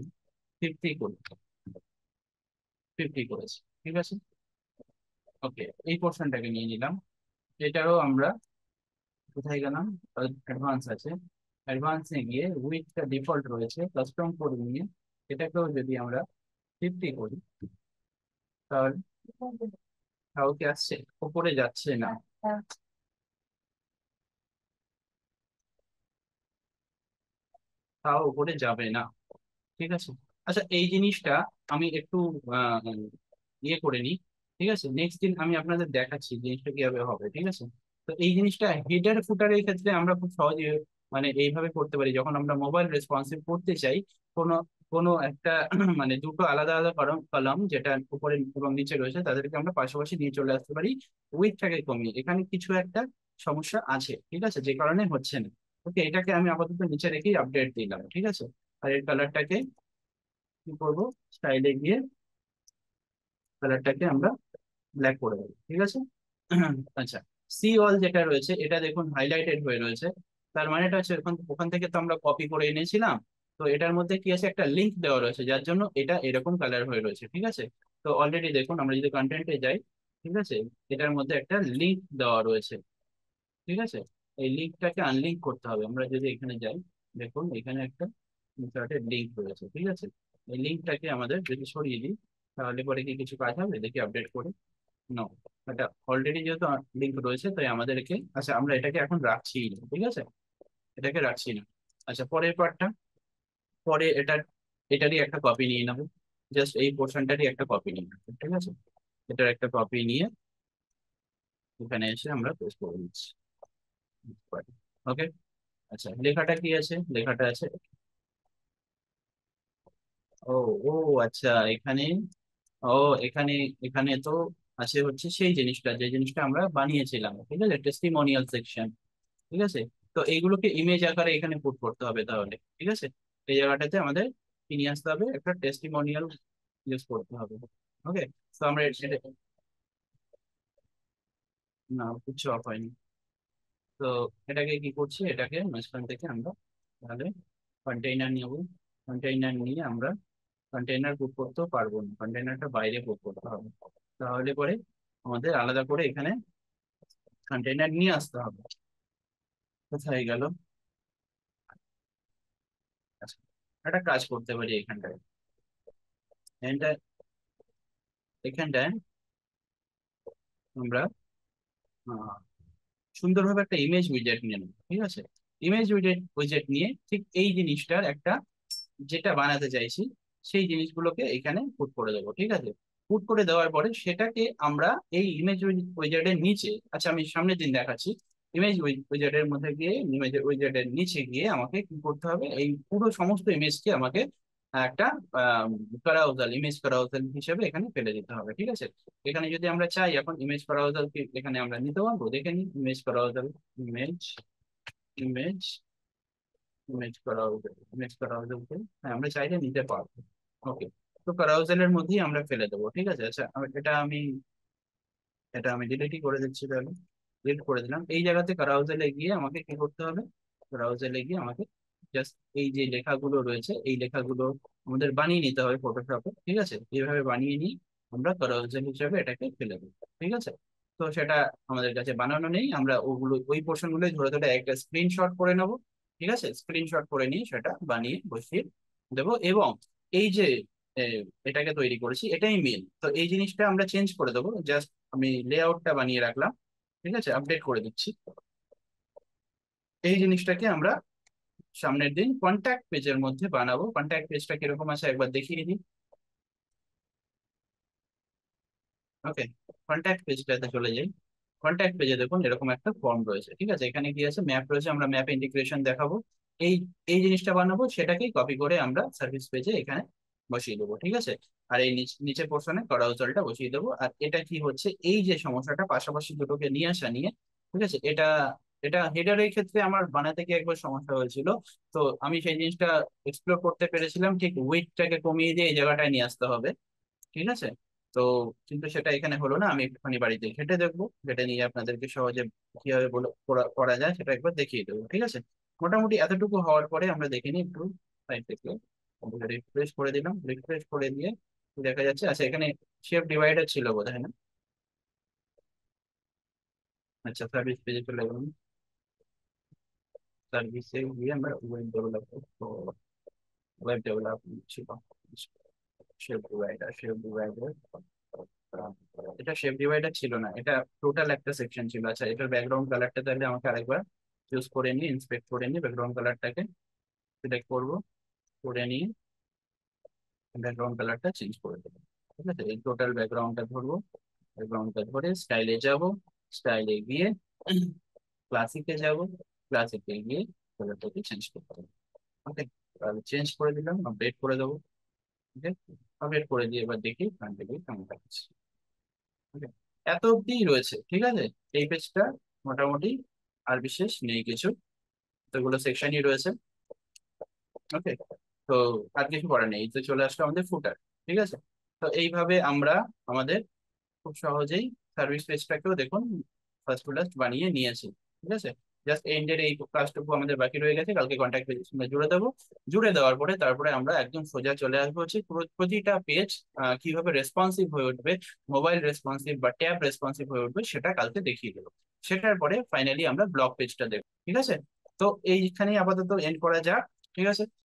50 করি, 50 করেছি। ঠিক আছে, ওকে, এই পোর্শনটাকে নিয়ে নিলাম। এটারও আমরা কোথায় গেলাম? অ্যাডভান্স আছে, অ্যাডভান্সে গিয়ে উইডথটা ডিফল্ট রয়েছে, কাস্টম করে নিয়ে এটাকেও যদি আমরা 50 করি, তাহলে তাও কি আসছে? উপরে যাচ্ছে না, তাও উপরে যাবে না। ঠিক আছে, আচ্ছা, এই জিনিসটা আমি একটু আহ, ইয়ে করে নিই। ঠিক আছে, নেক্সট দিন আমি আপনাদের দেখাচ্ছি জিনিসটা কিভাবে হবে। ঠিক আছে, তো এই জিনিসটা হেডার ফুটারের ক্ষেত্রে আমরা খুব সহজে মানে এইভাবে করতে পারি। যখন আমরা মোবাইল রেসপন্সিভ করতে চাই, কোনো কোনো একটা মানে দুটো আলাদা আলাদা কলাম যেটা উপরে এবং নিচে রয়েছে তাদেরকে আমরা পাশাপাশি নিয়ে চলে আসতে পারি উইডথটাকে কমিয়ে। এখানে কিছু একটা সমস্যা আছে, ঠিক আছে, যে কারণে হচ্ছে না। ওকে, এটাকে আমি আপাতত নিচে রেখেই আপডেট দিলাম, ঠিক আছে। আর এর কালারটাকে কি করবো, স্টাইলে গিয়ে কালারটাকে আমরা ব্ল্যাক করে দেবো, ঠিক আছে। আচ্ছা, সি অল যেটা রয়েছে এটা দেখুন হাইলাইটেড হয়ে রয়েছে। তার মানে এটা হচ্ছে ওখান ওখান থেকে তো আমরা কপি করে এনেছিলাম। তো এটার মধ্যে কি আছে, একটা লিংক দেওয়া রয়েছে যার জন্য এটা এরকম কালার হয়ে রয়েছে, ঠিক আছে। তো অলরেডি দেখুন আমরা যদি কন্টেন্টে যাই, ঠিক আছে, এটার মধ্যে একটা লিংক দেওয়া রয়েছে, ঠিক আছে। এই লিঙ্কটাকে আনলিঙ্ক করতে হবে। আমরা যদি এখানে যাই, দেখুন এখানে একটা ইনসার্টেড লিঙ্ক রয়েছে, ঠিক আছে। এই লিঙ্কটাকে আমাদের যদি সরিয়ে দিই তাহলে পরে কি কিছু কাজ হবে দেখি আপডেট করে। নো, এটা অলরেডি যেহেতু লিঙ্ক রয়েছে তাই আমাদেরকে, আচ্ছা আমরা এটাকে এখন রাখছি না, ঠিক আছে, এটাকে রাখছি না। আচ্ছা, পরের পার্টটা, পরে এটারই একটা কপি নিয়ে নেবো। জাস্ট এই পোর্শনটারই একটা কপি নিয়ে নেবো, ঠিক আছে। এটার একটা কপি নিয়ে এখানে এসে আমরা পেস্ট করে দিচ্ছি। ওকে। আচ্ছা, লেখাটা কি আছে, লেখাটা আছে, ও, ও আচ্ছা, এখানে, ও, এখানে, এখানে তো আছে হচ্ছে সেই জিনিসটা, যে জিনিসটা আমরা বানিয়েছিলাম, ঠিক আছে, টেস্টিমোনিয়াল সেকশন, ঠিক আছে। তো এইগুলোকে ইমেজ আকারে এখানে পুট করতে হবে তাহলে, ঠিক আছে। এই জায়গাটাতে আমাদের কি নিয়ে আসতে হবে, একটা টেস্টিমোনিয়াল ইউজ করতে হবে। ওকে, তো আমরা না, কিছু অফ হয়নি। তো এটাকে কি করছি, এটাকে মাঝখান থেকে আমরা তাহলে কন্টেইনার নেব। কন্টেইনার নিয়ে আমরা কন্টেইনার পুট করতেও পারবো না, কন্টেইনারটা বাইরে পুট করতে হবে। তাহলে পরে আমাদের আলাদা করে এখানে কন্টেইনার নিয়ে আসতে হবে। কোথায় গেল, আচ্ছা, একটা কাজ করতে পারি এখানটায়, এখানটায় এখানটায় আমরা আহ, সুন্দরভাবে একটা ইমেজ উইজেট নিয়ে নেবো, ঠিক আছে। ইমেজ উইজেট উইজেট নিয়ে ঠিক এই জিনিসটার একটা, যেটা বানাতে চাইছি সেই জিনিসগুলোকে এখানে পুট করে দেবো, ঠিক আছে। পুট করে দেওয়ার পরে সেটাকে আমরা এই ইমেজ উইজার্ডের নিচে, আচ্ছা আমি সামনের দিন দেখাচ্ছি। ইমেজ উইজার্ডের মধ্যে গিয়ে, ইমেজ উইজার্ডের নিচে গিয়ে আমাকে কি করতে হবে, এই পুরো সমস্ত ইমেজকে আমাকে একটা কারাউজাল, ইমেজ কারাউজাল হিসেবে এখানে ফেলে দিতে হবে, ঠিক আছে। এখানে যদি আমরা চাই এখন ইমেজ কারাউজাল এখানে আমরা নিতে পারবো, দেখে নিই ইমেজ কারাউজাল, ইমেজ, ইমেজ, ইমেজ কারাউজালকে, হ্যাঁ আমরা চাইলে নিতে পারবো। ওকে, তো কারাউজালের মধ্যেই আমরা ফেলে দেবো, ঠিক আছে। আচ্ছা এটা আমি ডিলিটই করে দিচ্ছি তাহলে। ডিলিট করে দিলাম। এই জায়গাতে কারাউজালে গিয়ে আমাকে কি করতে হবে, কারাউজালে গিয়ে আমাকে জাস্ট এই যে লেখাগুলো রয়েছে এই লেখাগুলো আমাদের বানিয়ে নিতে হবে ফটোশপে, ঠিক আছে। এইভাবে বানিয়ে নিয়ে আমরা কারাউজাল হিসাবে এটাকে ফেলে দেবো, ঠিক আছে। তো সেটা আমাদের কাছে বানানো নেই, আমরা ওগুলো ওই পোর্শন গুলোই ধরে ধরে একটা স্ক্রিনশট করে নেবো, ঠিক আছে। স্ক্রিনশট করে নিয়ে সেটা বানিয়ে বসিয়ে দেবো। এবং এই যে এ, এটাকে তৈরি করেছি এটাই মেন, তো এই জিনিসটা আমরা চেঞ্জ করে দেবো। জাস্ট আমি লেআউটটা বানিয়ে রাখলাম, ঠিক আছে, আপডেট করে দিচ্ছি। এই জিনিসটাকে আমরা সামনের দিন কন্ট্যাক্ট পেজের মধ্যে বানাবো। কন্ট্যাক্ট পেজটা কিরকম আছে একবার দেখিয়ে দিই। ওকে, কন্ট্যাক্ট পেজটাতে চলে যাই। কন্ট্যাক্ট পেজে দেখুন এরকম একটা ফর্ম রয়েছে, ঠিক আছে। এখানে কি আছে, ম্যাপ রয়েছে, আমরা ম্যাপ ইন্টিগ্রেশন দেখাবো। এই এই জিনিসটা বানাবো, সেটাকেই কপি করে আমরা সার্ভিস পেজে এখানে বসিয়ে দেবো, ঠিক আছে। আর এই নিচে পোর্শনে করাউজালটা বসিয়ে দেবো। আর এটা কি হচ্ছে, এই যে সমস্যাটা পাশাপাশি দুটোকে নিয়ে আসা নিয়ে, ঠিক আছে, এটা এটা হেডারের ক্ষেত্রে আমার বানাতে গিয়ে একবার সমস্যা হয়েছিল। তো আমি সেই জিনিসটা এক্সপ্লোর করতে পেরেছিলাম, ঠিক ওয়েটটাকে কমিয়ে দিয়ে এই জায়গাটায় নিয়ে আসতে হবে, ঠিক আছে। তো কিন্তু সেটা এখানে হলো না, আমি একটুখানি বাড়িতে ঘেটে দেখবো, ঘেটে নিয়ে আপনাদেরকে সহজে কিভাবে করা যায় সেটা একবার দেখিয়ে দেবো, ঠিক আছে। মোটামুটি এতটুকু হওয়ার পরে আমরা দেখে নিই একটু সাইড থেকে, রিফ্রেশ করে দিলাম, রিফ্রেশ করে দিয়ে দেখা যাচ্ছে, আচ্ছা এখানে শেপ ডিভাইডার ছিল বোধহয়, না? আচ্ছা, সার্ভিস পেজে চলে গেলাম। সার্ভিসে গিয়ে আমরা ওয়েব ডেভেলপমেন্ট ছিল, শেপ ডিভাইডার। এটা শেপ ডিভাইডার ছিল না, এটা টোটাল একটা সেকশন ছিল। আচ্ছা, এটার ব্যাকগ্রাউন্ড কালারটা তাহলে আমাকে আরেকবার চুজ করে নিয়ে ইন্সপেক্ট করে নিয়ে ব্যাকগ্রাউন্ড কালারটাকে সিলেক্ট করবো, করে নিয়ে ব্যাকগ্রাউন্ড কালারটা চেঞ্জ করে দেবো, ঠিক আছে। এই টোটাল ব্যাকগ্রাউন্ডটা ধরবো, ব্যাকগ্রাউন্ডটা ধরে স্টাইলে যাব, স্টাইলে গিয়ে ক্লাসিকে যাব, ক্লাসিকে গিয়ে কালারটাকে চেঞ্জ করতে হবে। ওকে, চেঞ্জ করে দিলাম, আপডেট করে দেবো। ওকে, আপডেট করে দিয়ে এবার দেখি ফ্রন্ট পেজে কেমন দেখাচ্ছে। ওকে, এত অব্দি রয়েছে, ঠিক আছে। এই পেজটা মোটামুটি আর বিশেষ নেই কিছু, এতগুলো সেকশনই রয়েছে। ওকে, তো আর কিছু করার নেই, তো চলে আসলো আমাদের ফুটার। ঠিক আছে, তো এইভাবে আমরা আমাদের খুব সহজেই সার্ভিস পেজটাকেও দেখুন ফার্স্ট টু লাস্ট বানিয়ে নিয়েছি। ঠিক আছে, জাস্ট এন্ডের এই কাজটুকু আমাদের বাকি রয়ে গেছে, কালকে কন্ট্যাক্ট পেজের সঙ্গে জুড়ে দেবো। জুড়ে দেওয়ার পরে তারপরে আমরা একদম সোজা চলে আসবো হচ্ছে প্রতিটা পেজ কিভাবে রেসপন্সিভ হয়ে উঠবে, মোবাইল রেসপন্সিভ বা ট্যাব রেসপন্সিভ হয়ে উঠবে, সেটা কালকে দেখিয়ে দেবো। সেটার পরে ফাইনালি আমরা ব্লগ পেজটা দেখবো। ঠিক আছে, তো এইখানেই আপাতত এন্ড করা যাক। ঠিক আছে।